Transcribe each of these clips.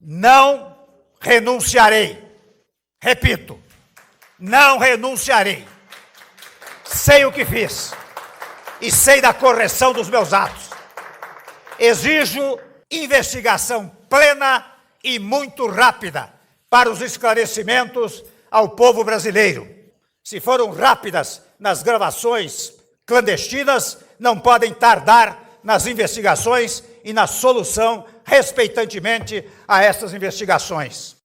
Não renunciarei. Repito, não renunciarei. Sei o que fiz e sei da correção dos meus atos. Exijo investigação plena e muito rápida para os esclarecimentos ao povo brasileiro. Se foram rápidas nas gravações clandestinas, não podem tardar nas investigações e na solução, respeitantemente, a essas investigações.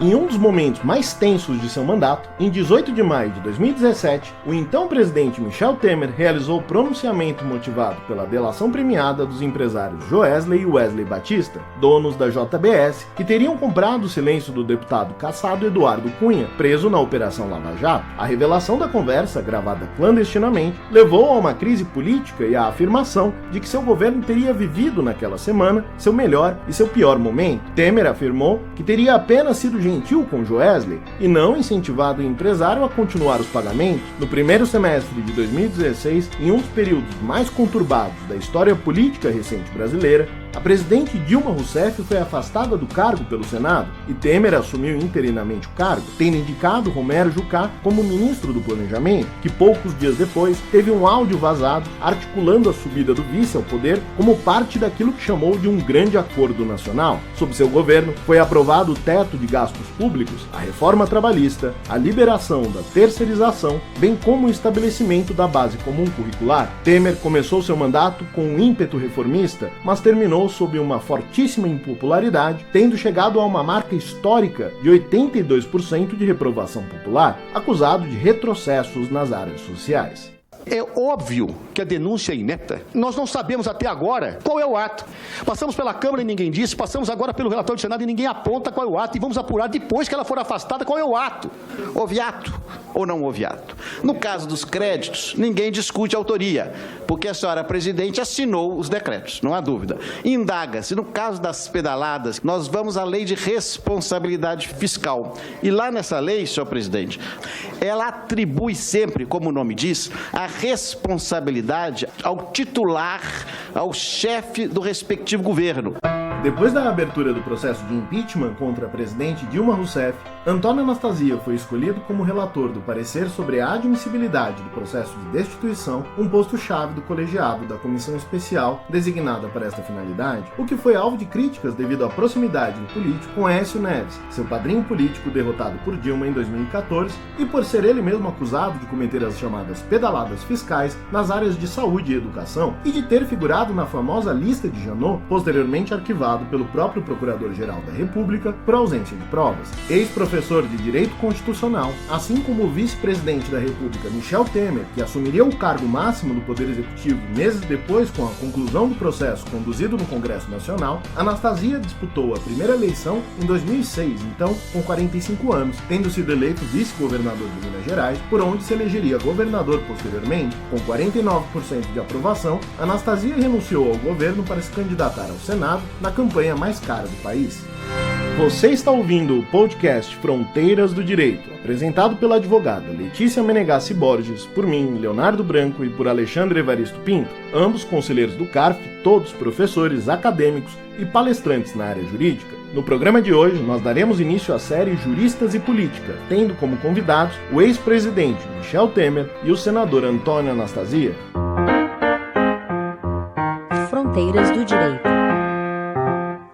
Em um dos momentos mais tensos de seu mandato, em 18 de maio de 2017, o então presidente Michel Temer realizou o pronunciamento motivado pela delação premiada dos empresários Joesley e Wesley Batista, donos da JBS, que teriam comprado o silêncio do deputado cassado Eduardo Cunha, preso na Operação Lava Jato. A revelação da conversa, gravada clandestinamente, levou a uma crise política e à afirmação de que seu governo teria vivido naquela semana seu melhor e seu pior momento. Temer afirmou que teria apenas sido gentil com Joesley e não incentivado o empresário a continuar os pagamentos. No primeiro semestre de 2016, em um dos períodos mais conturbados da história política recente brasileira, a presidente Dilma Rousseff foi afastada do cargo pelo Senado e Temer assumiu interinamente o cargo, tendo indicado Romero Jucá como ministro do Planejamento, que poucos dias depois teve um áudio vazado articulando a subida do vice ao poder como parte daquilo que chamou de um grande acordo nacional. Sob seu governo, foi aprovado o teto de gastos públicos, a reforma trabalhista, a liberação da terceirização, bem como o estabelecimento da base comum curricular. Temer começou seu mandato com um ímpeto reformista, mas terminou sob uma fortíssima impopularidade, tendo chegado a uma marca histórica de 82% de reprovação popular, acusado de retrocessos nas áreas sociais. É óbvio que a denúncia é inepta. Nós não sabemos até agora qual é o ato. Passamos pela Câmara e ninguém disse, passamos agora pelo relatório do Senado e ninguém aponta qual é o ato, e vamos apurar depois que ela for afastada qual é o ato. Houve ato ou não houve ato? No caso dos créditos, ninguém discute a autoria, porque a senhora presidente assinou os decretos, não há dúvida. Indaga-se, no caso das pedaladas, nós vamos à lei de responsabilidade fiscal. E lá nessa lei, senhor presidente, ela atribui sempre, como o nome diz, a responsabilidade ao titular, ao chefe do respectivo governo. Depois da abertura do processo de impeachment contra a presidente Dilma Rousseff, Antônio Anastasia foi escolhido como relator do parecer sobre a admissibilidade do processo de destituição, um posto-chave do colegiado da comissão especial designada para esta finalidade, o que foi alvo de críticas devido à proximidade do político com Aécio Neves, seu padrinho político derrotado por Dilma em 2014, e por ser ele mesmo acusado de cometer as chamadas pedaladas fiscais nas áreas de saúde e educação, e de ter figurado na famosa lista de Janot, posteriormente arquivado pelo próprio Procurador-Geral da República por ausência de provas. Ex-professor de Direito Constitucional, assim como o vice-presidente da República Michel Temer, que assumiria o cargo máximo do Poder Executivo meses depois com a conclusão do processo conduzido no Congresso Nacional, Anastasia disputou a primeira eleição em 2006, então com 45 anos, tendo sido eleito vice-governador de Minas Gerais, por onde se elegeria governador posteriormente. Com 49% de aprovação, Anastasia renunciou ao governo para se candidatar ao Senado na campanha mais cara do país. Você está ouvindo o podcast Fronteiras do Direito, apresentado pela advogada Letícia Menegassi Borges, por mim, Leonardo Branco, e por Alexandre Evaristo Pinto, ambos conselheiros do CARF, todos professores, acadêmicos e palestrantes na área jurídica. No programa de hoje, nós daremos início à série Juristas e Política, tendo como convidados o ex-presidente Michel Temer e o senador Antônio Anastasia. Fronteiras do Direito.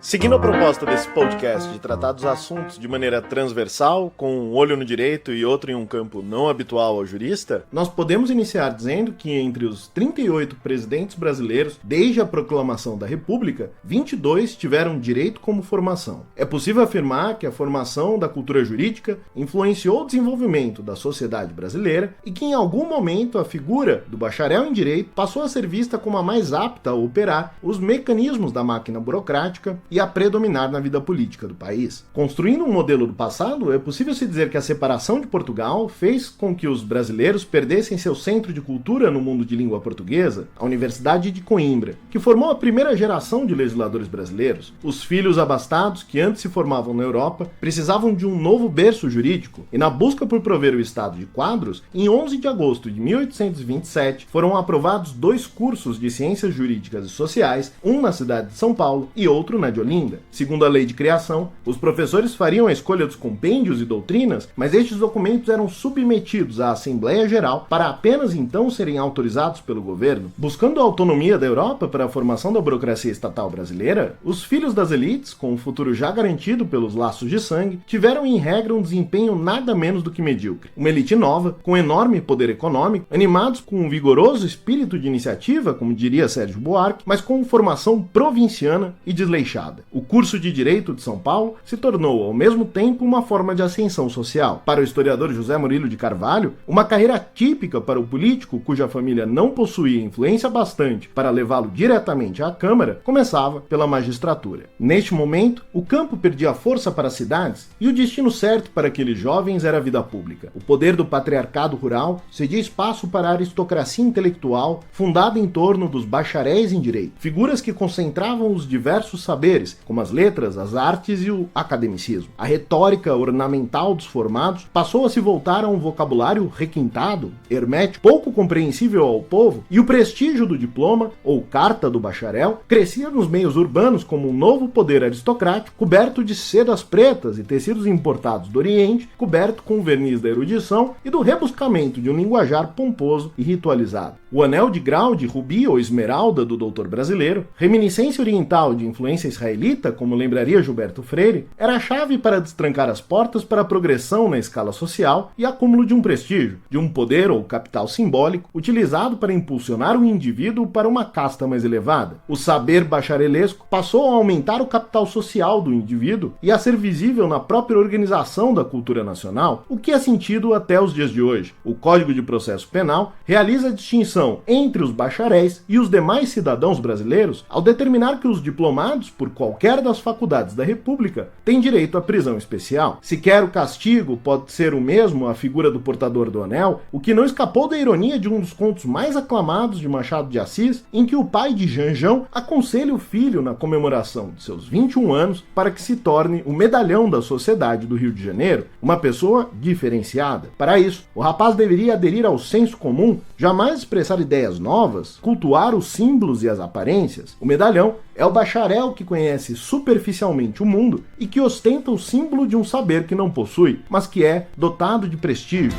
Seguindo a proposta desse podcast de tratar dos assuntos de maneira transversal, com um olho no direito e outro em um campo não habitual ao jurista, nós podemos iniciar dizendo que entre os 38 presidentes brasileiros, desde a proclamação da República, 22 tiveram direito como formação. É possível afirmar que a formação da cultura jurídica influenciou o desenvolvimento da sociedade brasileira e que em algum momento a figura do bacharel em direito passou a ser vista como a mais apta a operar os mecanismos da máquina burocrática e a predominar na vida política do país. Construindo um modelo do passado, é possível se dizer que a separação de Portugal fez com que os brasileiros perdessem seu centro de cultura no mundo de língua portuguesa, a Universidade de Coimbra, que formou a primeira geração de legisladores brasileiros. Os filhos abastados, que antes se formavam na Europa, precisavam de um novo berço jurídico, e na busca por prover o estado de quadros, em 11 de agosto de 1827, foram aprovados 2 cursos de Ciências Jurídicas e Sociais, um na cidade de São Paulo e outro na de Olinda. Segundo a lei de criação, os professores fariam a escolha dos compêndios e doutrinas, mas estes documentos eram submetidos à Assembleia Geral para apenas então serem autorizados pelo governo. Buscando a autonomia da Europa para a formação da burocracia estatal brasileira, os filhos das elites, com o futuro já garantido pelos laços de sangue, tiveram em regra um desempenho nada menos do que medíocre. Uma elite nova, com enorme poder econômico, animados com um vigoroso espírito de iniciativa, como diria Sérgio Buarque, mas com formação provinciana e desleixada. O curso de Direito de São Paulo se tornou, ao mesmo tempo, uma forma de ascensão social. Para o historiador José Murilo de Carvalho, uma carreira típica para o político cuja família não possuía influência bastante para levá-lo diretamente à Câmara, começava pela magistratura. Neste momento, o campo perdia força para as cidades e o destino certo para aqueles jovens era a vida pública. O poder do patriarcado rural cedia espaço para a aristocracia intelectual fundada em torno dos bacharéis em direito, figuras que concentravam os diversos saberes, como as letras, as artes e o academicismo. A retórica ornamental dos formados passou a se voltar a um vocabulário requintado, hermético, pouco compreensível ao povo, e o prestígio do diploma, ou carta do bacharel, crescia nos meios urbanos como um novo poder aristocrático coberto de sedas pretas e tecidos importados do Oriente, coberto com o verniz da erudição e do rebuscamento de um linguajar pomposo e ritualizado. O anel de grau de rubi ou esmeralda do doutor brasileiro, reminiscência oriental de influência israelita, como lembraria Gilberto Freire, era a chave para destrancar as portas para a progressão na escala social e acúmulo de um prestígio, de um poder ou capital simbólico utilizado para impulsionar o indivíduo para uma casta mais elevada. O saber bacharelesco passou a aumentar o capital social do indivíduo e a ser visível na própria organização da cultura nacional, o que é sentido até os dias de hoje. O Código de Processo Penal realiza a distinção entre os bacharéis e os demais cidadãos brasileiros ao determinar que os diplomados por qualquer das faculdades da República têm direito à prisão especial. Se quer o castigo pode ser o mesmo à figura do portador do anel, o que não escapou da ironia de um dos contos mais aclamados de Machado de Assis, em que o pai de Janjão aconselha o filho na comemoração de seus 21 anos para que se torne o medalhão da sociedade do Rio de Janeiro, uma pessoa diferenciada. Para isso, o rapaz deveria aderir ao senso comum, jamais expressar ideias novas, cultuar os símbolos e as aparências. O medalhão é o bacharel que conhece superficialmente o mundo e que ostenta o símbolo de um saber que não possui, mas que é dotado de prestígio.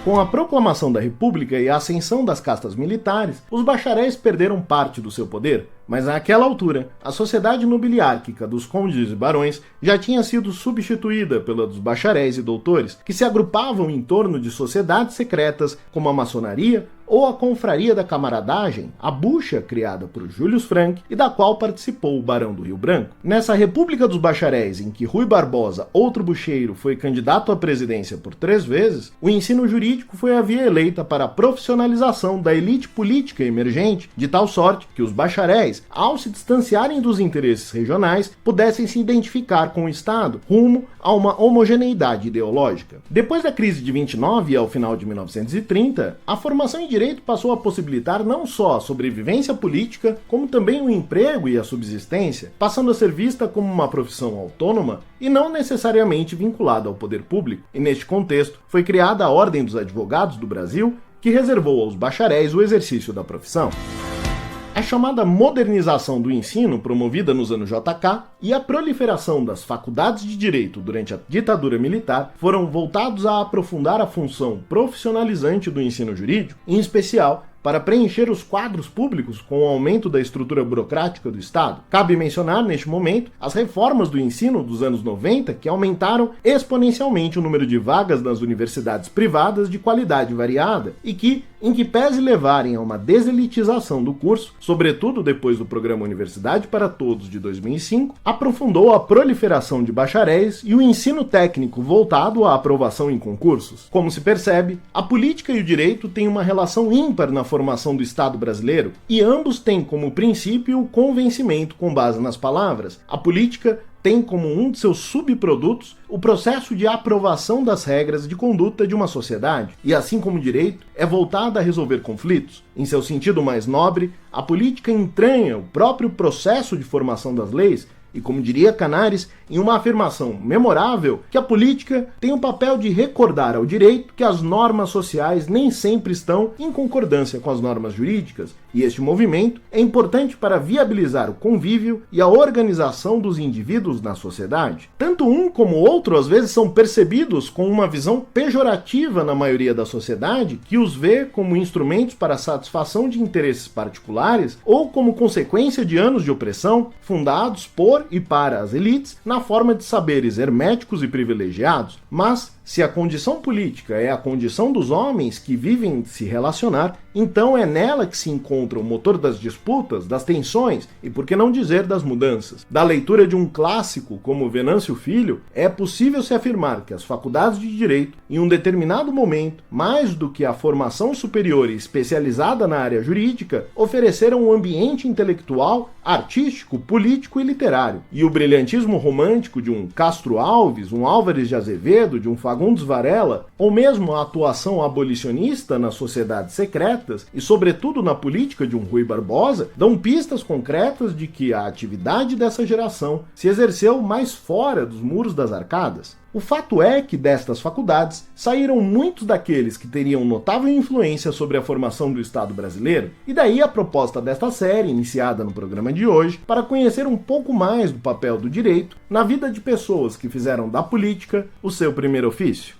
Com a proclamação da República e a ascensão das castas militares, os bacharéis perderam parte do seu poder, mas naquela altura, a sociedade nobiliárquica dos condes e barões já tinha sido substituída pela dos bacharéis e doutores, que se agrupavam em torno de sociedades secretas como a maçonaria ou a confraria da camaradagem, a bucha criada por Júlio Frank e da qual participou o Barão do Rio Branco. Nessa República dos Bacharéis, em que Rui Barbosa, outro bucheiro, foi candidato à presidência por 3 vezes, o ensino jurídico foi a via eleita para a profissionalização da elite política emergente, de tal sorte que os bacharéis, ao se distanciarem dos interesses regionais, pudessem se identificar com o Estado, rumo a uma homogeneidade ideológica. Depois da crise de 29 e ao final de 1930, a formação em direito passou a possibilitar não só a sobrevivência política, como também o emprego e a subsistência, passando a ser vista como uma profissão autônoma e não necessariamente vinculada ao poder público. E neste contexto, foi criada a Ordem dos Advogados do Brasil, que reservou aos bacharéis o exercício da profissão. A chamada modernização do ensino, promovida nos anos JK, e a proliferação das faculdades de direito durante a ditadura militar foram voltados a aprofundar a função profissionalizante do ensino jurídico, em especial para preencher os quadros públicos com o aumento da estrutura burocrática do Estado. Cabe mencionar, neste momento, as reformas do ensino dos anos 90 que aumentaram exponencialmente o número de vagas nas universidades privadas de qualidade variada e que, em que pese levarem a uma deselitização do curso, sobretudo depois do programa Universidade para Todos de 2005, aprofundou a proliferação de bacharéis e o ensino técnico voltado à aprovação em concursos. Como se percebe, a política e o direito têm uma relação ímpar na formação do Estado brasileiro e ambos têm como princípio o convencimento com base nas palavras. A política tem como um de seus subprodutos o processo de aprovação das regras de conduta de uma sociedade, e assim como o direito, é voltada a resolver conflitos. Em seu sentido mais nobre, a política entranha o próprio processo de formação das leis, e como diria Canaris, em uma afirmação memorável, que a política tem o papel de recordar ao direito que as normas sociais nem sempre estão em concordância com as normas jurídicas, E este movimento é importante para viabilizar o convívio e a organização dos indivíduos na sociedade. Tanto um como o outro às vezes são percebidos com uma visão pejorativa na maioria da sociedade, que os vê como instrumentos para a satisfação de interesses particulares ou como consequência de anos de opressão fundados por e para as elites na forma de saberes herméticos e privilegiados. Mas se a condição política é a condição dos homens que vivem se relacionar, então é nela que se encontra o motor das disputas, das tensões e, por que não dizer, das mudanças. Da leitura de um clássico como Venâncio Filho, é possível se afirmar que as faculdades de direito, em um determinado momento, mais do que a formação superior e especializada na área jurídica, ofereceram um ambiente intelectual, artístico, político e literário. E o brilhantismo romântico de um Castro Alves, um Álvares de Azevedo, de um Fagundes Varela, ou mesmo a atuação abolicionista nas sociedades secretas e, sobretudo, na política de um Rui Barbosa, dão pistas concretas de que a atividade dessa geração se exerceu mais fora dos muros das arcadas. O fato é que destas faculdades saíram muitos daqueles que teriam notável influência sobre a formação do Estado brasileiro, e daí a proposta desta série, iniciada no programa de hoje, para conhecer um pouco mais do papel do direito na vida de pessoas que fizeram da política o seu primeiro ofício.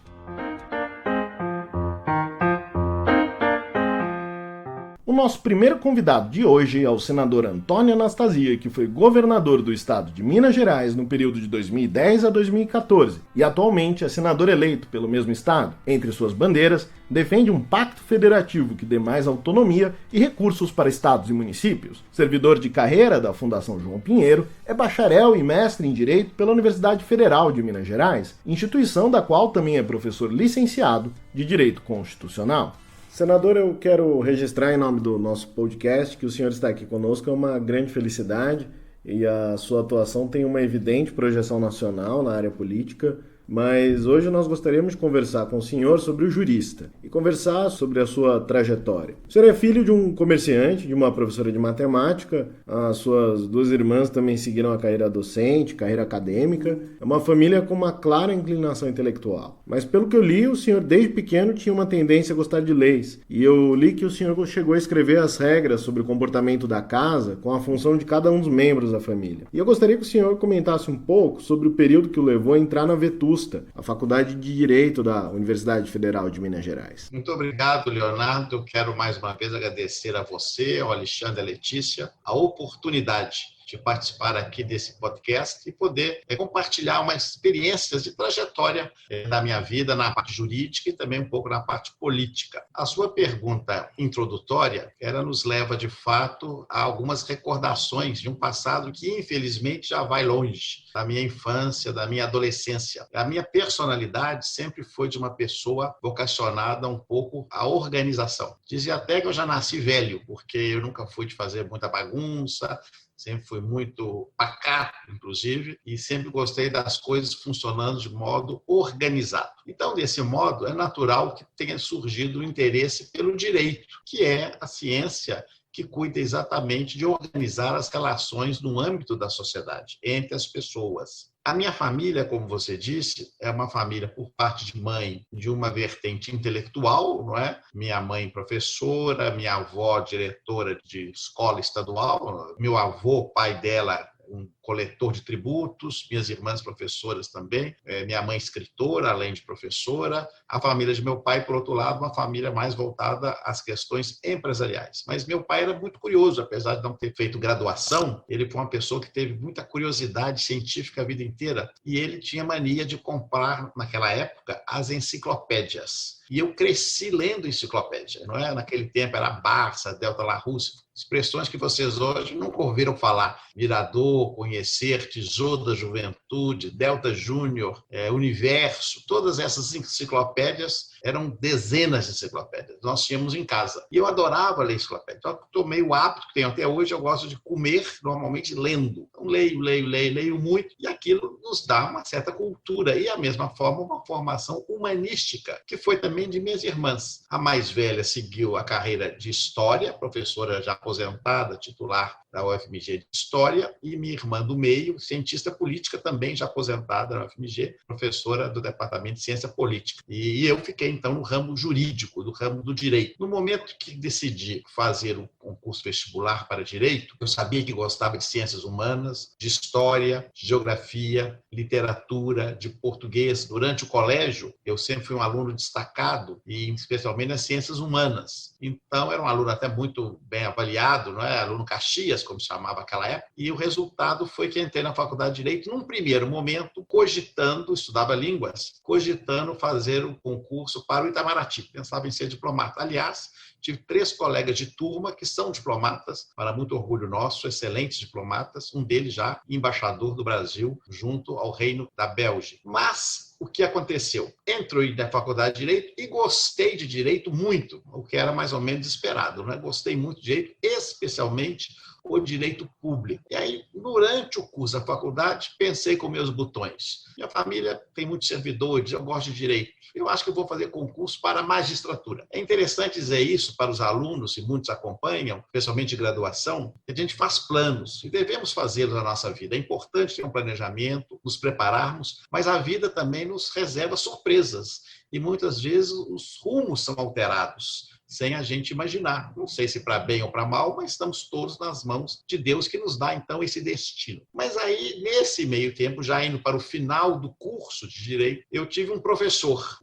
O nosso primeiro convidado de hoje é o senador Antônio Anastasia, que foi governador do estado de Minas Gerais no período de 2010 a 2014 e atualmente é senador eleito pelo mesmo estado. Entre suas bandeiras, defende um pacto federativo que dê mais autonomia e recursos para estados e municípios. Servidor de carreira da Fundação João Pinheiro, é bacharel e mestre em Direito pela Universidade Federal de Minas Gerais, instituição da qual também é professor licenciado de Direito Constitucional. Senador, eu quero registrar em nome do nosso podcast que o senhor está aqui conosco, é uma grande felicidade e a sua atuação tem uma evidente projeção nacional na área política, mas hoje nós gostaríamos de conversar com o senhor sobre o jurista e conversar sobre a sua trajetória. O senhor é filho de um comerciante, de uma professora de matemática, as suas duas irmãs também seguiram a carreira docente, carreira acadêmica, é uma família com uma clara inclinação intelectual. Mas pelo que eu li, o senhor desde pequeno tinha uma tendência a gostar de leis, e eu li que o senhor chegou a escrever as regras sobre o comportamento da casa com a função de cada um dos membros da família. E eu gostaria que o senhor comentasse um pouco sobre o período que o levou a entrar na Vetusta, a Faculdade de Direito da Universidade Federal de Minas Gerais. Muito obrigado, Leonardo. Eu quero mais uma vez agradecer a você, ao Alexandre e à Letícia, a oportunidade de participar aqui desse podcast e poder compartilhar umas experiências de trajetória da minha vida na parte jurídica e também um pouco na parte política. A sua pergunta introdutória, ela nos leva, de fato, a algumas recordações de um passado que, infelizmente, já vai longe, da minha infância, da minha adolescência. A minha personalidade sempre foi de uma pessoa vocacionada um pouco à organização. Dizia até que eu já nasci velho, porque eu nunca fui de fazer muita bagunça, sempre fui muito pacato, inclusive, e sempre gostei das coisas funcionando de modo organizado. Então, desse modo, é natural que tenha surgido o interesse pelo direito, que é a ciência que cuida exatamente de organizar as relações no âmbito da sociedade, entre as pessoas. A minha família, como você disse, é uma família por parte de mãe de uma vertente intelectual, não é? Minha mãe professora, minha avó diretora de escola estadual, meu avô, pai dela, um coletor de tributos, minhas irmãs professoras também, minha mãe escritora, além de professora, a família de meu pai, por outro lado, uma família mais voltada às questões empresariais. Mas meu pai era muito curioso, apesar de não ter feito graduação, ele foi uma pessoa que teve muita curiosidade científica a vida inteira e ele tinha mania de comprar, naquela época, as enciclopédias. E eu cresci lendo enciclopédia, não é? Naquele tempo era Barça, Delta Larousse, expressões que vocês hoje nunca ouviram falar. Mirador, Conhecer, Tesouro da Juventude, Delta Júnior, Universo, todas essas enciclopédias eram dezenas de enciclopédias. Nós tínhamos em casa. E eu adorava ler enciclopédia. Então, eu tomei o hábito que tenho até hoje, eu gosto de comer normalmente lendo. Então, leio muito, e aquilo nos dá uma certa cultura. E, da mesma forma, uma formação humanística, que foi também de minhas irmãs. A mais velha seguiu a carreira de História, professora já aposentada, titular da UFMG de História, e minha irmã do meio, cientista política, também já aposentada na UFMG, professora do Departamento de Ciência Política. E eu fiquei, então, no ramo jurídico, no ramo do direito. No momento que decidi fazer o concurso vestibular para direito, eu sabia que gostava de ciências humanas, de história, de geografia, literatura, de português. Durante o colégio, eu sempre fui um aluno destacado, e especialmente nas ciências humanas. Então, era um aluno até muito bem avaliado, não é? Aluno Caxias, como se chamava aquela época, e o resultado foi que entrei na Faculdade de Direito, num primeiro momento, cogitando, estudava línguas, cogitando fazer o concurso para o Itamaraty, pensava em ser diplomata. Aliás, tive 3 colegas de turma que são diplomatas, para muito orgulho nosso, excelentes diplomatas, um deles já embaixador do Brasil junto ao Reino da Bélgica. Mas o que aconteceu? Entrei na Faculdade de Direito e gostei de Direito muito, o que era mais ou menos esperado, né? Gostei muito de Direito, especialmente o Direito Público. E aí, durante o curso da faculdade, pensei com meus botões. Minha família tem muitos servidores, eu gosto de Direito. Eu acho que eu vou fazer concurso para a magistratura. É interessante dizer isso para os alunos, e muitos acompanham, especialmente de graduação, que a gente faz planos e devemos fazê-los na nossa vida. É importante ter um planejamento, nos prepararmos, mas a vida também nos reserva surpresas e muitas vezes os rumos são alterados sem a gente imaginar. Não sei se para bem ou para mal, mas estamos todos nas mãos de Deus, que nos dá, então, esse destino. Mas aí, nesse meio tempo, já indo para o final do curso de Direito, eu tive um professor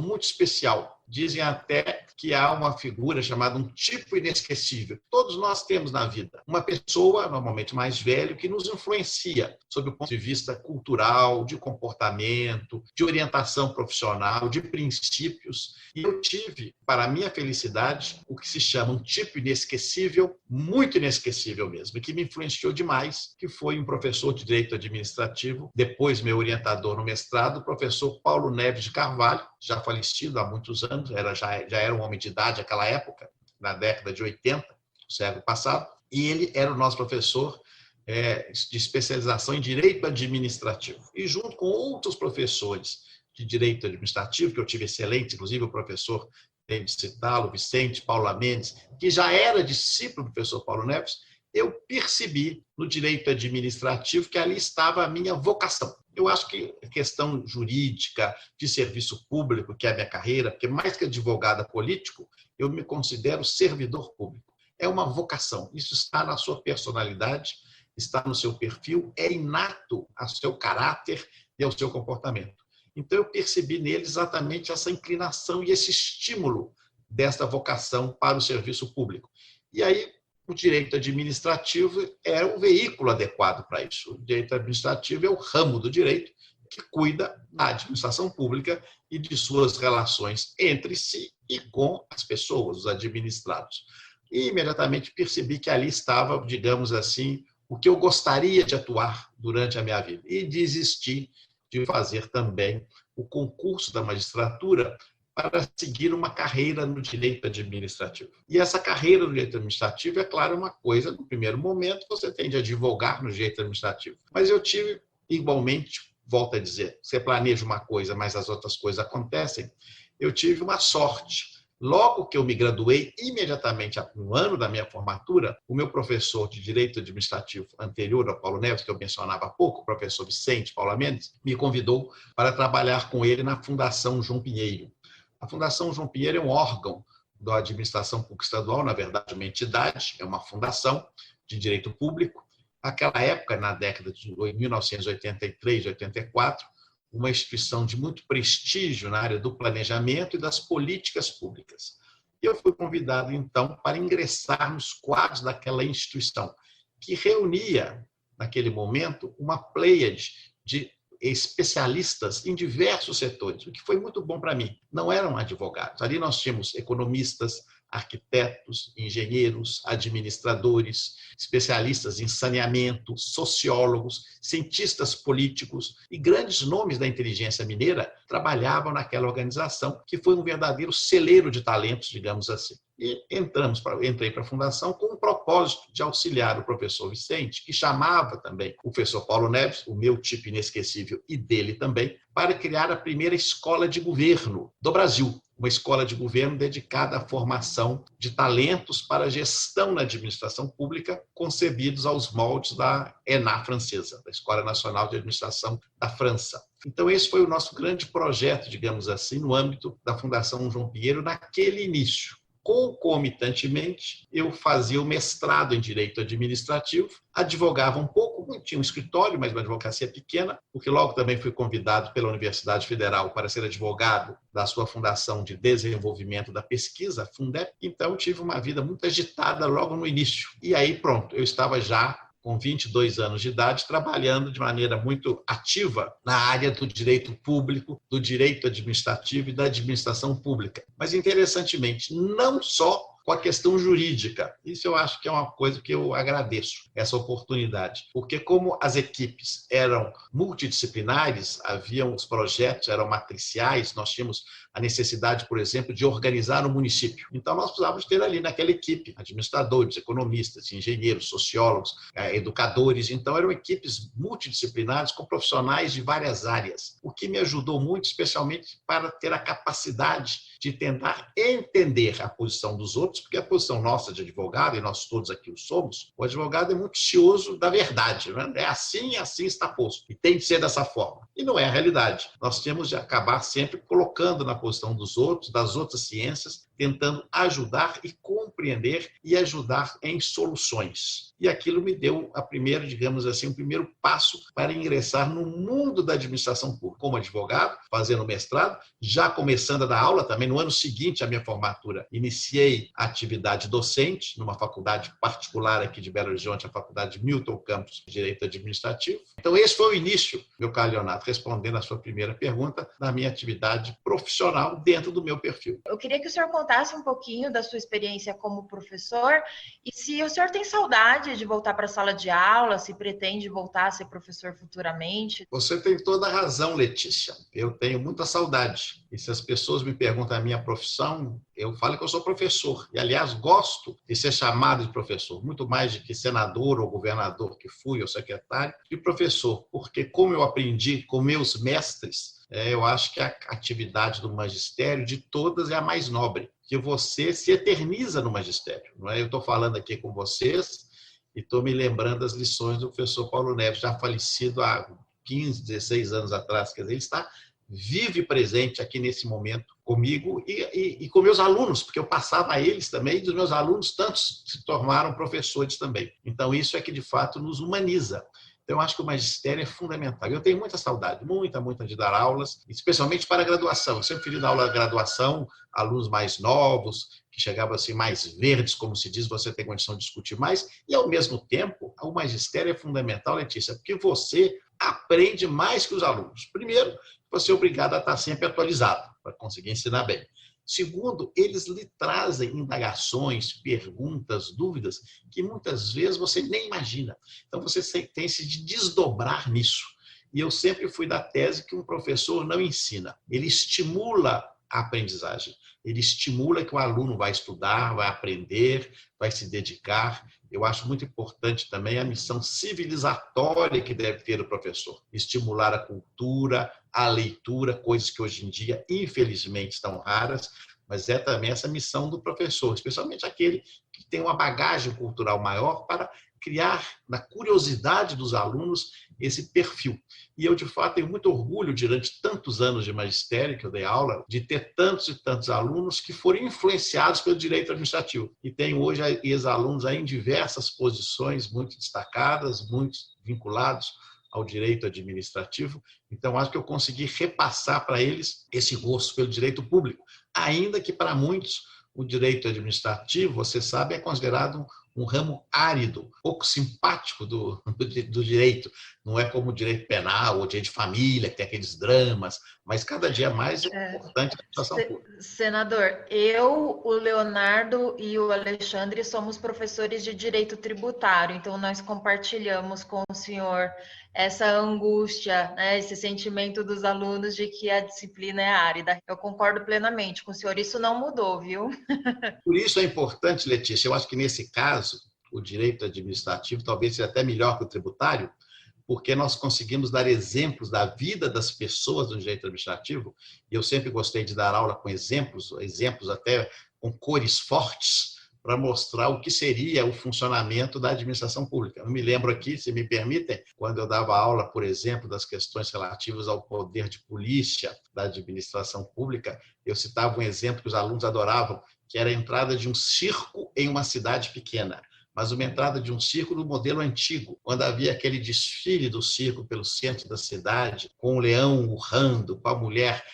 muito especial. Dizem até que há uma figura chamada um tipo inesquecível. Todos nós temos na vida uma pessoa, normalmente mais velha, que nos influencia sob o ponto de vista cultural, de comportamento, de orientação profissional, de princípios. E eu tive, para a minha felicidade, o que se chama um tipo inesquecível, muito inesquecível mesmo, e que me influenciou demais, que foi um professor de Direito Administrativo, depois meu orientador no mestrado, o professor Paulo Neves de Carvalho, já falecido há muitos anos, já era um homem de idade naquela época, na década de 80, do século passado, e ele era o nosso professor de especialização em Direito Administrativo. E junto com outros professores de Direito Administrativo, que eu tive excelentes, inclusive o professor, tenho de citá-lo, Vicente Paula Mendes, que já era discípulo do professor Paulo Neves, eu percebi no Direito Administrativo que ali estava a minha vocação. Eu acho que a questão jurídica, de serviço público, que é a minha carreira, porque mais que advogado político, eu me considero servidor público. É uma vocação. Isso está na sua personalidade, está no seu perfil, é inato ao seu caráter e ao seu comportamento. Então, eu percebi nele exatamente essa inclinação e esse estímulo desta vocação para o serviço público. E aí, o direito administrativo é o veículo adequado para isso. O direito administrativo é o ramo do direito que cuida da administração pública e de suas relações entre si e com as pessoas, os administrados. E imediatamente percebi que ali estava, digamos assim, o que eu gostaria de atuar durante a minha vida. E desisti de fazer também o concurso da magistratura para seguir uma carreira no direito administrativo. E essa carreira no direito administrativo, é claro, uma coisa, no primeiro momento, você tem de advogar no direito administrativo. Mas eu tive, igualmente, volto a dizer, você planeja uma coisa, mas as outras coisas acontecem, eu tive uma sorte. Logo que eu me graduei, imediatamente no ano da minha formatura, o meu professor de Direito Administrativo anterior ao Paulo Neves, que eu mencionava há pouco, o professor Vicente Paula Mendes, me convidou para trabalhar com ele na Fundação João Pinheiro. A Fundação João Pinheiro é um órgão da administração pública estadual, na verdade, uma entidade, é uma fundação de direito público. Naquela época, na década de 1983, 84, uma instituição de muito prestígio na área do planejamento e das políticas públicas. Eu fui convidado, então, para ingressar nos quadros daquela instituição, que reunia, naquele momento, uma pleiade de especialistas em diversos setores, o que foi muito bom para mim. Não eram advogados. Ali nós tínhamos economistas, arquitetos, engenheiros, administradores, especialistas em saneamento, sociólogos, cientistas políticos e grandes nomes da inteligência mineira trabalhavam naquela organização, que foi um verdadeiro celeiro de talentos, digamos assim. E entrei para a fundação com o propósito de auxiliar o professor Vicente, que chamava também o professor Paulo Neves, o meu tipo inesquecível e dele também, para criar a primeira escola de governo do Brasil. uma escola de governo dedicada à formação de talentos para gestão na administração pública, concebidos aos moldes da ENA francesa, da Escola Nacional de Administração da França. Então, esse foi o nosso grande projeto, digamos assim, no âmbito da Fundação João Pinheiro, naquele início. Concomitantemente, eu fazia o mestrado em Direito Administrativo, advogava um pouco, tinha um escritório, mas uma advocacia pequena, porque logo também fui convidado pela Universidade Federal para ser advogado da sua Fundação de Desenvolvimento da Pesquisa, a Fundep. Então, tive uma vida muito agitada logo no início. E aí, pronto, eu estava já com 22 anos de idade, trabalhando de maneira muito ativa na área do direito público, do direito administrativo e da administração pública. Mas, interessantemente, não só com a questão jurídica. Isso eu acho que é uma coisa que eu agradeço, essa oportunidade. Porque como as equipes eram multidisciplinares, haviam os projetos, eram matriciais, nós tínhamos a necessidade, por exemplo, de organizar o município. Então, nós precisávamos ter ali naquela equipe administradores, economistas, engenheiros, sociólogos, educadores. Então, eram equipes multidisciplinares com profissionais de várias áreas, o que me ajudou muito, especialmente para ter a capacidade de tentar entender a posição dos outros, porque a posição nossa de advogado, e nós todos aqui o somos, o advogado é muito cioso da verdade. Né? É assim está posto. E tem de ser dessa forma. E não é a realidade. Nós temos de acabar sempre colocando na posição dos outros, das outras ciências, tentando ajudar e compreender e ajudar em soluções. E aquilo me deu a primeira, digamos assim, o primeiro passo para ingressar no mundo da administração pública, como advogado, fazendo mestrado, já começando a dar aula também. No ano seguinte à minha formatura, iniciei a atividade docente numa faculdade particular aqui de Belo Horizonte, a Faculdade Milton Campos de Direito Administrativo. Então, esse foi o início, meu caro Leonardo, respondendo a sua primeira pergunta, da minha atividade profissional dentro do meu perfil. Eu queria que o senhor contasse um pouquinho da sua experiência como professor e se o senhor tem saudade de voltar para a sala de aula, se pretende voltar a ser professor futuramente. Você tem toda a razão, Letícia. Eu tenho muita saudade. E se as pessoas me perguntam a minha profissão, eu falo que eu sou professor. E, aliás, gosto de ser chamado de professor, muito mais de que senador ou governador que fui, ou secretário, de professor. Porque, como eu aprendi com meus mestres, eu acho que a atividade do magistério de todas é a mais nobre, que você se eterniza no magistério. Não é? Eu estou falando aqui com vocês e estou me lembrando das lições do professor Paulo Neves, já falecido há 15, 16 anos atrás. Quer dizer, ele está vivo e presente aqui nesse momento comigo e com meus alunos, porque eu passava a eles também, e dos meus alunos, tantos se tornaram professores também. Então, isso é que, de fato, nos humaniza. Então, eu acho que o magistério é fundamental. Eu tenho muita saudade, muita de dar aulas, especialmente para a graduação. Eu sempre fui dar aula de graduação, alunos mais novos, que chegavam assim mais verdes, como se diz, você tem condição de discutir mais. E, ao mesmo tempo, o magistério é fundamental, Letícia, porque você aprende mais que os alunos. Primeiro, você é obrigado a estar sempre atualizado, para conseguir ensinar bem. Segundo, eles lhe trazem indagações, perguntas, dúvidas, que muitas vezes você nem imagina. Então, você tem de desdobrar nisso. E eu sempre fui da tese que um professor não ensina, ele estimula a aprendizagem. Ele estimula que o aluno vai estudar, vai aprender, vai se dedicar. Eu acho muito importante também a missão civilizatória que deve ter o professor. Estimular a cultura, a leitura, coisas que hoje em dia, infelizmente, estão raras, mas é também essa missão do professor, especialmente aquele que tem uma bagagem cultural maior para criar na curiosidade dos alunos esse perfil. E eu, de fato, tenho muito orgulho, durante tantos anos de magistério que eu dei aula, de ter tantos e tantos alunos que foram influenciados pelo direito administrativo. E tenho hoje ex-alunos aí em diversas posições muito destacadas, muitos vinculados ao direito administrativo. Então, acho que eu consegui repassar para eles esse gosto pelo direito público, ainda que para muitos o direito administrativo, você sabe, é considerado um ramo árido, pouco simpático do direito. Não é como o direito penal ou o direito de família, que tem aqueles dramas, mas cada dia mais é importante a administração pública. Senador, eu, o Leonardo e o Alexandre somos professores de direito tributário, então nós compartilhamos com o senhor essa angústia, né, esse sentimento dos alunos de que a disciplina é árida. Eu concordo plenamente com o senhor, isso não mudou, viu? Por isso é importante, Letícia, eu acho que nesse caso, o direito administrativo talvez seja até melhor que o tributário, porque nós conseguimos dar exemplos da vida das pessoas no direito administrativo, e eu sempre gostei de dar aula com exemplos até com cores fortes, para mostrar o que seria o funcionamento da administração pública. Eu me lembro aqui, se me permitem, quando eu dava aula, por exemplo, das questões relativas ao poder de polícia da administração pública, eu citava um exemplo que os alunos adoravam, que era a entrada de um circo em uma cidade pequena, mas uma entrada de um circo do modelo antigo, quando havia aquele desfile do circo pelo centro da cidade, com o leão urrando, com a mulher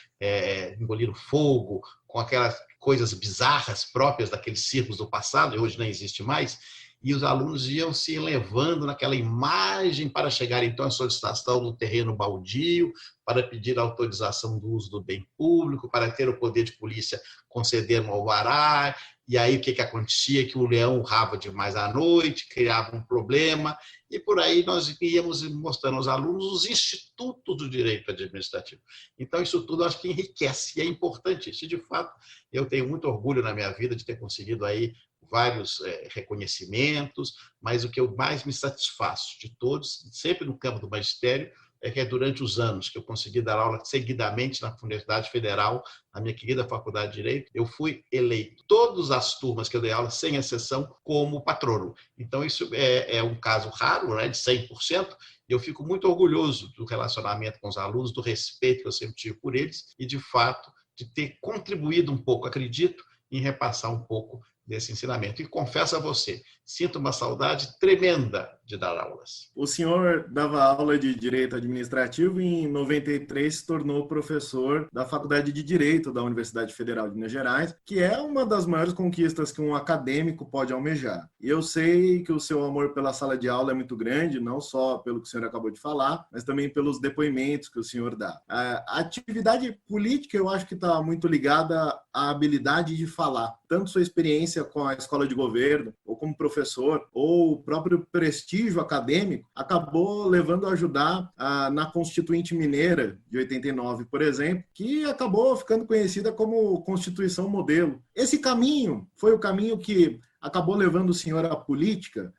engolindo fogo, com aquelas coisas bizarras próprias daqueles circos do passado, e hoje não existe mais, e os alunos iam se elevando naquela imagem para chegar então à solicitação do terreno baldio, para pedir autorização do uso do bem público, para ter o poder de polícia conceder um alvará. E aí o que acontecia? Que o leão urrava demais à noite, criava um problema, e por aí nós íamos mostrando aos alunos os institutos do direito administrativo. Então, isso tudo acho que enriquece, e é importante isso. E, de fato, eu tenho muito orgulho na minha vida de ter conseguido aí vários reconhecimentos, mas o que eu mais me satisfaço de todos, sempre no campo do magistério, é que durante os anos que eu consegui dar aula seguidamente na Universidade Federal, na minha querida Faculdade de Direito, eu fui eleito, todas as turmas que eu dei aula, sem exceção, como patrono. Então, isso é um caso raro, né, de 100%, e eu fico muito orgulhoso do relacionamento com os alunos, do respeito que eu sempre tive por eles, e, de fato, de ter contribuído um pouco, acredito, em repassar um pouco desse ensinamento. E confesso a você, sinto uma saudade tremenda de dar aulas. O senhor dava aula de Direito Administrativo e em 93 se tornou professor da Faculdade de Direito da Universidade Federal de Minas Gerais, que é uma das maiores conquistas que um acadêmico pode almejar. E eu sei que o seu amor pela sala de aula é muito grande, não só pelo que o senhor acabou de falar, mas também pelos depoimentos que o senhor dá. A atividade política eu acho que está muito ligada à habilidade de falar. Tanto sua experiência com a escola de governo, ou como professor, ou o próprio prestígio acadêmico, acabou levando a ajudar na Constituinte Mineira de 89, por exemplo, que acabou ficando conhecida como Constituição Modelo. Esse caminho foi o caminho que acabou levando o senhor à política,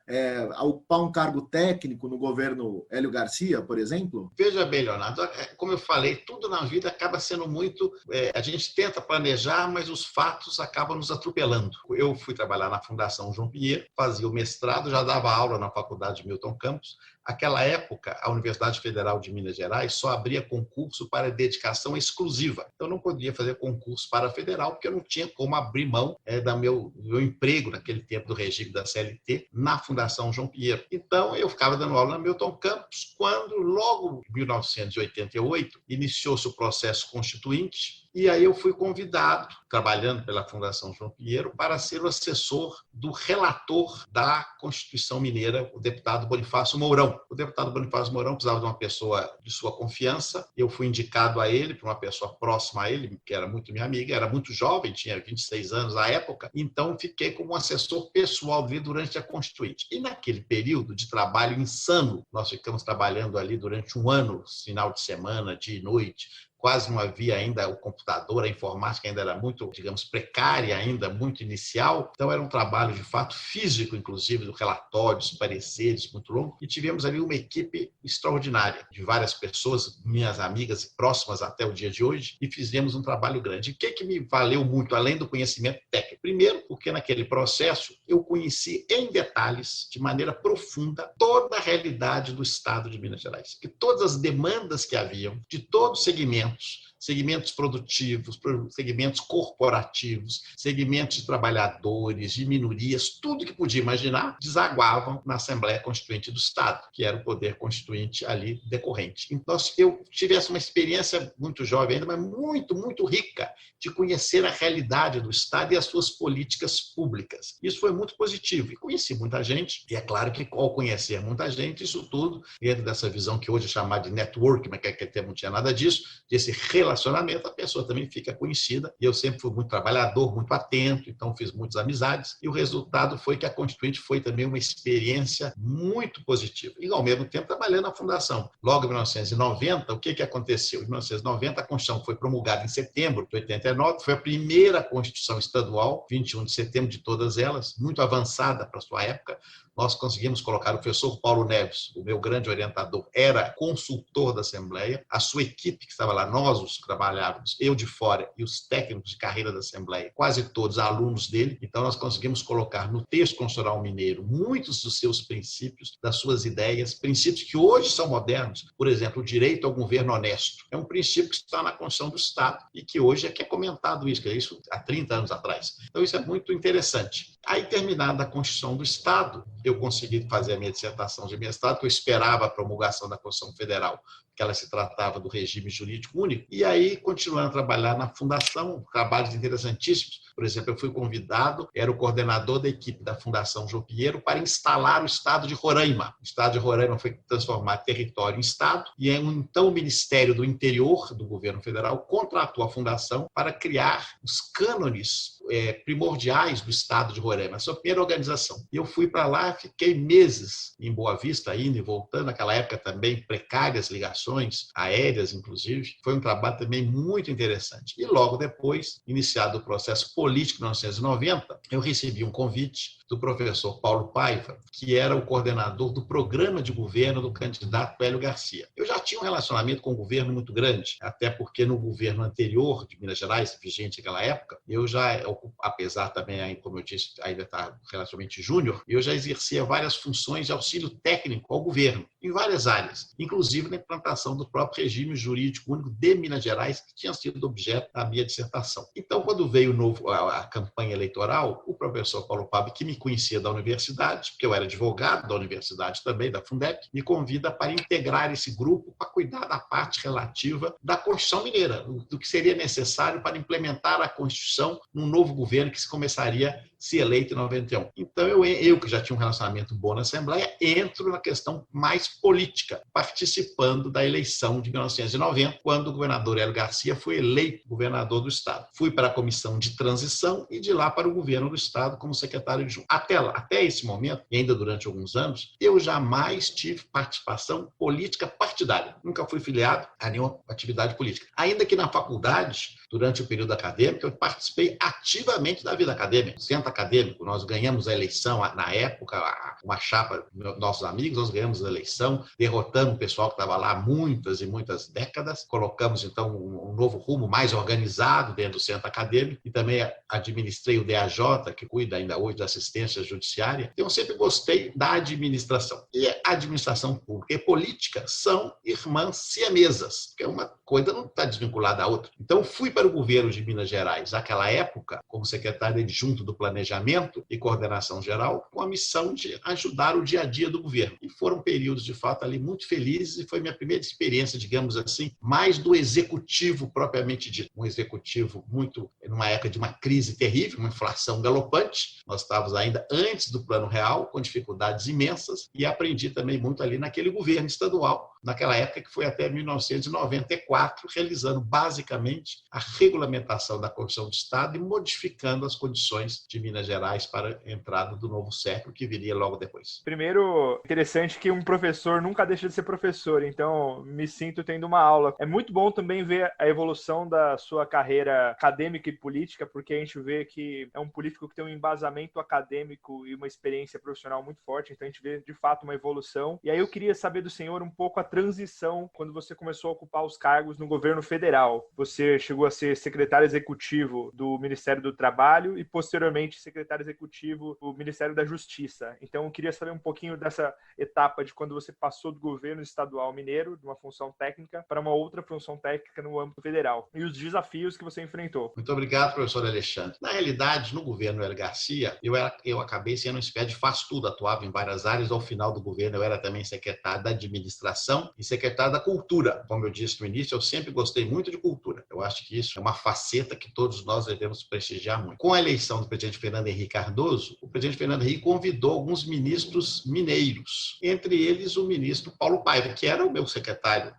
a ocupar um cargo técnico no governo Hélio Garcia, por exemplo? Veja bem, Leonardo, como eu falei, tudo na vida acaba sendo muito... a gente tenta planejar, mas os fatos acabam nos atropelando. Eu fui trabalhar na Fundação João Pinheiro, fazia o mestrado, já dava aula na Faculdade Milton Campos. Naquela época, a Universidade Federal de Minas Gerais só abria concurso para dedicação exclusiva. Eu não podia fazer concurso para a federal, porque eu não tinha como abrir mão do meu emprego naquele tempo do regime da CLT na Fundação João Pinheiro. Então, eu ficava dando aula na Milton Campos, quando, logo em 1988, iniciou-se o processo constituinte, e aí eu fui convidado, trabalhando pela Fundação João Pinheiro, para ser o assessor do relator da Constituição Mineira, o deputado Bonifácio Mourão. O deputado Bonifácio Mourão precisava de uma pessoa de sua confiança. Eu fui indicado a ele, por uma pessoa próxima a ele, que era muito minha amiga, era muito jovem, tinha 26 anos na época, então fiquei como assessor pessoal dele durante a Constituinte. E naquele período de trabalho insano, nós ficamos trabalhando ali durante um ano, final de semana, dia e noite, quase não havia ainda o computador, a informática ainda era muito, digamos, precária ainda, muito inicial. Então, era um trabalho, de fato, físico, inclusive, do relatório, dos pareceres, muito longo. E tivemos ali uma equipe extraordinária, de várias pessoas, minhas amigas e próximas até o dia de hoje, e fizemos um trabalho grande. E o que me valeu muito, além do conhecimento técnico? Primeiro, porque naquele processo eu conheci em detalhes, de maneira profunda, toda a realidade do Estado de Minas Gerais. Que todas as demandas que haviam, de todos os segmentos produtivos, segmentos corporativos, segmentos de trabalhadores, de minorias, tudo que podia imaginar, desaguavam na Assembleia Constituinte do Estado, que era o poder constituinte ali decorrente. Então, eu tivesse uma experiência muito jovem ainda, mas muito, muito rica de conhecer a realidade do Estado e as suas políticas públicas. Isso foi muito positivo. E conheci muita gente, e é claro que ao conhecer muita gente, isso tudo, dentro dessa visão que hoje é chamada de network, mas que naquele tempo não tinha nada disso, desse relacionamento, a pessoa também fica conhecida. E eu sempre fui muito trabalhador, muito atento, então fiz muitas amizades. E o resultado foi que a Constituinte foi também uma experiência muito positiva. E, ao mesmo tempo, trabalhando na Fundação. Logo em 1990, o que aconteceu? Em 1990, a Constituição foi promulgada em setembro de 89, foi a primeira Constituição estadual, 21 de setembro de todas elas, muito avançada para a sua época. nós conseguimos colocar o professor Paulo Neves, o meu grande orientador, era consultor da Assembleia, a sua equipe que estava lá, nós os que trabalhávamos, eu de fora e os técnicos de carreira da Assembleia, quase todos alunos dele, então nós conseguimos colocar no texto constitucional mineiro muitos dos seus princípios, das suas ideias, princípios que hoje são modernos, por exemplo, o direito ao governo honesto, é um princípio que está na Constituição do Estado e que hoje é que é comentado isso, que é isso há 30 anos atrás. Então isso é muito interessante. Aí, terminada a Constituição do Estado, eu consegui fazer a minha dissertação de mestrado, que eu esperava a promulgação da Constituição Federal, que ela se tratava do regime jurídico único, e aí, continuando a trabalhar na Fundação, trabalhos interessantíssimos. Por exemplo, eu fui convidado, era o coordenador da equipe da Fundação João Pinheiro, para instalar o Estado de Roraima. O Estado de Roraima foi transformado território em Estado, e então o Ministério do Interior do governo federal contratou a Fundação para criar os cânones primordiais do Estado de Roraima, a sua primeira organização. E eu fui para lá, fiquei meses em Boa Vista, indo e voltando, naquela época também precárias ligações aéreas, inclusive. Foi um trabalho também muito interessante. E logo depois, iniciado o processo político em 1990, eu recebi um convite do professor Paulo Paiva, que era o coordenador do programa de governo do candidato Hélio Garcia. Eu já tinha um relacionamento com o governo muito grande, até porque no governo anterior de Minas Gerais, vigente naquela época, eu já, apesar também, como eu disse, ainda está relativamente júnior, eu já exercia várias funções de auxílio técnico ao governo, em várias áreas, inclusive na implantação do próprio regime jurídico único de Minas Gerais, que tinha sido objeto da minha dissertação. Então, quando veio a campanha eleitoral, o professor Paulo Paiva, que me conhecia da universidade, porque eu era advogado da universidade também, da Fundec, me convida para integrar esse grupo para cuidar da parte relativa da Constituição Mineira, do que seria necessário para implementar a Constituição num novo governo que se começaria a se eleito em 91. Então, eu que já tinha um relacionamento bom na Assembleia, entro na questão mais política, participando da eleição de 1990, quando o governador Hélio Garcia foi eleito governador do Estado. Fui para a comissão de transição e de lá para o governo do Estado como secretário adjunto. Até esse momento, e ainda durante alguns anos, eu jamais tive participação política partidária. Nunca fui filiado a nenhuma atividade política. Ainda que na faculdade, durante o período acadêmico, eu participei ativamente da vida acadêmica. Centro acadêmico, nós ganhamos a eleição, na época, uma chapa, nossos amigos, nós ganhamos a eleição, derrotamos o pessoal que estava lá há muitas e muitas décadas, colocamos, então, um novo rumo mais organizado dentro do centro acadêmico e também administrei o DAJ, que cuida ainda hoje da assistência judiciária. Então, eu sempre gostei da administração. E a administração pública e política são irmãs siamesas, porque uma coisa não está desvinculada da outra. Então, fui para o governo de Minas Gerais, naquela época, como secretário adjunto do Planejamento e Coordenação Geral, com a missão de ajudar o dia a dia do governo. E foram períodos, de fato, ali muito felizes e foi minha primeira experiência, digamos assim, mais do executivo propriamente dito. Um executivo muito, numa época de uma crise terrível, uma inflação galopante. Nós estávamos ainda antes do Plano Real, com dificuldades imensas, e aprendi também muito ali naquele governo estadual, naquela época que foi até 1994, realizando basicamente a regulamentação da Constituição do Estado e modificando as condições de Minas Gerais para a entrada do novo século, que viria logo depois. Primeiro, interessante que um professor nunca deixa de ser professor, então me sinto tendo uma aula. É muito bom também ver a evolução da sua carreira acadêmica e política, porque a gente vê que é um político que tem um embasamento acadêmico e uma experiência profissional muito forte, então a gente vê de fato uma evolução. E aí eu queria saber do senhor um pouco a transição quando você começou a ocupar os cargos no governo federal. Você chegou a ser secretário executivo do Ministério do Trabalho e posteriormente secretário executivo do Ministério da Justiça. Então eu queria saber um pouquinho dessa etapa de quando você passou do governo estadual mineiro, de uma função técnica, para uma outra função técnica no âmbito federal e os desafios que você enfrentou. Muito obrigado, professor Alexandre. Na realidade, no governo Hélio Garcia, eu acabei sendo uma espécie de faz-tudo, atuava em várias áreas. Ao final do governo, eu era também secretário da Administração e secretário da Cultura. Como eu disse no início, eu sempre gostei muito de cultura. Eu acho que isso é uma faceta que todos nós devemos prestigiar muito. Com a eleição do presidente Fernando Henrique Cardoso, o presidente Fernando Henrique convidou alguns ministros mineiros, entre eles o ministro Paulo Paiva, que era o meu secretário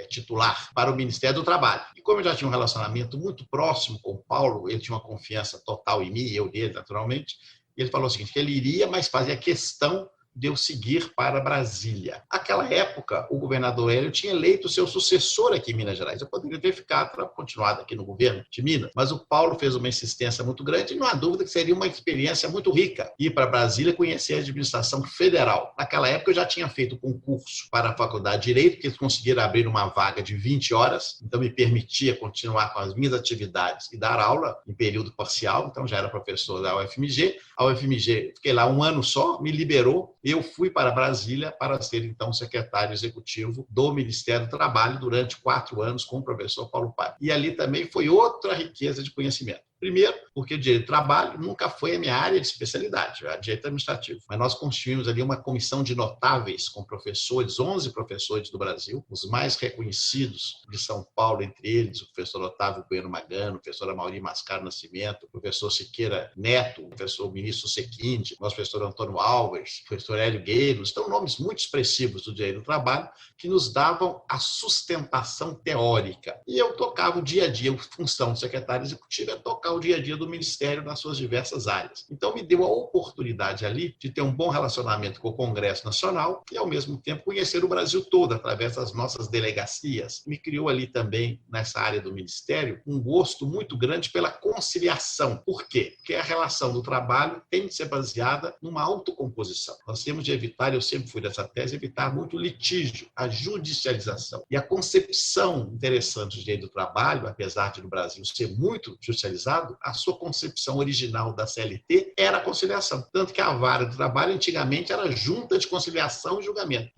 titular para o Ministério do Trabalho. E como eu já tinha um relacionamento muito próximo com o Paulo, ele tinha uma confiança total em mim, e eu nele, naturalmente, ele falou o seguinte, que ele iria, mas fazia questão de eu seguir para Brasília. Naquela época, o governador Hélio tinha eleito o seu sucessor aqui em Minas Gerais. Eu poderia ter ficado para continuar aqui no governo de Minas, mas o Paulo fez uma insistência muito grande e não há dúvida que seria uma experiência muito rica ir para Brasília e conhecer a administração federal. Naquela época, eu já tinha feito concurso para a Faculdade de Direito, que eles conseguiram abrir uma vaga de 20 horas, então me permitia continuar com as minhas atividades e dar aula em período parcial, então já era professor da UFMG. A UFMG, fiquei lá um ano só, me liberou, eu fui para Brasília para ser, então, secretário executivo do Ministério do Trabalho durante 4 anos com o professor Paulo Paiva. E ali também foi outra riqueza de conhecimento. Primeiro, porque o direito do trabalho nunca foi a minha área de especialidade, a direito administrativo. Mas nós constituímos ali uma comissão de notáveis com professores, 11 professores do Brasil, os mais reconhecidos de São Paulo, entre eles o professor Otávio Bueno Magano, o professor Amaury Mascaro Nascimento, o professor Siqueira Neto, o professor ministro Sequinde, o nosso professor Antônio Alves, o professor Hélio Gueiros. Então, nomes muito expressivos do direito do trabalho que nos davam a sustentação teórica. E eu tocava o dia a dia, a função de secretário executivo é tocar o dia a dia do Ministério nas suas diversas áreas. Então, me deu a oportunidade ali de ter um bom relacionamento com o Congresso Nacional e, ao mesmo tempo, conhecer o Brasil todo através das nossas delegacias. Me criou ali também, nessa área do Ministério, um gosto muito grande pela conciliação. Por quê? Porque a relação do trabalho tem de ser baseada numa autocomposição. Nós temos de evitar, eu sempre fui dessa tese, evitar muito litígio, a judicialização. E a concepção interessante do direito do trabalho, apesar de no Brasil ser muito judicializado, a sua concepção original da CLT era a conciliação. Tanto que a vara do trabalho antigamente era junta de conciliação e julgamento,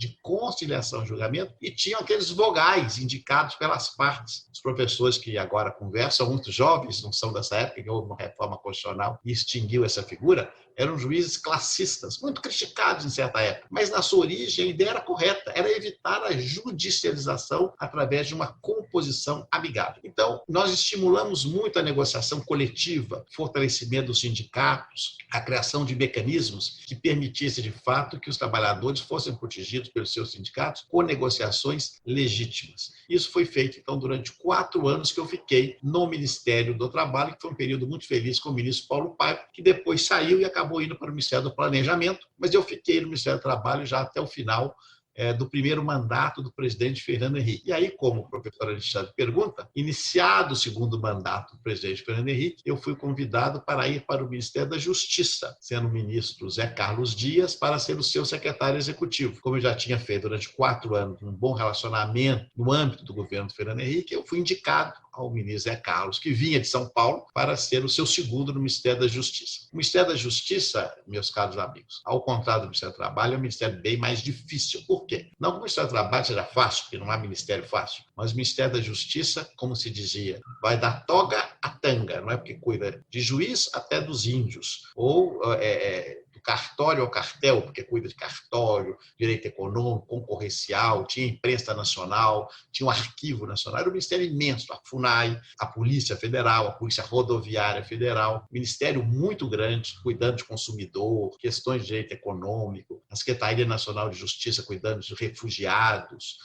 e tinham aqueles vogais indicados pelas partes. Os professores que agora conversam, muito jovens, não são dessa época, que houve uma reforma constitucional e extinguiu essa figura, eram juízes classistas, muito criticados em certa época. Mas, na sua origem, a ideia era correta, era evitar a judicialização através de uma composição amigável. Então, nós estimulamos muito a negociação coletiva, fortalecimento dos sindicatos, a criação de mecanismos que permitissem, de fato, que os trabalhadores fossem protegidos pelos seus sindicatos com negociações legítimas. Isso foi feito, então, durante 4 anos que eu fiquei no Ministério do Trabalho, que foi um período muito feliz com o ministro Paulo Paiva, que depois saiu e acabou indo para o Ministério do Planejamento, mas eu fiquei no Ministério do Trabalho já até o final do primeiro mandato do presidente Fernando Henrique. E aí, como o professor Alexandre pergunta, iniciado o segundo mandato do presidente Fernando Henrique, eu fui convidado para ir para o Ministério da Justiça, sendo o ministro Zé Carlos Dias, para ser o seu secretário executivo. Como eu já tinha feito durante 4 anos um bom relacionamento no âmbito do governo do Fernando Henrique, eu fui indicado ao ministro Zé Carlos, que vinha de São Paulo, para ser o seu segundo no Ministério da Justiça. O Ministério da Justiça, meus caros amigos, ao contrário do Ministério do Trabalho, é um ministério bem mais difícil. Por quê? Não que o Ministério do Trabalho seja fácil, porque não há ministério fácil, mas o Ministério da Justiça, como se dizia, vai da toga à tanga, não é? Porque cuida de juiz até dos índios, ou do cartório ao cartel, porque cuida de cartório, direito econômico, concorrencial, tinha imprensa nacional, tinha um arquivo nacional, era um ministério imenso, a FUNAI, a Polícia Federal, a Polícia Rodoviária Federal, ministério muito grande, cuidando de consumidor, questões de direito econômico, a Secretaria Nacional de Justiça cuidando de refugiados,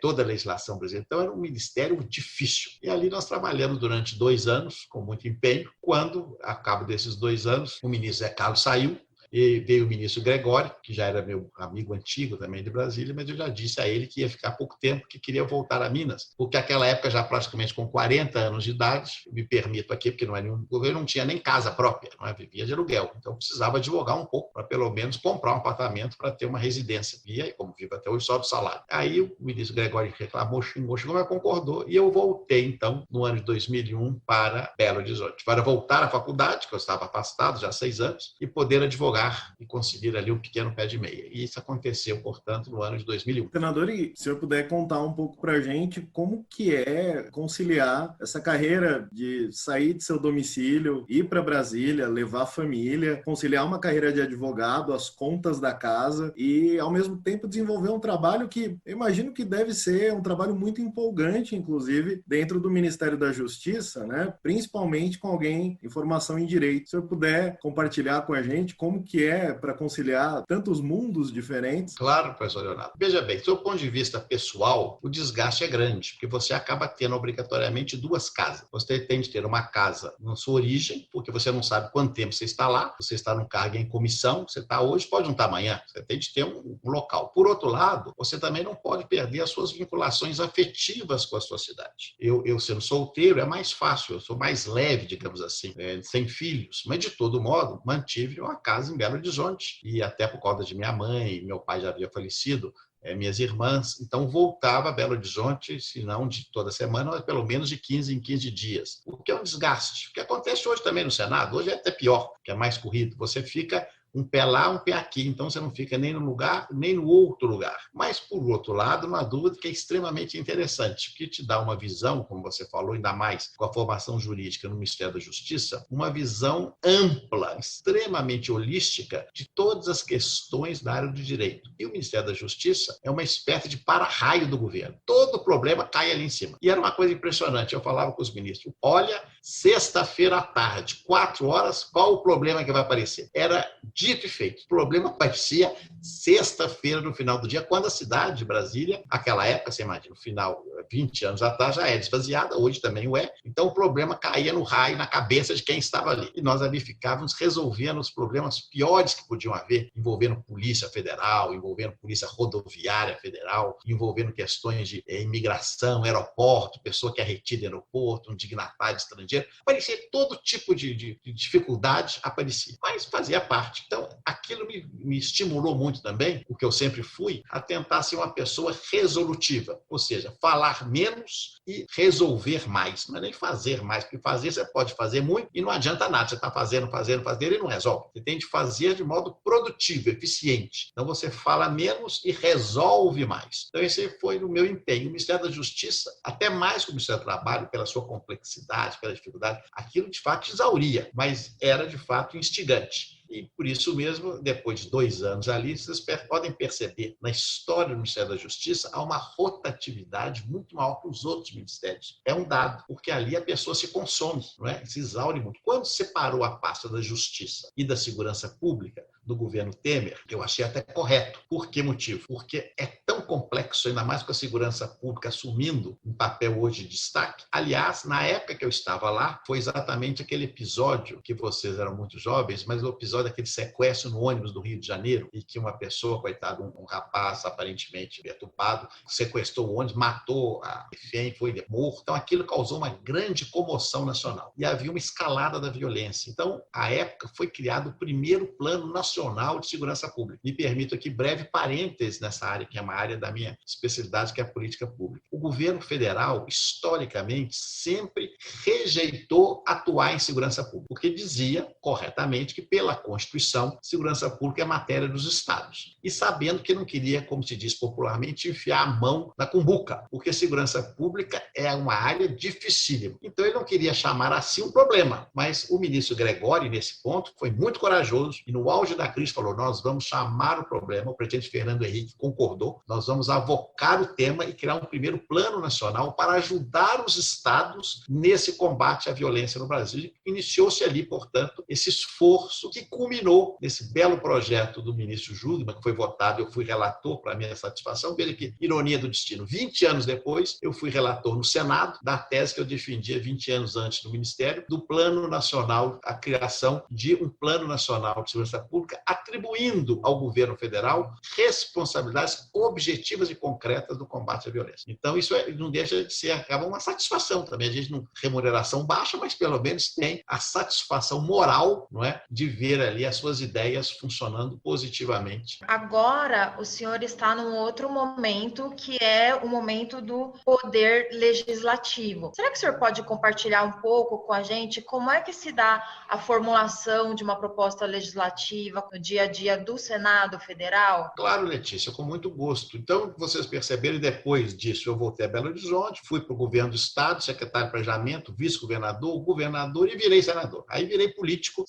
toda a legislação brasileira. Então, era um ministério difícil. E ali nós trabalhamos durante 2 anos, com muito empenho, quando, a cabo desses 2 anos, o ministro Zé Carlos saiu, e veio o ministro Gregório, que já era meu amigo antigo também de Brasília, mas eu já disse a ele que ia ficar pouco tempo, que queria voltar a Minas, porque naquela época, já praticamente com 40 anos de idade, me permito aqui, porque não é nenhum governo, não tinha nem casa própria, não é? Vivia de aluguel, então eu precisava advogar um pouco, para pelo menos comprar um apartamento para ter uma residência, e aí, como vivo até hoje, só do salário. Aí o ministro Gregório reclamou, xingou, mas concordou, e eu voltei, então, no ano de 2001, para Belo Horizonte, para voltar à faculdade, que eu estava afastado já há 6 anos, e poder advogar e conseguir ali um pequeno pé de meia. E isso aconteceu, portanto, no ano de 2001. Senador, e se eu puder contar um pouco para a gente como que é conciliar essa carreira de sair de seu domicílio, ir para Brasília, levar a família, conciliar uma carreira de advogado, as contas da casa e, ao mesmo tempo, desenvolver um trabalho que eu imagino que deve ser um trabalho muito empolgante, inclusive, dentro do Ministério da Justiça, né? Principalmente com alguém em formação em direito. Se eu puder compartilhar com a gente como que que é para conciliar tantos mundos diferentes? Claro, professor Leonardo. Veja bem, do seu ponto de vista pessoal, o desgaste é grande, porque você acaba tendo obrigatoriamente duas casas. Você tem de ter uma casa na sua origem, porque você não sabe quanto tempo você está lá, você está num cargo em comissão, você está hoje, pode não estar amanhã, você tem de ter um local. Por outro lado, você também não pode perder as suas vinculações afetivas com a sua cidade. Eu sendo solteiro, é mais fácil, eu sou mais leve, digamos assim, sem filhos, mas de todo modo, mantive uma casa em Belo Horizonte, e até por causa de minha mãe, meu pai já havia falecido, minhas irmãs, então voltava a Belo Horizonte, se não de toda semana, mas pelo menos de 15 em 15 dias, o que é um desgaste, o que acontece hoje também no Senado, hoje é até pior, que é mais corrido, você fica um pé lá, um pé aqui, então você não fica nem no lugar, nem no outro lugar. Mas, por outro lado, não há dúvida que é extremamente interessante, porque te dá uma visão, como você falou, ainda mais com a formação jurídica no Ministério da Justiça, uma visão ampla, extremamente holística de todas as questões da área do direito. E o Ministério da Justiça é uma espécie de para-raio do governo. Todo problema cai ali em cima. E era uma coisa impressionante, eu falava com os ministros, olha, sexta-feira à tarde, 4 horas, qual o problema que vai aparecer? Era dito e feito. O problema aparecia sexta-feira, no final do dia, quando a cidade de Brasília, aquela época, você imagina, no final, 20 anos atrás, já é esvaziada, hoje também o é. Então, o problema caía no raio, na cabeça de quem estava ali. E nós ali ficávamos resolvendo os problemas piores que podiam haver, envolvendo Polícia Federal, envolvendo Polícia Rodoviária Federal, envolvendo questões de imigração, aeroporto, pessoa que é retida em aeroporto, um dignatário estrangeiro. Aparecia todo tipo de dificuldade, aparecia. Mas fazia parte. Então, aquilo me estimulou muito também, o que eu sempre fui, a tentar ser uma pessoa resolutiva, ou seja, falar menos e resolver mais. Não é nem fazer mais, porque fazer você pode fazer muito e não adianta nada. Você está fazendo e não resolve. Você tem de fazer de modo produtivo, eficiente. Então, você fala menos e resolve mais. Então, esse foi o meu empenho. O Ministério da Justiça, até mais que o Ministério do Trabalho, pela sua complexidade, pela dificuldade, aquilo de fato exauria, mas era de fato instigante. E por isso mesmo, depois de 2 anos ali, vocês podem perceber na história do Ministério da Justiça há uma rotatividade muito maior que os outros ministérios. É um dado, porque ali a pessoa se consome, não é? Se exaure muito. Quando separou a pasta da Justiça e da Segurança Pública do governo Temer, que eu achei até correto. Por que motivo? Porque é tão complexo, ainda mais com a segurança pública assumindo um papel hoje de destaque. Aliás, na época que eu estava lá, foi exatamente aquele episódio, que vocês eram muito jovens, mas o episódio daquele sequestro no ônibus do Rio de Janeiro, e que uma pessoa, coitado, um rapaz aparentemente perturbado, sequestrou o ônibus, matou a refém, foi morto. Então, aquilo causou uma grande comoção nacional. E havia uma escalada da violência. Então, à época, foi criado o primeiro Plano Nacional de Segurança Pública. Me permito aqui breve parêntese nessa área, que é uma área da minha especialidade, que é a política pública. O governo federal, historicamente, sempre rejeitou atuar em segurança pública, porque dizia, corretamente, que pela Constituição, segurança pública é matéria dos estados. E sabendo que não queria, como se diz popularmente, enfiar a mão na cumbuca, porque segurança pública é uma área dificílima. Então, ele não queria chamar assim um problema. Mas o ministro Gregório, nesse ponto, foi muito corajoso e, no auge da crise, falou, nós vamos chamar o problema, o presidente Fernando Henrique concordou, nós vamos avocar o tema e criar um primeiro plano nacional para ajudar os estados nesse combate à violência no Brasil. Iniciou-se ali, portanto, esse esforço que culminou nesse belo projeto do ministro Jungmann, que foi votado, eu fui relator para minha satisfação. Veja que ironia do destino, 20 anos depois, eu fui relator no Senado da tese que eu defendia 20 anos antes no Ministério, do Plano Nacional, a criação de um Plano Nacional de Segurança Pública, atribuindo ao governo federal responsabilidades objetivas e concretas do combate à violência. Então, isso não deixa de ser, acaba uma satisfação também. A gente não remuneração baixa, mas pelo menos tem a satisfação moral, não é, de ver ali as suas ideias funcionando positivamente. Agora, o senhor está num outro momento, que é o momento do poder legislativo. Será que o senhor pode compartilhar um pouco com a gente como é que se dá a formulação de uma proposta legislativa no dia a dia do Senado Federal? Claro, Letícia, com muito gosto. Então, vocês perceberam, depois disso eu voltei a Belo Horizonte, fui para o governo do Estado, secretário de Planejamento, vice-governador, governador e virei senador. Aí virei político,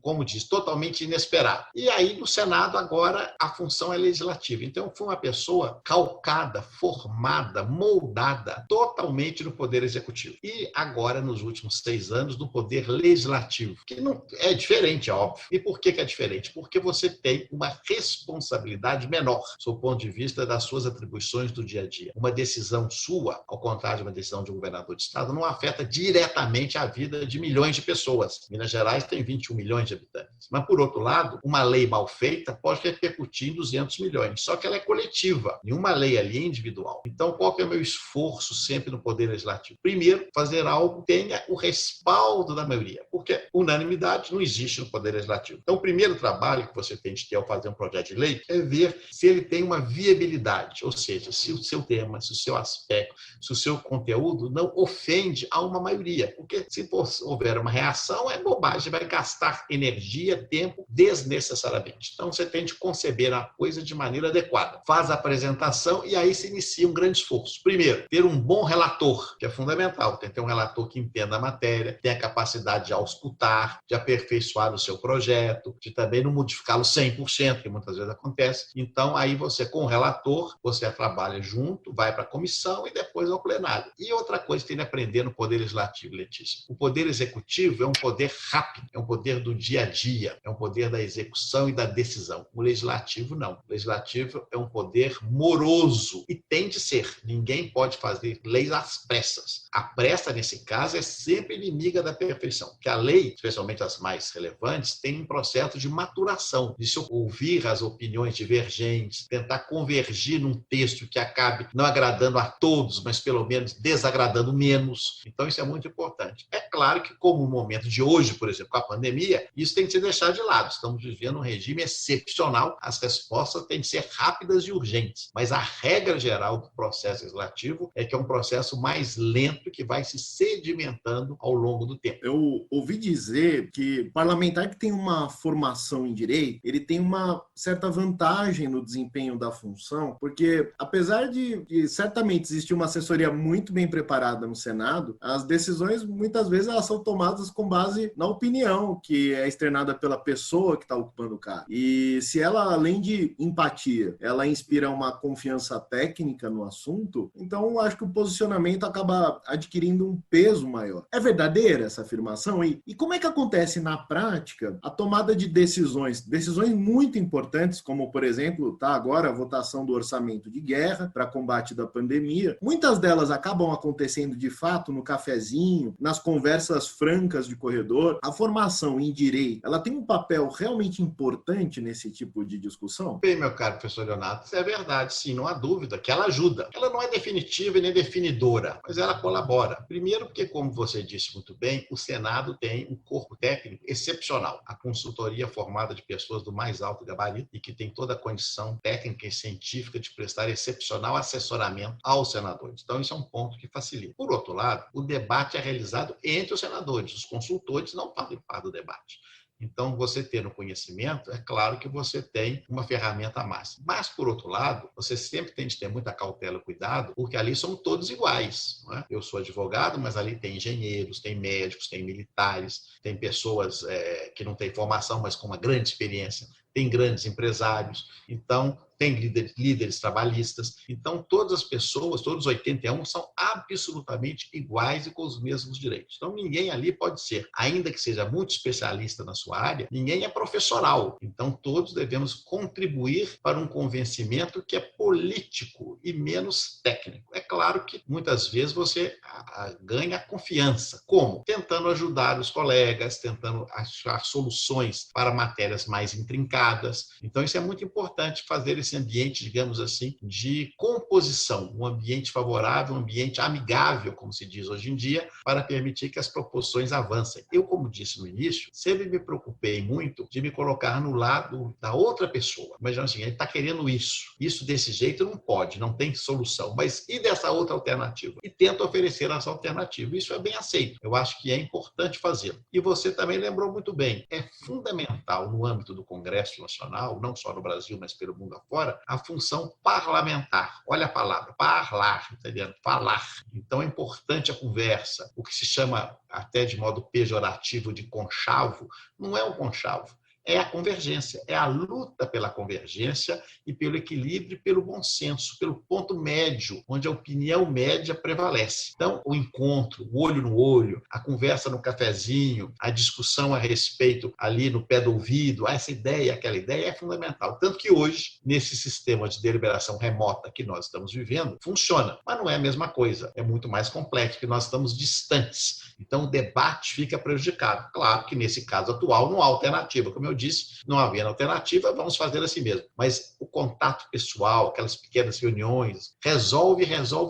como diz, totalmente inesperado. E aí, no Senado, agora, a função é legislativa. Então, fui uma pessoa calcada, formada, moldada totalmente no Poder Executivo. E agora, nos últimos 6 anos, no Poder Legislativo, que não é diferente, é óbvio. E por que é diferente? porque você tem uma responsabilidade menor, sob o ponto de vista das suas atribuições do dia a dia. Uma decisão sua, ao contrário de uma decisão de um governador de estado, não afeta diretamente a vida de milhões de pessoas. Minas Gerais tem 21 milhões de habitantes. Mas, por outro lado, uma lei mal feita pode repercutir em 200 milhões, só que ela é coletiva, e uma lei ali é individual. Então, qual que é o meu esforço sempre no Poder Legislativo? Primeiro, fazer algo que tenha o respaldo da maioria, porque unanimidade não existe no Poder Legislativo. Então, o primeiro trabalho que você tem de ter ao fazer um projeto de lei é ver se ele tem uma viabilidade, ou seja, se o seu tema, se o seu aspecto, se o seu conteúdo não ofende a uma maioria, porque se houver uma reação, é bobagem, vai gastar energia, tempo desnecessariamente. Então, você tem de conceber a coisa de maneira adequada. Faz a apresentação e aí se inicia um grande esforço. Primeiro, ter um bom relator, que é fundamental. Tem que ter um relator que entenda a matéria, tenha a capacidade de auscultar, de aperfeiçoar o seu projeto, de também não modificá-lo 100%, que muitas vezes acontece. Então, aí você, com o relator, você trabalha junto, vai para a comissão e depois ao plenário. E outra coisa que tem que aprender no Poder Legislativo, Letícia. O Poder Executivo é um poder rápido, é um poder do dia a dia, é um poder da execução e da decisão. O Legislativo, não. O Legislativo é um poder moroso e tem de ser. Ninguém pode fazer leis às pressas. A pressa, nesse caso, é sempre inimiga da perfeição. Porque a lei, especialmente as mais relevantes, tem um processo de maturação, de se ouvir as opiniões divergentes, tentar convergir num texto que acabe não agradando a todos, mas pelo menos desagradando menos. Então, isso é muito importante. É claro que, como o momento de hoje, por exemplo, com a pandemia, isso tem que ser deixado de lado. Estamos vivendo um regime excepcional, as respostas têm que ser rápidas e urgentes. Mas a regra geral do processo legislativo é que é um processo mais lento que vai se sedimentando ao longo do tempo. Eu ouvi dizer que parlamentar que tem uma formação em direito, ele tem uma certa vantagem no desempenho da função, porque apesar de certamente existir uma assessoria muito bem preparada no Senado, as decisões muitas vezes elas são tomadas com base na opinião que é externada pela pessoa que está ocupando o cargo. E se ela, além de empatia, ela inspira uma confiança técnica no assunto, então acho que o posicionamento acaba adquirindo um peso maior. É verdadeira essa afirmação? E como é que acontece na prática a tomada de decisões muito importantes, como, por exemplo, agora a votação do orçamento de guerra para combate da pandemia. Muitas delas acabam acontecendo, de fato, no cafezinho, nas conversas francas de corredor. A formação em direito, ela tem um papel realmente importante nesse tipo de discussão? Bem, meu caro professor Leonardo, é verdade, sim, não há dúvida que ela ajuda. Ela não é definitiva e nem definidora, mas ela colabora. Primeiro porque, como você disse muito bem, o Senado tem um corpo técnico excepcional. A consultoria formada de pessoas do mais alto gabarito e que tem toda a condição técnica e científica de prestar excepcional assessoramento aos senadores. Então, isso é um ponto que facilita. Por outro lado, o debate é realizado entre os senadores. Os consultores não fazem parte do debate. Então, você tendo conhecimento, é claro que você tem uma ferramenta a mais. Mas, por outro lado, você sempre tem de ter muita cautela e cuidado, porque ali são todos iguais. Não é? Eu sou advogado, mas ali tem engenheiros, tem médicos, tem militares, tem pessoas que não têm formação, mas com uma grande experiência, tem grandes empresários. Então, tem líderes trabalhistas. Então, todas as pessoas, todos os 81, são absolutamente iguais e com os mesmos direitos. Então, ninguém ali pode ser, ainda que seja muito especialista na sua área, ninguém é professoral. Então, todos devemos contribuir para um convencimento que é político e menos técnico. É claro que, muitas vezes, você ganha confiança. Como? Tentando ajudar os colegas, tentando achar soluções para matérias mais intrincadas. Então, isso é muito importante, fazer esse ambiente, digamos assim, de composição, um ambiente favorável, um ambiente amigável, como se diz hoje em dia, para permitir que as proposições avancem. Eu, como disse no início, sempre me preocupei muito de me colocar no lado da outra pessoa. Imagina assim, ele está querendo isso desse jeito não pode, não tem solução, mas e dessa outra alternativa? E tento oferecer essa alternativa. Isso é bem aceito. Eu acho que é importante fazê-lo. E você também lembrou muito bem, é fundamental no âmbito do Congresso Nacional, não só no Brasil, mas pelo mundo afora, a função parlamentar. Olha a palavra, parlar, entendendo? Falar. Então é importante a conversa. O que se chama, até de modo pejorativo, de conchavo, não é um conchavo. é a convergência, é a luta pela convergência e pelo equilíbrio e pelo bom senso, pelo ponto médio, onde a opinião média prevalece. Então, o encontro, o olho no olho, a conversa no cafezinho, a discussão a respeito ali no pé do ouvido, essa ideia, aquela ideia é fundamental. Tanto que hoje, nesse sistema de deliberação remota que nós estamos vivendo, funciona, mas não é a mesma coisa, é muito mais complexo, porque nós estamos distantes. Então, o debate fica prejudicado. Claro que nesse caso atual não há alternativa, como eu disse, não havendo alternativa, vamos fazer assim mesmo. Mas o contato pessoal, aquelas pequenas reuniões, resolve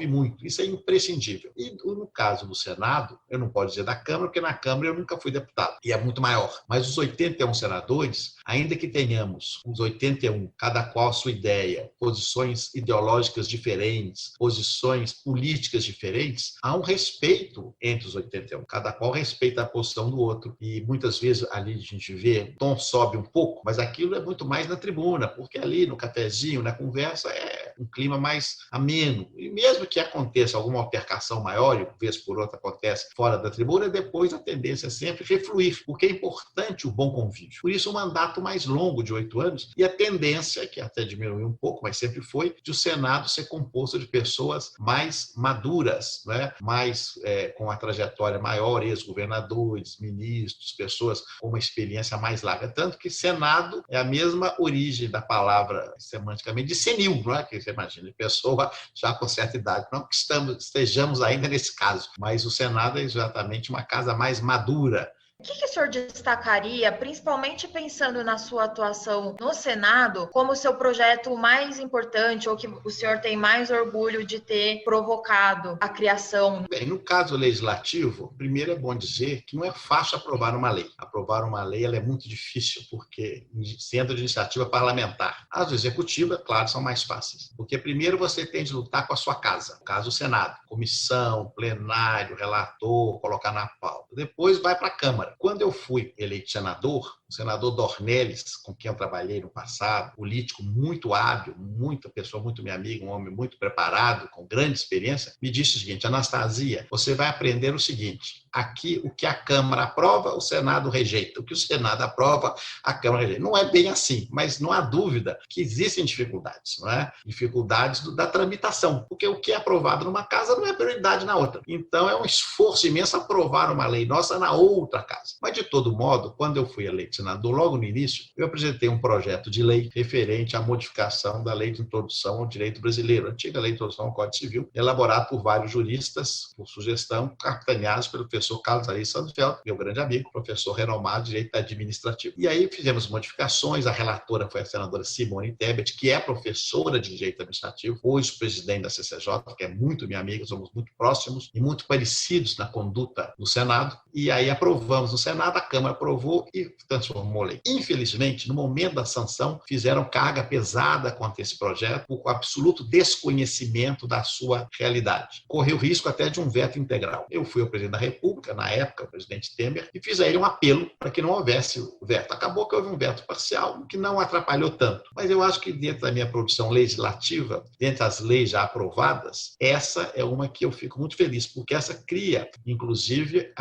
muito. Isso é imprescindível. E no caso do Senado, eu não posso dizer da Câmara, porque na Câmara eu nunca fui deputado, e é muito maior. Mas os 81 senadores, ainda que tenhamos os 81, cada qual a sua ideia, posições ideológicas diferentes, posições políticas diferentes, há um respeito entre os 81. Cada qual respeita a posição do outro. E muitas vezes ali a gente vê, o tom sobe um pouco, mas aquilo é muito mais na tribuna, porque ali no cafezinho, na conversa, é um clima mais ameno. E mesmo que aconteça alguma altercação maior, e vez por outra acontece fora da tribuna, depois a tendência é sempre refluir, porque é importante o bom convívio. Por isso, o mandato mais longo de 8 anos, e a tendência, que até diminuiu um pouco, mas sempre foi, de o Senado ser composto de pessoas mais maduras, né? Mais com a trajetória maior, ex-governadores, ministros, pessoas com uma experiência mais larga. Tanto que Senado é a mesma origem da palavra, semanticamente, de senil, não é? Que você imagina, pessoa já com certa idade. Não que estejamos ainda nesse caso, mas o Senado é exatamente uma casa mais madura. O que o senhor destacaria, principalmente pensando na sua atuação no Senado, como o seu projeto mais importante ou que o senhor tem mais orgulho de ter provocado a criação? Bem, no caso legislativo, primeiro é bom dizer que não é fácil aprovar uma lei. Aprovar uma lei ela é muito difícil, porque sendo de iniciativa parlamentar. As do executivo, é claro, são mais fáceis. Porque primeiro você tem de lutar com a sua casa, no caso o Senado, comissão, plenário, relator, colocar na pauta. Depois vai para a Câmara. Quando eu fui eleito senador, o senador Dornelles, com quem eu trabalhei no passado, político muito hábil, muita pessoa, muito minha amiga, um homem muito preparado, com grande experiência, me disse o seguinte: Anastasia, você vai aprender o seguinte, aqui o que a Câmara aprova, o Senado rejeita. O que o Senado aprova, a Câmara rejeita. Não é bem assim, mas não há dúvida que existem dificuldades, não é? Dificuldades da tramitação, porque o que é aprovado numa casa não é prioridade na outra. Então é um esforço imenso aprovar uma lei nossa na outra casa. Mas, de todo modo, quando eu fui eleito senador, logo no início, eu apresentei um projeto de lei referente à modificação da Lei de Introdução ao Direito Brasileiro, a antiga Lei de Introdução ao Código Civil, elaborado por vários juristas, por sugestão, capitaneados pelo professor Carlos Ari Sandfeld, meu grande amigo, professor renomado de Direito Administrativo. E aí fizemos modificações, a relatora foi a senadora Simone Tebet, que é professora de Direito Administrativo, hoje presidente da CCJ, que é muito minha amiga, somos muito próximos e muito parecidos na conduta no Senado, e aí aprovamos no Senado, a Câmara aprovou e transformou a lei. Infelizmente, no momento da sanção, fizeram carga pesada contra esse projeto, com absoluto desconhecimento da sua realidade. Correu risco até de um veto integral. Eu fui ao presidente da República, na época, o presidente Temer, e fiz a ele um apelo para que não houvesse o veto. Acabou que houve um veto parcial, que não atrapalhou tanto. Mas eu acho que dentro da minha produção legislativa, dentre as leis já aprovadas, essa é uma que eu fico muito feliz, porque essa cria, inclusive,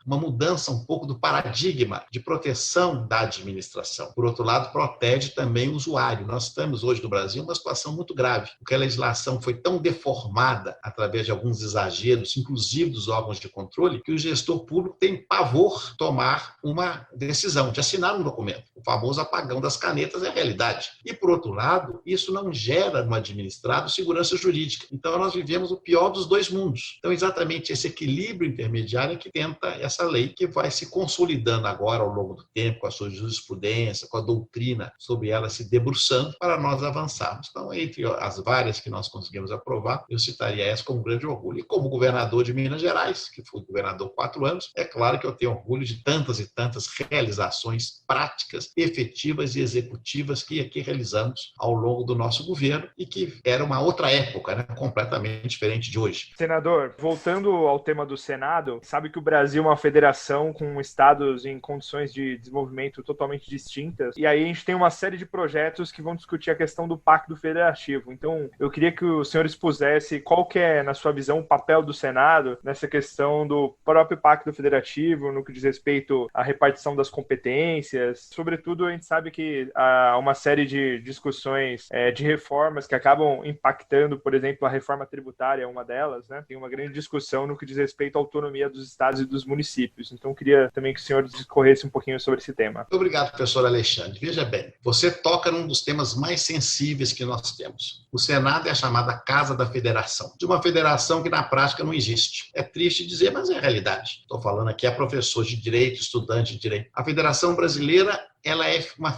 uma mudança um pouco do paradigma de proteção da administração. Por outro lado, protege também o usuário. Nós estamos hoje no Brasil uma situação muito grave, porque a legislação foi tão deformada através de alguns exageros, inclusive dos órgãos de controle, que o gestor público tem pavor de tomar uma decisão, de assinar um documento. O famoso apagão das canetas é a realidade. E, por outro lado, isso não gera no administrado segurança jurídica. Então, nós vivemos o pior dos dois mundos. Então, exatamente esse equilíbrio intermediário é que tenta essa lei, que vai se consolidando agora ao longo do tempo, com a sua jurisprudência, com a doutrina sobre ela se debruçando, para nós avançarmos. Então, entre as várias que nós conseguimos aprovar, eu citaria essa com grande orgulho. E como governador de Minas Gerais, que fui governador 4 anos, é claro que eu tenho orgulho de tantas e tantas realizações práticas, efetivas e executivas que realizamos ao longo do nosso governo e que era uma outra época, né, completamente diferente de hoje. Senador, voltando ao tema do Senado, sabe que o Brasil é uma federação com estados em condições de desenvolvimento totalmente distintas, e aí a gente tem uma série de projetos que vão discutir a questão do Pacto Federativo. Então, eu queria que o senhor expusesse qual que é, na sua visão, o papel do Senado nessa questão do próprio Pacto Federativo, no que diz respeito à repartição das competências. Sobretudo, a gente sabe que há uma série de discussões de reformas que acabam impactando, por exemplo, a reforma tributária é uma delas, né? Tem uma grande discussão no que diz respeito à autonomia dos estados e dos municípios. Então, eu queria também que o senhor discorresse um pouquinho sobre esse tema. Obrigado, professor Alexandre. Veja bem, você toca num dos temas mais sensíveis que nós temos. O Senado é a chamada Casa da Federação, de uma federação que na prática não existe. É triste dizer, mas é a realidade. Estou falando aqui a professor de direito, estudante de direito. A Federação Brasileira, ela é uma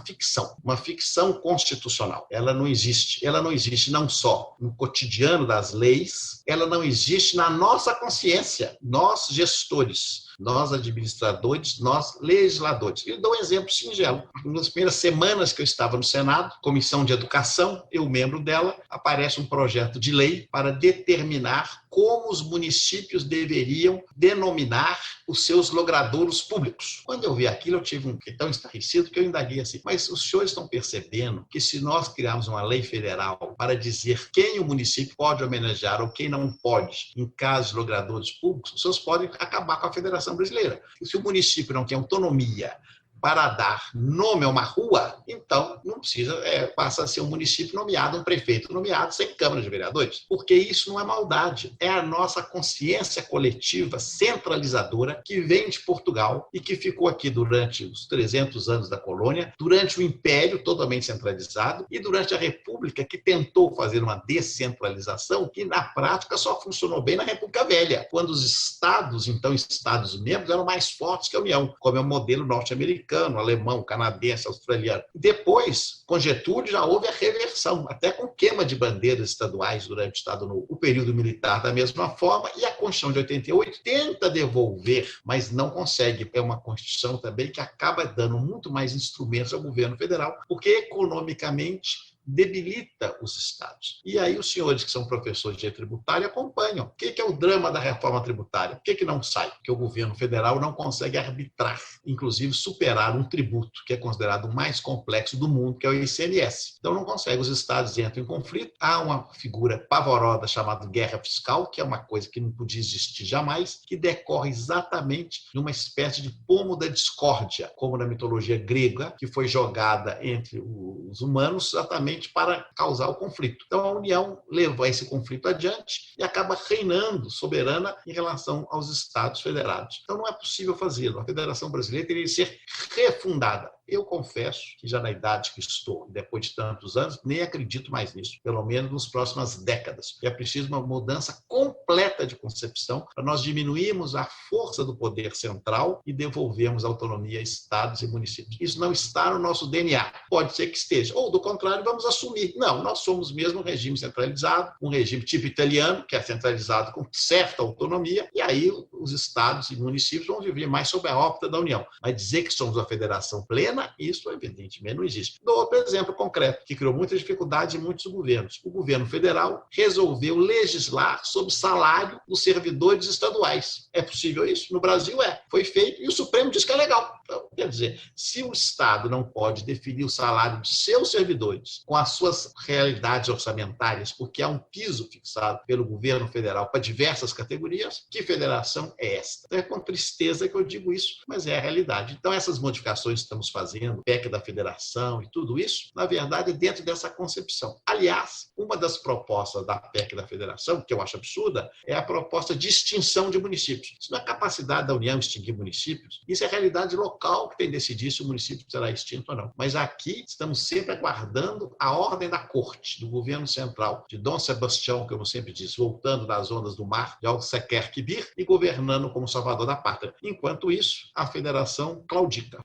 ficção constitucional. Ela não existe não só no cotidiano das leis, ela não existe na nossa consciência, nós gestores, nós administradores, nós legisladores. Eu dou um exemplo singelo. Nas primeiras semanas que eu estava no Senado, Comissão de Educação, eu membro dela, aparece um projeto de lei para determinar como os municípios deveriam denominar os seus logradouros públicos. Quando eu vi aquilo, eu fiquei tão estarrecido que eu indaguei assim, mas os senhores estão percebendo que se nós criarmos uma lei federal para dizer quem o município pode homenagear ou quem não pode, em casos de logradouros públicos, os senhores podem acabar com a Federação Brasileira. E se o município não tem autonomia para dar nome a uma rua, então não precisa, passa a ser um município nomeado, um prefeito nomeado, sem Câmara de Vereadores. Porque isso não é maldade, é a nossa consciência coletiva centralizadora que vem de Portugal e que ficou aqui durante os 300 anos da colônia, durante o Império totalmente centralizado e durante a República que tentou fazer uma descentralização que na prática só funcionou bem na República Velha, quando os estados, então estados-membros, eram mais fortes que a União, como é o modelo norte-americano, alemão, canadense, australiano. Depois, com Getúlio, já houve a reversão, até com queima de bandeiras estaduais durante o período militar da mesma forma, e a Constituição de 88 tenta devolver, mas não consegue. É uma Constituição também que acaba dando muito mais instrumentos ao governo federal, porque economicamente debilita os estados. E aí os senhores que são professores de direito tributário acompanham. O que é o drama da reforma tributária? Por que não sai? Porque o governo federal não consegue arbitrar, inclusive superar um tributo que é considerado o mais complexo do mundo, que é o ICMS. Então não consegue, os estados entram em conflito. Há uma figura pavorosa chamada guerra fiscal, que é uma coisa que não podia existir jamais, que decorre exatamente de uma espécie de pomo da discórdia, como na mitologia grega, que foi jogada entre os humanos exatamente para causar o conflito. Então, a União leva esse conflito adiante e acaba reinando soberana em relação aos Estados federados. Então, não é possível fazê-lo. A Federação Brasileira teria que ser refundada. Eu confesso que já na idade que estou, depois de tantos anos, nem acredito mais nisso, pelo menos nas próximas décadas. É preciso uma mudança completa de concepção para nós diminuirmos a força do poder central e devolvermos a autonomia a estados e municípios. Isso não está no nosso DNA. Pode ser que esteja. Ou, do contrário, vamos assumir. Não, nós somos mesmo um regime centralizado, um regime tipo italiano, que é centralizado com certa autonomia, e aí os estados e municípios vão viver mais sob a órbita da União. Mas dizer que somos uma federação plena, isso evidentemente não existe. Dou outro exemplo concreto, que criou muitas dificuldades em muitos governos. O governo federal resolveu legislar sobre o salário dos servidores estaduais. É possível isso? No Brasil foi feito e o Supremo diz que é legal. Então, quer dizer, se o Estado não pode definir o salário de seus servidores com as suas realidades orçamentárias, porque há um piso fixado pelo governo federal para diversas categorias, que federação é esta? Então, é com tristeza que eu digo isso, mas é a realidade. Então, essas modificações que estamos fazendo, PEC da federação e tudo isso, na verdade, é dentro dessa concepção. Aliás, uma das propostas da PEC da federação, que eu acho absurda, é a proposta de extinção de municípios. Isso não é capacidade da União extinguir municípios, isso é a realidade local que tem que decidir se o município será extinto ou não. Mas aqui estamos sempre aguardando a ordem da corte, do governo central, de Dom Sebastião, como eu sempre disse, voltando das ondas do mar, de Albuquerque e governando como salvador da pátria. Enquanto isso, a federação claudica.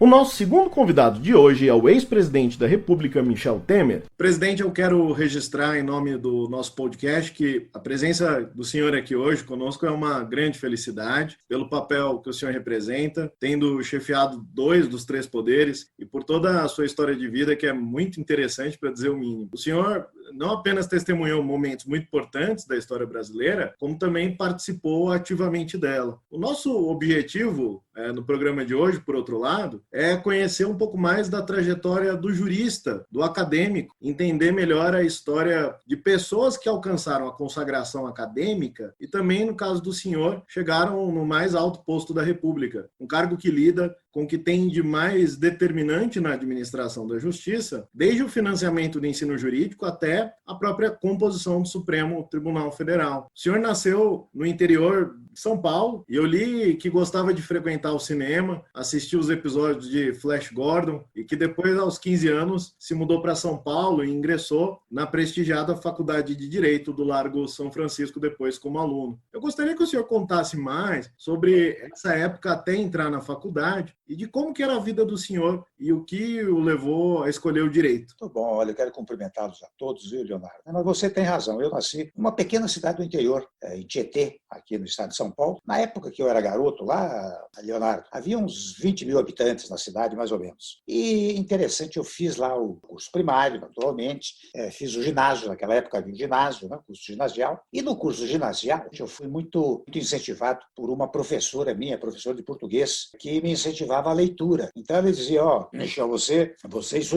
O nosso segundo convidado de hoje é o ex-presidente da República, Michel Temer. Presidente, eu quero registrar em nome do nosso podcast que a presença do senhor aqui hoje conosco é uma grande felicidade pelo papel que o senhor representa, tendo chefiado 2 dos 3 poderes e por toda a sua história de vida, que é muito interessante, para dizer o mínimo. O senhor não apenas testemunhou momentos muito importantes da história brasileira, como também participou ativamente dela. O nosso objetivo no programa de hoje, por outro lado, é conhecer um pouco mais da trajetória do jurista, do acadêmico, entender melhor a história de pessoas que alcançaram a consagração acadêmica e também, no caso do senhor, chegaram no mais alto posto da República, um cargo que lida com o que tem de mais determinante na administração da justiça, desde o financiamento do ensino jurídico até a própria composição do Supremo Tribunal Federal. O senhor nasceu no interior de São Paulo e eu li que gostava de frequentar o cinema, assistir os episódios de Flash Gordon e que depois, aos 15 anos, se mudou para São Paulo e ingressou na prestigiada Faculdade de Direito do Largo São Francisco, depois como aluno. Eu gostaria que o senhor contasse mais sobre essa época até entrar na faculdade e de como que era a vida do senhor e o que o levou a escolher o direito. Muito bom, olha, eu quero cumprimentá-los a todos, viu, Leonardo? Mas você tem razão, eu nasci numa pequena cidade do interior, em Tietê, aqui no estado de São Paulo. Na época que eu era garoto lá, Leonardo, havia uns 20 mil habitantes na cidade, mais ou menos. E interessante, eu fiz lá o curso primário, naturalmente, fiz o ginásio, naquela época havia um ginásio, né, curso ginasial. E no curso ginasial, eu fui muito incentivado por uma professora minha, professora de português, que me incentivava a leitura. Então ele dizia, Michel, você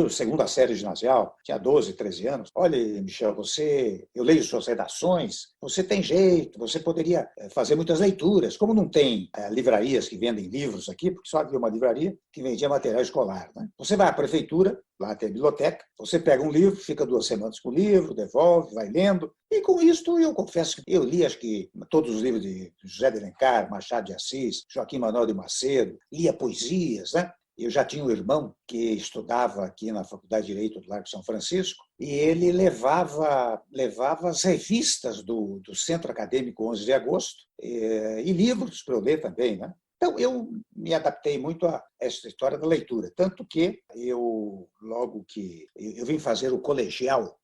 segunda série ginasial, tinha 12, 13 anos, olha, Michel, eu leio suas redações, você tem jeito, você poderia fazer muitas leituras. Como não tem livrarias que vendem livros aqui, porque só havia uma livraria que vendia material escolar, né? Você vai à prefeitura, lá tem a biblioteca, você pega um livro, fica 2 semanas com o livro, devolve, vai lendo, e com isto eu confesso que eu li, acho que todos os livros de José de Alencar, Machado de Assis, Joaquim Manuel de Macedo, lia poesias, né? Eu já tinha um irmão que estudava aqui na Faculdade de Direito do Largo São Francisco e ele levava as revistas do Centro Acadêmico 11 de Agosto e livros para eu ler também, né? Então, eu me adaptei muito a essa história da leitura, tanto que logo que eu vim fazer o colegial,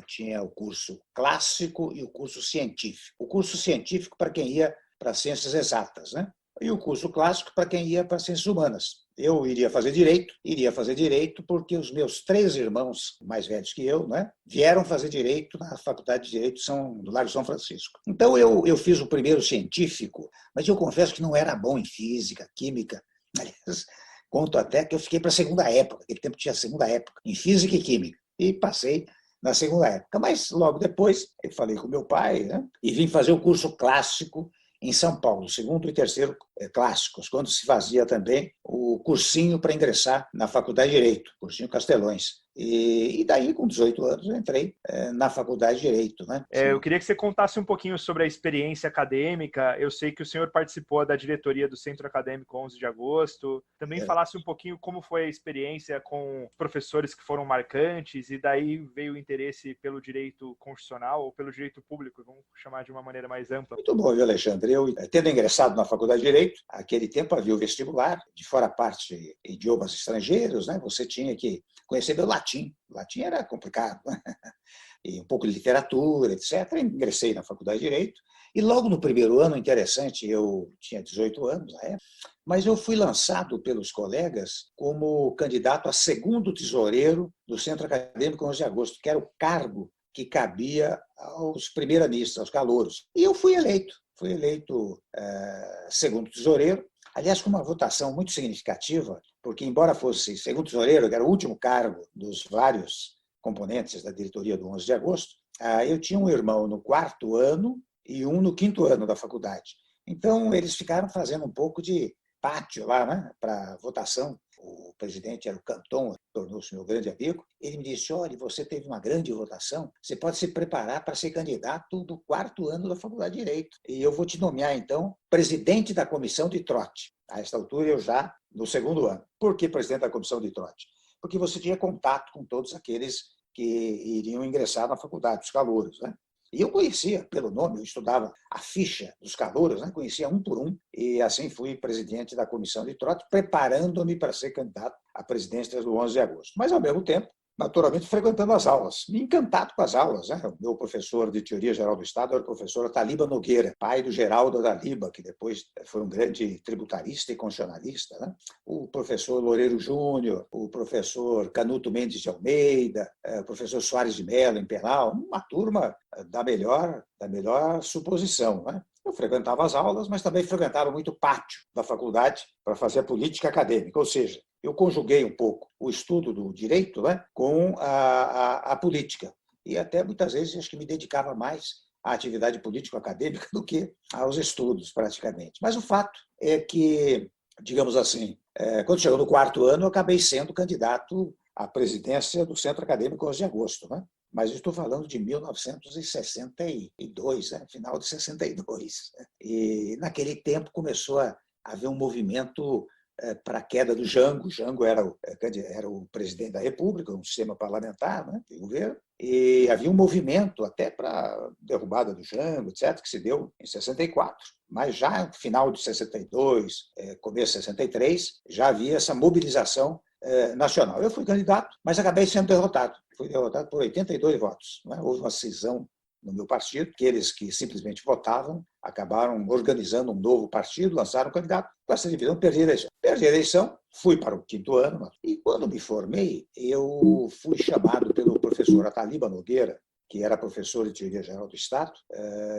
tinha o curso clássico e o curso científico. O curso científico para quem ia para ciências exatas, né? E o curso clássico para quem ia para ciências humanas. Eu iria fazer direito porque os meus 3 irmãos mais velhos que eu, né, vieram fazer direito na Faculdade de Direito do Largo São Francisco. Então eu fiz o primeiro científico, mas eu confesso que não era bom em física, química. Aliás, conto até que eu fiquei para a segunda época, aquele tempo tinha a segunda época, em física e química, e passei na segunda época. Mas logo depois eu falei com meu pai, né, e vim fazer o curso clássico em São Paulo, 2º e 3º clássicos, quando se fazia também o cursinho para ingressar na Faculdade de Direito, cursinho Castelões. E daí, com 18 anos, eu entrei na Faculdade de Direito, né? Eu queria que você contasse um pouquinho sobre a experiência acadêmica. Eu sei que o senhor participou da diretoria do Centro Acadêmico 11 de Agosto. Também falasse um pouquinho como foi a experiência com professores que foram marcantes e daí veio o interesse pelo direito constitucional ou pelo direito público, vamos chamar de uma maneira mais ampla. Muito bom, viu, Alexandre? Eu, tendo ingressado na Faculdade de Direito, naquele tempo havia o vestibular, de fora a parte idiomas estrangeiros, né? Você tinha que conhecer o latim. O latim era complicado, né? E um pouco de literatura, etc. Ingressei na Faculdade de Direito e logo no primeiro ano, interessante, eu tinha 18 anos na época, mas eu fui lançado pelos colegas como candidato a 2º tesoureiro do Centro Acadêmico 11 de Agosto, que era o cargo que cabia aos primeiristas, aos calouros. E eu fui eleito 2º tesoureiro, aliás, com uma votação muito significativa, porque, embora fosse 2º tesoureiro, que era o último cargo dos vários componentes da diretoria do 11 de agosto, eu tinha um irmão no 4º ano e um no 5º ano da faculdade. Então, eles ficaram fazendo um pouco de pátio lá, né, para votação. O presidente era o Canton, tornou-se meu grande amigo. Ele me disse, olha, você teve uma grande votação, você pode se preparar para ser candidato do 4º ano da Faculdade de Direito. E eu vou te nomear, então, presidente da comissão de trote. A esta altura, eu já no 2º ano. Por que presidente da comissão de trote? Porque você tinha contato com todos aqueles que iriam ingressar na faculdade, os calouros, né? E eu conhecia pelo nome, eu estudava a ficha dos calouros, né? Conhecia um por um, e assim fui presidente da comissão de trote, preparando-me para ser candidato à presidência do 11 de agosto. Mas, ao mesmo tempo, naturalmente, frequentando as aulas, me encantado com as aulas. Né? O meu professor de Teoria Geral do Estado era o professor Ataliba Nogueira, pai do Geraldo Ataliba, que depois foi um grande tributarista e constitucionalista. Né? O professor Loureiro Júnior, o professor Canuto Mendes de Almeida, o professor Soares de Mello, em penal, uma turma da melhor suposição. Né? Eu frequentava as aulas, mas também frequentava muito o pátio da faculdade para fazer a política acadêmica, ou seja, eu conjuguei um pouco o estudo do direito, né, com a política. E até muitas vezes acho que me dedicava mais à atividade político-acadêmica do que aos estudos, praticamente. Mas o fato é que, digamos assim, quando chegou no 4º ano, eu acabei sendo candidato à presidência do Centro Acadêmico 11 de agosto. Né? Mas eu estou falando de 1962, né? Final de 62. E naquele tempo começou a haver um movimento para a queda do Jango. Jango era o presidente da República, um sistema parlamentar, né, de governo, e havia um movimento até para a derrubada do Jango, etc., que se deu em 64. Mas já no final de 62, começo de 63, já havia essa mobilização nacional. Eu fui candidato, mas acabei sendo derrotado. Fui derrotado por 82 votos. Né? Houve uma cisão no meu partido, aqueles que simplesmente votavam acabaram organizando um novo partido, lançaram um candidato, com essa divisão perdi a eleição. Perdi a eleição, fui para o 5º ano, e quando me formei, eu fui chamado pelo professor Ataliba Nogueira, que era professor de Teoria Geral do Estado,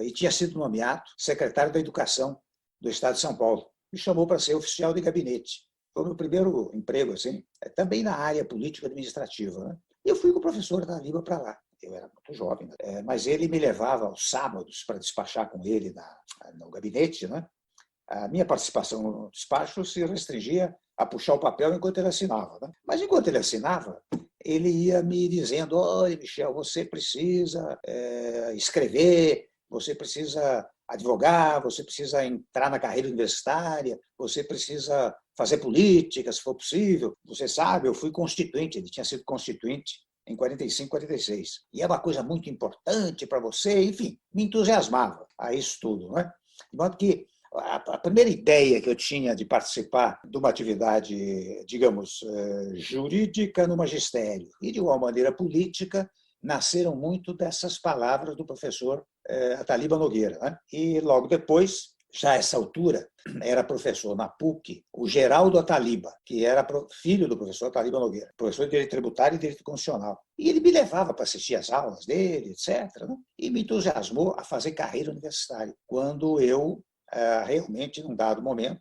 e tinha sido nomeado secretário da Educação do Estado de São Paulo. Me chamou para ser oficial de gabinete. Foi o meu primeiro emprego, assim, também na área político-administrativa. Né? E eu fui com o professor Ataliba para lá. Eu era muito jovem, né? Mas ele me levava aos sábados para despachar com ele no gabinete. Né? A minha participação no despacho se restringia a puxar o papel enquanto ele assinava. Né? Mas enquanto ele assinava, ele ia me dizendo: olha, Michel, você precisa escrever, você precisa advogar, você precisa entrar na carreira universitária, você precisa fazer política, se for possível. Você sabe, eu fui constituinte, ele tinha sido constituinte em 45, 46. E é uma coisa muito importante para você, enfim, me entusiasmava a isso tudo. Né? De modo que a primeira ideia que eu tinha de participar de uma atividade, digamos, jurídica no magistério e, de uma maneira, política, nasceram muito dessas palavras do professor Ataliba Nogueira. Né? E, logo depois, já a essa altura, era professor na PUC, o Geraldo Ataliba, que era filho do professor Ataliba Nogueira, professor de Direito Tributário e Direito Constitucional. E ele me levava para assistir às aulas dele, etc. Né? E me entusiasmou a fazer carreira universitária, quando eu, realmente, num dado momento,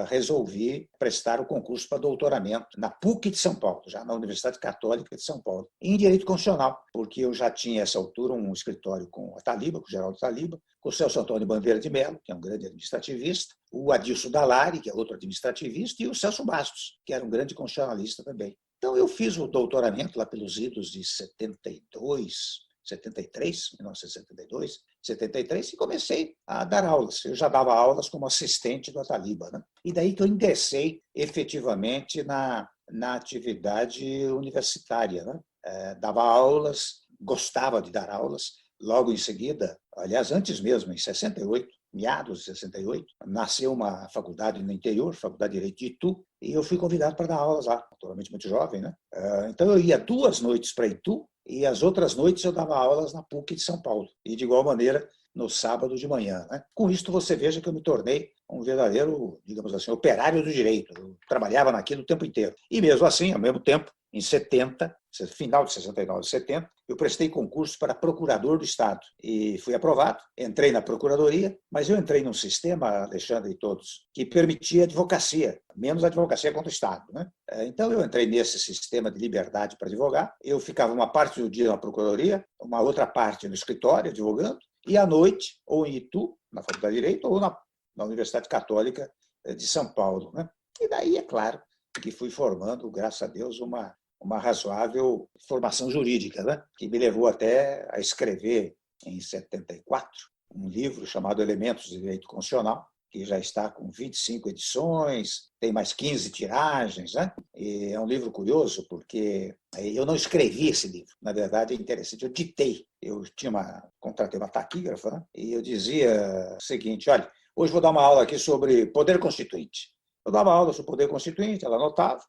resolvi prestar o concurso para doutoramento na PUC de São Paulo, já na Universidade Católica de São Paulo, em Direito Constitucional, porque eu já tinha, a essa altura, um escritório com o Ataliba, com o Geraldo Ataliba, com o Celso Antônio Bandeira de Mello, que é um grande administrativista, o Adilson Dallari, que é outro administrativista, e o Celso Bastos, que era um grande constitucionalista também. Então, eu fiz o doutoramento lá pelos idos de 1972, 73, e comecei a dar aulas. Eu já dava aulas como assistente do Ataliba. Né? E daí que eu ingressei efetivamente na atividade universitária. Né? Dava aulas, gostava de dar aulas. Logo em seguida, aliás, antes mesmo, em 68, meados de 68, nasceu uma faculdade no interior, Faculdade de Direito de Itu, e eu fui convidado para dar aulas lá, naturalmente muito jovem. Né? Então eu ia 2 noites para Itu, e as outras noites eu dava aulas na PUC de São Paulo, e de igual maneira no sábado de manhã. Né? Com isto você veja que eu me tornei um verdadeiro, digamos assim, operário do direito. Eu trabalhava naquilo o tempo inteiro. E mesmo assim, ao mesmo tempo, em 70, final de 69, 70, eu prestei concurso para procurador do Estado e fui aprovado. Entrei na procuradoria, mas eu entrei num sistema, Alexandre e todos, que permitia advocacia, menos advocacia contra o Estado. Né? Então eu entrei nesse sistema de liberdade para advogar. Eu ficava uma parte do dia na procuradoria, uma outra parte no escritório, advogando, e à noite, ou em Itu, na Faculdade de Direito, ou na Universidade Católica de São Paulo. Né? E daí, é claro, que fui formando, graças a Deus, uma razoável formação jurídica, né? Que me levou até a escrever, em 74, um livro chamado Elementos de Direito Constitucional, que já está com 25 edições, tem mais 15 tiragens, né? E é um livro curioso porque eu não escrevi esse livro. Na verdade, é interessante, eu ditei. Contratei uma taquígrafa, né? E eu dizia o seguinte, olha, hoje vou dar uma aula aqui sobre poder constituinte. Eu dava aula sobre poder constituinte, ela anotava,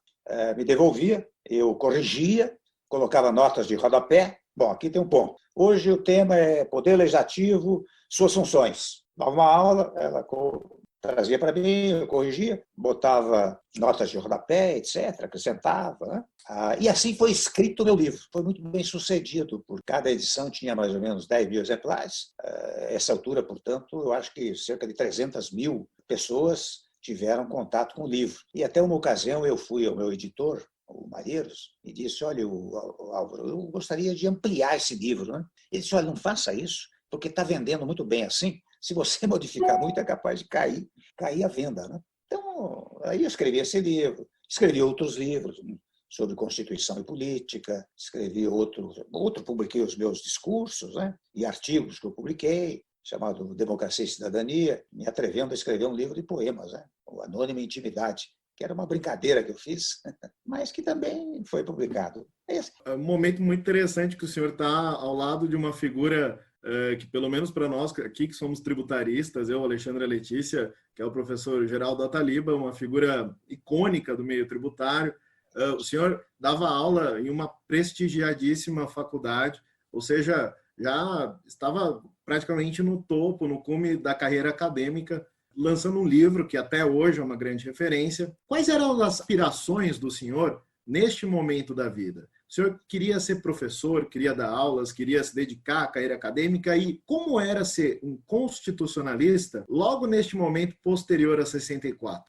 me devolvia, eu corrigia, colocava notas de rodapé. Bom, aqui tem um ponto. Hoje o tema é poder legislativo, suas funções. Dava uma aula, ela trazia para mim, eu corrigia, botava notas de rodapé, etc., acrescentava. Né? E assim foi escrito o meu livro. Foi muito bem sucedido, por cada edição tinha mais ou menos 10 mil exemplares. Essa altura, portanto, eu acho que cerca de 300 mil pessoas tiveram contato com o livro. E até uma ocasião eu fui ao meu editor, o Malheiros, e disse, olha, Álvaro, eu gostaria de ampliar esse livro. Né? Ele disse, olha, não faça isso, porque está vendendo muito bem assim. Se você modificar muito, é capaz de cair a venda. Né? Então, aí eu escrevi esse livro, escrevi outros livros sobre Constituição e Política, escrevi publiquei os meus discursos, né? E artigos que eu publiquei, chamado Democracia e Cidadania, me atrevendo a escrever um livro de poemas, né? O Anônima Intimidade, que era uma brincadeira que eu fiz, mas que também foi publicado. É um momento muito interessante que o senhor está ao lado de uma figura que, pelo menos para nós aqui que somos tributaristas, eu, Alexandre e a Letícia, que é o professor Geraldo Ataliba, uma figura icônica do meio tributário. O senhor dava aula em uma prestigiadíssima faculdade, ou seja, já estava praticamente no topo, no cume da carreira acadêmica, lançando um livro que até hoje é uma grande referência. Quais eram as aspirações do senhor neste momento da vida? O senhor queria ser professor, queria dar aulas, queria se dedicar à carreira acadêmica, e como era ser um constitucionalista logo neste momento posterior a 64?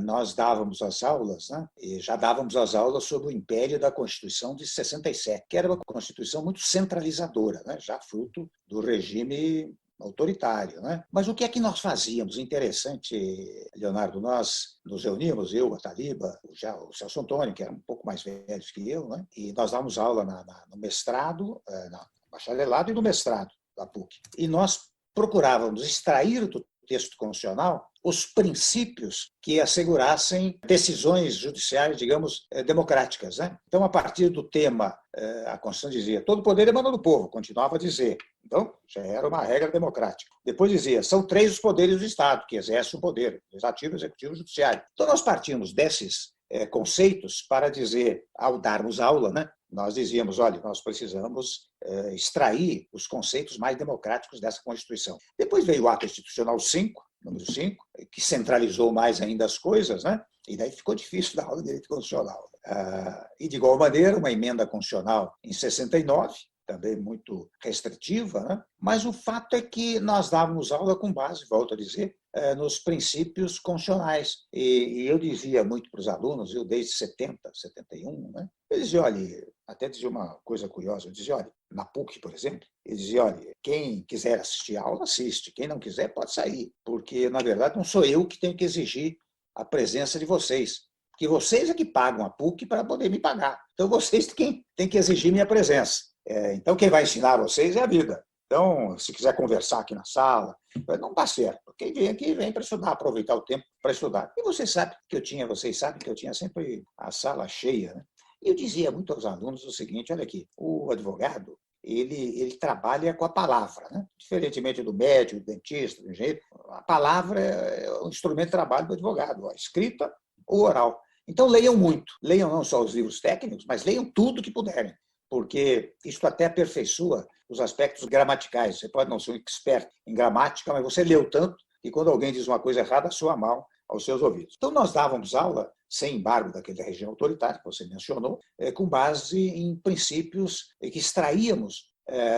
Nós dávamos as aulas, né? E já dávamos as aulas sobre o império da Constituição de 67, que era uma Constituição muito centralizadora, né? Já fruto do regime autoritário, né? Mas o que é que nós fazíamos? Interessante, Leonardo, nós nos reuníamos, eu, a Taliba, o Celso Antônio, que era um pouco mais velhos que eu, né? E nós dávamos aula no mestrado, no bacharelado e no mestrado da PUC. E nós procurávamos extrair do texto constitucional os princípios que assegurassem decisões judiciais, digamos, democráticas. Né? Então, a partir do tema, a Constituição dizia, todo poder emana do povo, continuava a dizer. Então, já era uma regra democrática. Depois dizia, são 3 os poderes do Estado que exercem o poder, legislativo, executivo e judiciário. Então, nós partimos desses conceitos para dizer, ao darmos aula, né, nós dizíamos, olha, nós precisamos extrair os conceitos mais democráticos dessa Constituição. Depois veio o Ato Institucional 5, número 5, que centralizou mais ainda as coisas, né? E daí ficou difícil dar aula de direito constitucional. E, de igual maneira, uma emenda constitucional em 69, também muito restritiva, né? Mas o fato é que nós dávamos aula com base, volto a dizer, nos princípios constitucionais. E eu dizia muito para os alunos, eu desde 70, 71, né? Eu dizia, olha, até dizia uma coisa curiosa, eu dizia, olha, na PUC, por exemplo, eu dizia, olha, quem quiser assistir a aula, assiste, quem não quiser, pode sair, porque, na verdade, não sou eu que tenho que exigir a presença de vocês, porque vocês é que pagam a PUC para poder me pagar. Então, vocês têm que exigir minha presença. Então, quem vai ensinar vocês é a vida. Então, se quiser conversar aqui na sala, não dá certo. Quem vem aqui vem para estudar, aproveitar o tempo para estudar. E vocês sabem que eu tinha sempre a sala cheia, né? E eu dizia muito aos alunos o seguinte, olha aqui, o advogado, ele trabalha com a palavra, né? Diferentemente do médico, do dentista, do engenheiro, a palavra é o instrumento de trabalho do advogado, a escrita ou oral. Então, leiam muito. Leiam não só os livros técnicos, mas leiam tudo que puderem, porque isso até aperfeiçoa os aspectos gramaticais. Você pode não ser um expert em gramática, mas você leu tanto que quando alguém diz uma coisa errada, soa mal aos seus ouvidos. Então, nós dávamos aula, sem embargo daquele regime autoritário que você mencionou, com base em princípios que extraíamos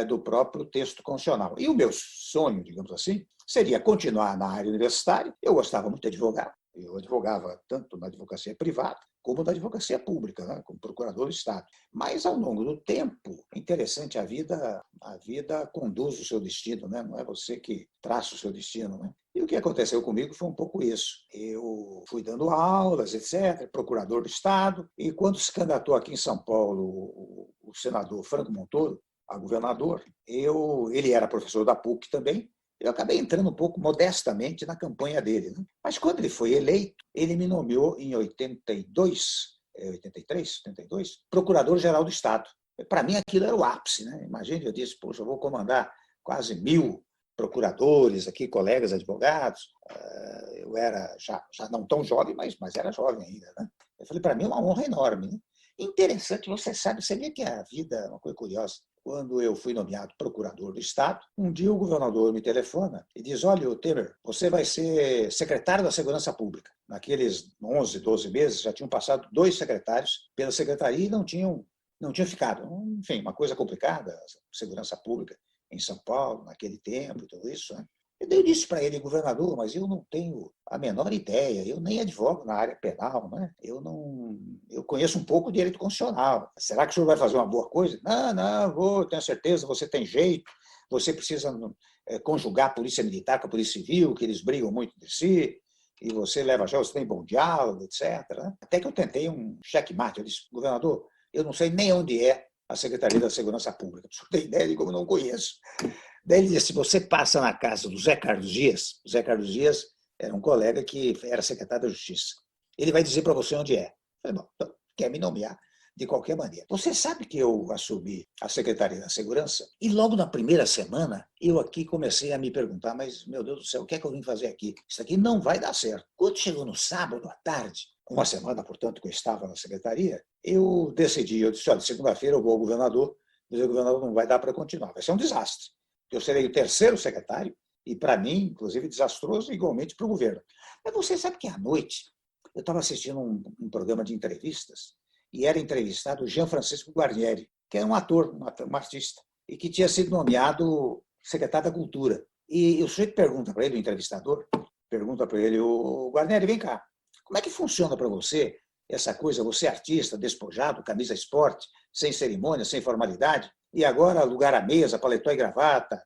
do próprio texto constitucional. E o meu sonho, digamos assim, seria continuar na área universitária. Eu gostava muito de advogar. Eu advogava tanto na advocacia privada como na advocacia pública, né, como procurador do Estado. Mas, ao longo do tempo, é interessante, a vida conduz o seu destino, né? Não é você que traça o seu destino. Né? E o que aconteceu comigo foi um pouco isso. Eu fui dando aulas, etc., procurador do Estado, e quando se candidatou aqui em São Paulo o senador Franco Montoro a governador, ele era professor da PUC também, Eu acabei entrando um pouco modestamente na campanha dele, né? Mas quando ele foi eleito, ele me nomeou em 82, procurador-geral do Estado. Para mim, aquilo era o ápice, né? Imagina, eu disse, poxa, eu vou comandar quase 1.000 procuradores aqui, colegas advogados. Eu era já não tão jovem, mas era jovem ainda, né? Eu falei, para mim é uma honra enorme, né? Interessante, você vê que a vida é uma coisa curiosa. Quando eu fui nomeado procurador do Estado, um dia o governador me telefona e diz, olha, Temer, você vai ser secretário da Segurança Pública. Naqueles 11, 12 meses, já tinham passado 2 secretários pela secretaria e não tinham ficado. Enfim, uma coisa complicada, segurança pública em São Paulo, naquele tempo e tudo isso, né? Eu disse para ele, governador, mas eu não tenho a menor ideia, eu nem advogo na área penal, né? Eu conheço um pouco de direito constitucional. Será que o senhor vai fazer uma boa coisa? Não, vou, tenho certeza, você tem jeito, você precisa conjugar a polícia militar com a polícia civil, que eles brigam muito entre si, e você leva já, você tem bom diálogo, etc. Né? Até que eu tentei um checkmate, eu disse, governador, eu não sei nem onde é a Secretaria da Segurança Pública, o senhor tem ideia de como eu não conheço. Daí ele disse, você passa na casa do Zé Carlos Dias, o Zé Carlos Dias era um colega que era secretário da Justiça. Ele vai dizer para você onde é. Eu falei, bom, então, quer me nomear de qualquer maneira. Você sabe que eu assumi a Secretaria da Segurança e logo na primeira semana eu aqui comecei a me perguntar, mas, meu Deus do céu, o que é que eu vim fazer aqui? Isso aqui não vai dar certo. Quando chegou no sábado à tarde, uma semana, portanto, que eu estava na secretaria, eu disse, olha, segunda-feira eu vou ao governador, mas o governador não vai dar para continuar, vai ser um desastre. Eu serei o terceiro secretário e, para mim, inclusive, desastroso, igualmente para o governo. Mas você sabe que à noite eu estava assistindo um programa de entrevistas e era entrevistado o Jean Francisco Guarnieri, que é um ator, um artista, e que tinha sido nomeado secretário da Cultura. E o sujeito pergunta para ele, o entrevistador, pergunta para ele, o Guarnieri, vem cá, como é que funciona para você essa coisa, você artista, despojado, camisa esporte, sem cerimônia, sem formalidade, e agora lugar à mesa, paletó e gravata,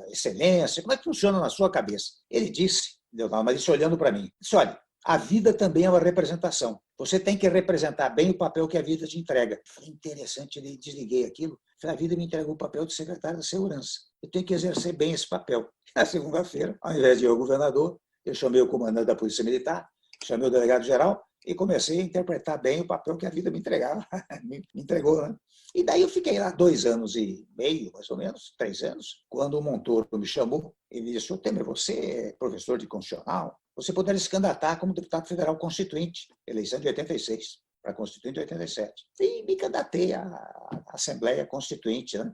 excelência, como é que funciona na sua cabeça? Ele disse, mas disse olhando para mim, disse, olha, a vida também é uma representação. Você tem que representar bem o papel que a vida te entrega. Foi interessante, ele desliguei aquilo. A vida me entregou o papel de secretário da Segurança. Eu tenho que exercer bem esse papel. Na segunda-feira, ao invés de ir ao governador, eu chamei o comandante da Polícia Militar, chamei o delegado-geral e comecei a interpretar bem o papel que a vida me entregava. me entregou, né? E daí eu fiquei lá 2 anos e meio, mais ou menos, 3 anos, quando o Montoro me chamou, ele disse, Temer, você é professor de constitucional, você poderia se candidatar como deputado federal constituinte, eleição de 86, para constituinte de 87. E me candidatei à Assembleia Constituinte. Né?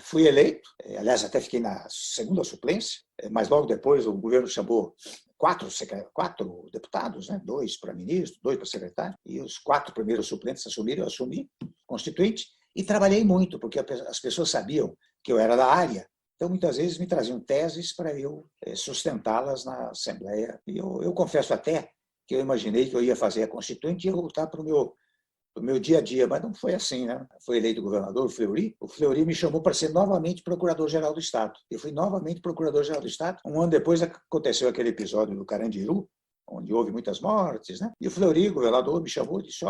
Fui eleito, aliás, até fiquei na segunda suplência, mas logo depois o governo chamou 4 deputados, né? 2 para ministro, 2 para secretário, e os 4 primeiros suplentes assumiram, eu assumi constituinte, e trabalhei muito, porque as pessoas sabiam que eu era da área, então muitas vezes me traziam teses para eu sustentá-las na Assembleia. E eu confesso até que eu imaginei que eu ia fazer a Constituinte e ia voltar para o meu dia a dia, mas não foi assim, né? Foi eleito governador, o Fleury me chamou para ser novamente procurador-geral do Estado. Eu fui novamente procurador-geral do Estado. 1 ano depois aconteceu aquele episódio do Carandiru, onde houve muitas mortes, né? E o Fleury, governador, me chamou e disse,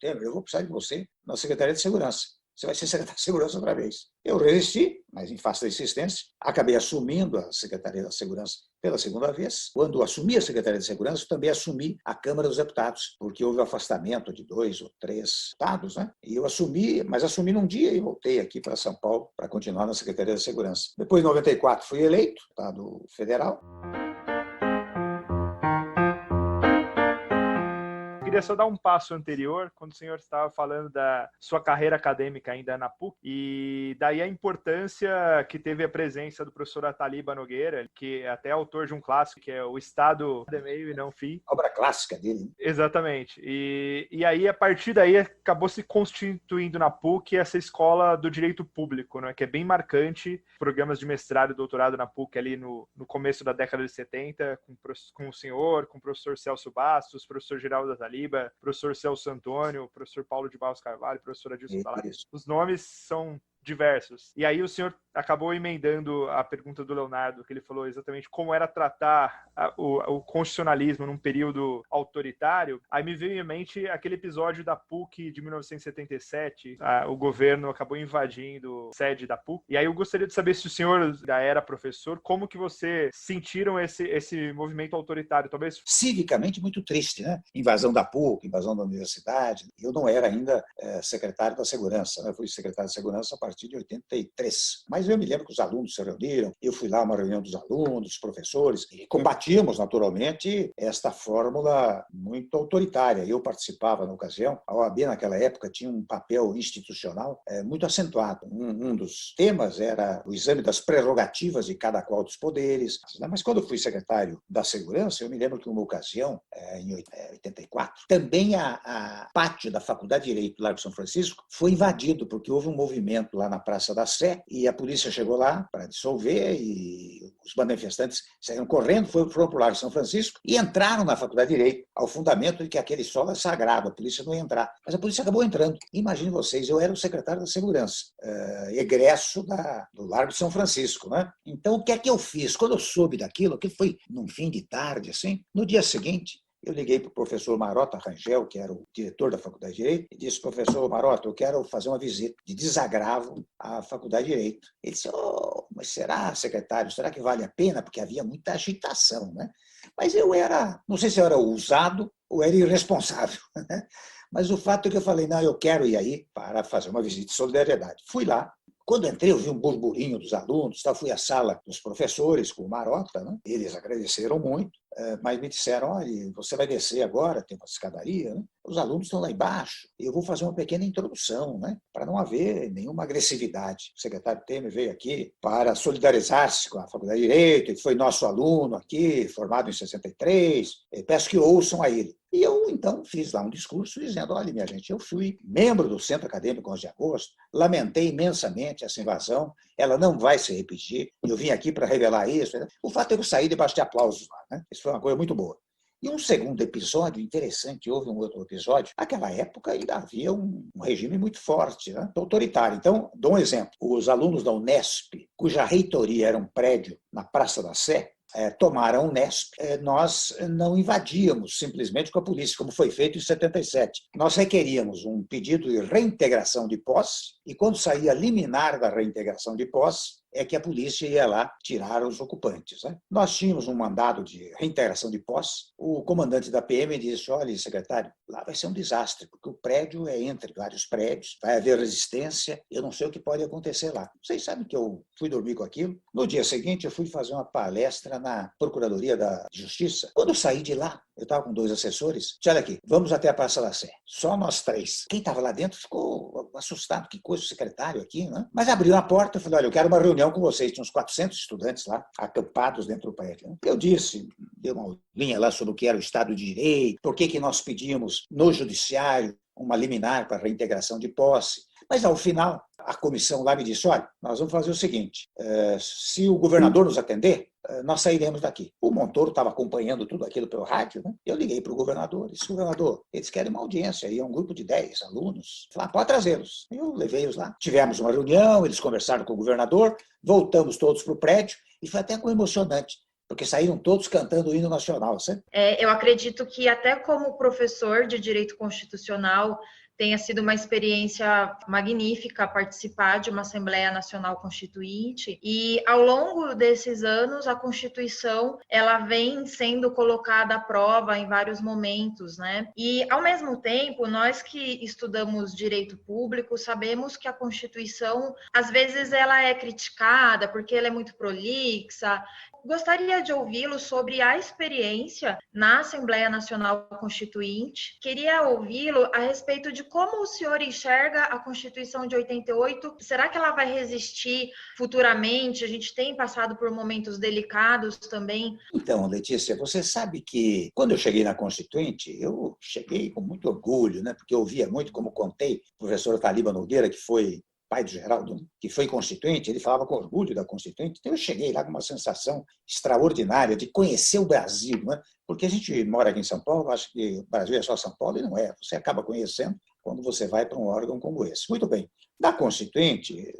Temer, eu vou precisar de você na Secretaria de Segurança. Você vai ser secretário de Segurança outra vez. Eu resisti, mas em face da insistência, acabei assumindo a Secretaria da Segurança pela segunda vez. Quando assumi a Secretaria de Segurança, eu também assumi a Câmara dos Deputados, porque houve o afastamento de 2 ou 3 deputados, né? E eu assumi, mas assumi num dia e voltei aqui para São Paulo para continuar na Secretaria da Segurança. Depois, em 94, fui eleito, deputado federal. Queria só dar um passo anterior, quando o senhor estava falando da sua carreira acadêmica ainda na PUC, e daí a importância que teve a presença do professor Ataliba Nogueira, que é até autor de um clássico, que é O Estado de Meio e Não Fim. Obra clássica dele. Exatamente. E aí, a partir daí, acabou se constituindo na PUC essa escola do direito público, né, que é bem marcante. Programas de mestrado e doutorado na PUC ali no começo da década de 70, com o senhor, com o professor Celso Bastos, professor Geraldo Ataliba, professor Celso Antônio, professor Paulo de Barros Carvalho, professor Adilson Salari. Os nomes são diversos. E aí o senhor acabou emendando a pergunta do Leonardo, que ele falou exatamente como era tratar o constitucionalismo num período autoritário. Aí me veio em mente aquele episódio da PUC de 1977, o governo acabou invadindo a sede da PUC. E aí eu gostaria de saber se o senhor já era professor, como que você sentiram esse movimento autoritário? Talvez civicamente muito triste, né? Invasão da PUC, invasão da universidade. Eu não era ainda secretário da Segurança, né? Eu fui secretário de Segurança a partir de 83. Mas eu me lembro que os alunos se reuniram, eu fui lá a uma reunião dos alunos, dos professores, e combatíamos naturalmente esta fórmula muito autoritária. Eu participava na ocasião, a OAB naquela época tinha um papel institucional muito acentuado. Um dos temas era o exame das prerrogativas de cada qual dos poderes. Mas quando eu fui secretário da Segurança, eu me lembro que uma ocasião, em 84, também a pátio da Faculdade de Direito do Largo São Francisco foi invadido, porque houve um movimento lá na Praça da Sé e a polícia chegou lá para dissolver e os manifestantes saíram correndo, foram para o Largo São Francisco e entraram na Faculdade de Direito, ao fundamento de que aquele solo é sagrado, a polícia não ia entrar. Mas a polícia acabou entrando. Imagine vocês, eu era o secretário da Segurança, egresso do Largo São Francisco, né? Então, o que é que eu fiz? Quando eu soube daquilo, que foi num fim de tarde, assim, no dia seguinte, eu liguei para o professor Marota Rangel, que era o diretor da Faculdade de Direito, e disse: professor Marota, eu quero fazer uma visita de desagravo à Faculdade de Direito. Ele disse: mas será, secretário, será que vale a pena? Porque havia muita agitação, né? Mas eu era, não sei se eu era ousado ou era irresponsável, né? Mas o fato é que eu falei: não, eu quero ir aí para fazer uma visita de solidariedade. Fui lá. Quando entrei, eu vi um burburinho dos alunos, fui à sala dos professores com o Marota, né? Eles agradeceram muito, mas me disseram: olha, você vai descer agora, tem uma escadaria, né? Os alunos estão lá embaixo, eu vou fazer uma pequena introdução, né? Para não haver nenhuma agressividade. O secretário Temer veio aqui para solidarizar-se com a Faculdade de Direito, ele foi nosso aluno aqui, formado em 63, peço que ouçam a ele. E eu, então, fiz lá um discurso dizendo: olha, minha gente, eu fui membro do Centro Acadêmico 11 de Agosto, lamentei imensamente essa invasão, ela não vai se repetir, eu vim aqui para revelar isso. O fato é que eu saí debaixo de aplausos lá, né? Isso foi uma coisa muito boa. E um segundo episódio interessante, houve um outro episódio, naquela época ainda havia um regime muito forte, né? Autoritário. Então, dou um exemplo, os alunos da Unesp, cuja reitoria era um prédio na Praça da Sé, tomaram a Unesp, nós não invadíamos simplesmente com a polícia, como foi feito em 77. Nós requeríamos um pedido de reintegração de posse e, quando saía liminar da reintegração de posse, é que a polícia ia lá tirar os ocupantes, né? Nós tínhamos um mandado de reintegração de posse. O comandante da PM disse: olha, secretário, lá vai ser um desastre, porque o prédio é entre vários prédios, vai haver resistência, eu não sei o que pode acontecer lá. Vocês sabem que eu fui dormir com aquilo. No dia seguinte, eu fui fazer uma palestra na Procuradoria da Justiça. Quando eu saí de lá, eu estava com 2 assessores. Disse: olha aqui, vamos até a Praça da Sé. Só nós 3. Quem estava lá dentro ficou assustado. Que coisa, o secretário aqui, né? Mas abriu a porta e falou: olha, eu quero uma reunião com vocês. Tinha uns 400 estudantes lá, acampados dentro do prédio. Eu disse, dei uma linha lá sobre o que era o Estado de Direito, por que nós pedimos no Judiciário uma liminar para a reintegração de posse. Mas, ao final, a comissão lá me disse: olha, nós vamos fazer o seguinte, se o governador nos atender, nós sairemos daqui. O Montoro estava acompanhando tudo aquilo pelo rádio, né? Eu liguei para o governador, disse: governador, eles querem uma audiência, aí é um grupo de 10 alunos. Falei: pode trazê-los. Eu levei-os lá. Tivemos uma reunião, eles conversaram com o governador, voltamos todos para o prédio, e foi até emocionante, porque saíram todos cantando o hino nacional, sabe? Eu acredito que até como professor de Direito Constitucional tenha sido uma experiência magnífica participar de uma Assembleia Nacional Constituinte, e ao longo desses anos a Constituição ela vem sendo colocada à prova em vários momentos, né? E ao mesmo tempo, nós que estudamos direito público sabemos que a Constituição às vezes ela é criticada porque ela é muito prolixa. Gostaria de ouvi-lo sobre a experiência na Assembleia Nacional Constituinte. Queria ouvi-lo a respeito de como o senhor enxerga a Constituição de 88. Será que ela vai resistir futuramente? A gente tem passado por momentos delicados também. Então, Letícia, você sabe que quando eu cheguei na Constituinte, eu cheguei com muito orgulho, né? Porque eu ouvia muito, como contei, o professor Taliba Nogueira, que foi pai do Geraldo, que foi constituinte, ele falava com orgulho da Constituinte. Então eu cheguei lá com uma sensação extraordinária de conhecer o Brasil, né? Porque a gente mora aqui em São Paulo, acha que o Brasil é só São Paulo, e não é. Você acaba conhecendo quando você vai para um órgão como esse. Muito bem. Na Constituinte,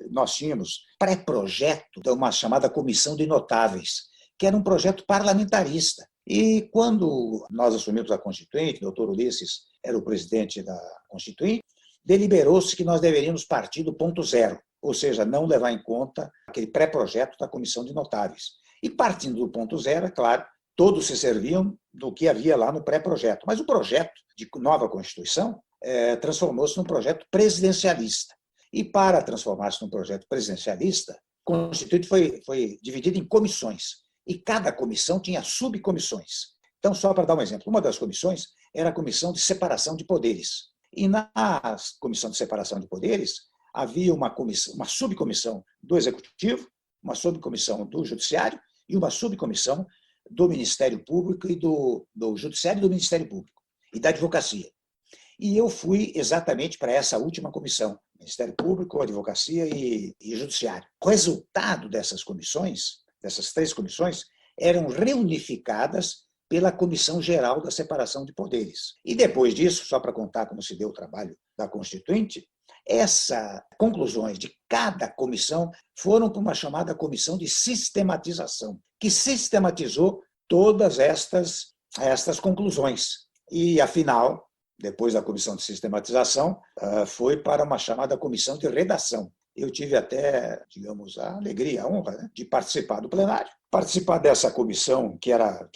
nós tínhamos pré-projeto de uma chamada Comissão de Notáveis, que era um projeto parlamentarista. E quando nós assumimos a Constituinte, o doutor Ulisses era o presidente da Constituinte, deliberou-se que nós deveríamos partir do ponto zero, ou seja, não levar em conta aquele pré-projeto da Comissão de Notáveis. E partindo do ponto zero, é claro, todos se serviam do que havia lá no pré-projeto. Mas o projeto de nova Constituição transformou-se num projeto presidencialista. E para transformar-se num projeto presidencialista, a Constituinte foi dividida em comissões. E cada comissão tinha subcomissões. Então, só para dar um exemplo, uma das comissões era a Comissão de Separação de Poderes. E na Comissão de Separação de Poderes havia uma subcomissão do Executivo, uma subcomissão do Judiciário e uma subcomissão do Ministério Público e do Judiciário e do Ministério Público e da Advocacia. E eu fui exatamente para essa última comissão, Ministério Público, Advocacia e Judiciário. O resultado dessas comissões, dessas 3 comissões, eram reunificadas pela Comissão Geral da Separação de Poderes. E depois disso, só para contar como se deu o trabalho da Constituinte, essas conclusões de cada comissão foram para uma chamada Comissão de Sistematização, que sistematizou todas estas conclusões. E, afinal, depois da Comissão de Sistematização, foi para uma chamada Comissão de Redação. Eu tive até, digamos, a alegria, a honra, né, de participar do plenário. Participar dessa comissão que era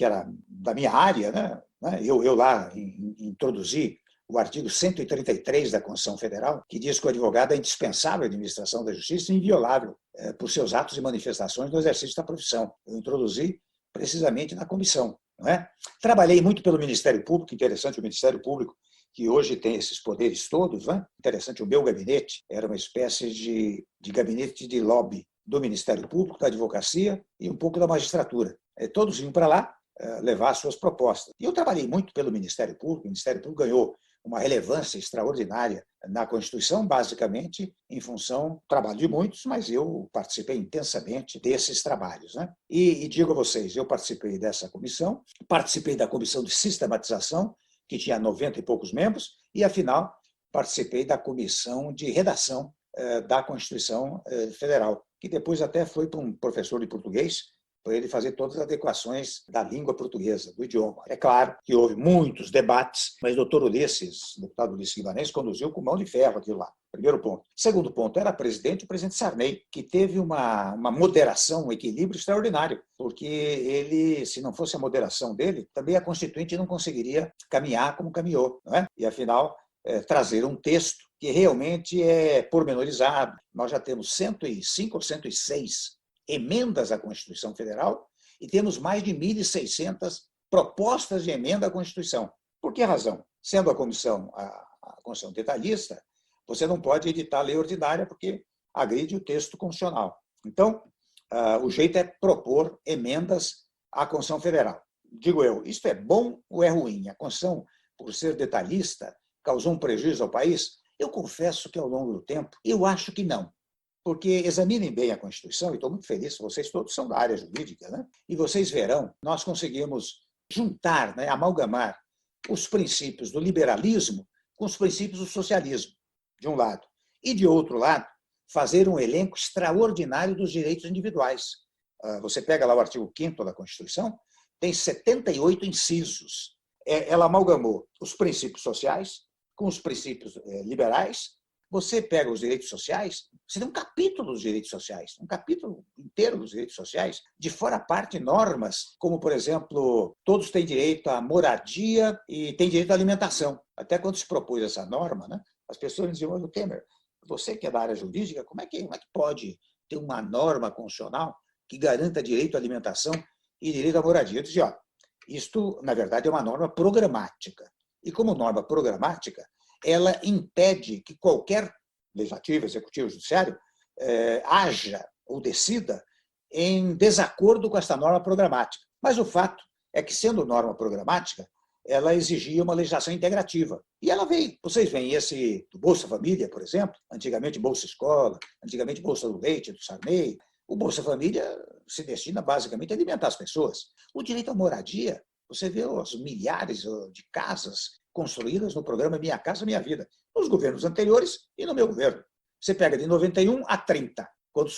da minha área, né? Eu lá introduzi o artigo 133 da Constituição Federal, que diz que o advogado é indispensável à administração da justiça e inviolável por seus atos e manifestações no exercício da profissão. Eu introduzi precisamente na comissão. Não é? Trabalhei muito pelo Ministério Público, interessante o Ministério Público, que hoje tem esses poderes todos. Né? Interessante, o meu gabinete era uma espécie de gabinete de lobby do Ministério Público, da Advocacia e um pouco da magistratura. Todos iam para lá levar as suas propostas. E eu trabalhei muito pelo Ministério Público. O Ministério Público ganhou uma relevância extraordinária na Constituição, basicamente em função do trabalho de muitos, mas eu participei intensamente desses trabalhos. Né? E digo a vocês, eu participei dessa comissão, participei da Comissão de Sistematização, que tinha 90 e poucos membros, e, afinal, participei da Comissão de Redação da Constituição Federal, que depois até foi para um professor de português, para ele fazer todas as adequações da língua portuguesa, do idioma. É claro que houve muitos debates, mas o doutor Ulisses, o deputado Ulisses Guimarães, conduziu com mão de ferro aquilo lá. Primeiro ponto. Segundo ponto, era o presidente Sarney, que teve uma moderação, um equilíbrio extraordinário, porque ele, se não fosse a moderação dele, também a Constituinte não conseguiria caminhar como caminhou. Não é? E, afinal, trazer um texto que realmente é pormenorizado. Nós já temos 105 ou 106 emendas à Constituição Federal e temos mais de 1.600 propostas de emenda à Constituição. Por que razão? Sendo a Constituição detalhista, você não pode editar a lei ordinária porque agride o texto constitucional. Então, o jeito é propor emendas à Constituição Federal. Digo eu, isto é bom ou é ruim? A Constituição, por ser detalhista, causou um prejuízo ao país? Eu confesso que, ao longo do tempo, eu acho que não. Porque examinem bem a Constituição, e estou muito feliz, vocês todos são da área jurídica, né? E vocês verão, nós conseguimos juntar, né, amalgamar os princípios do liberalismo com os princípios do socialismo, de um lado. E, de outro lado, fazer um elenco extraordinário dos direitos individuais. Você pega lá o artigo 5º da Constituição, tem 78 incisos. Ela amalgamou os princípios sociais com os princípios liberais. Você pega os direitos sociais, você tem um capítulo dos direitos sociais, um capítulo inteiro dos direitos sociais, de fora parte normas, como, por exemplo, todos têm direito à moradia e têm direito à alimentação. Até quando se propôs essa norma, né, as pessoas diziam, olha, Temer, você que é da área jurídica, como é que pode ter uma norma constitucional que garanta direito à alimentação e direito à moradia? Eu dizia, ó, isto, na verdade, é uma norma programática. E como norma programática, ela impede que qualquer legislativo, executivo, judiciário haja ou decida em desacordo com esta norma programática. Mas o fato é que, sendo norma programática, ela exigia uma legislação integrativa. E ela veio. Vocês veem esse do Bolsa Família, por exemplo, antigamente Bolsa Escola, antigamente Bolsa do Leite, do Sarney. O Bolsa Família se destina basicamente a alimentar as pessoas. O direito à moradia, você vê os milhares de casas construídas no programa Minha Casa Minha Vida, nos governos anteriores e no meu governo. Você pega de 91 a 30, quando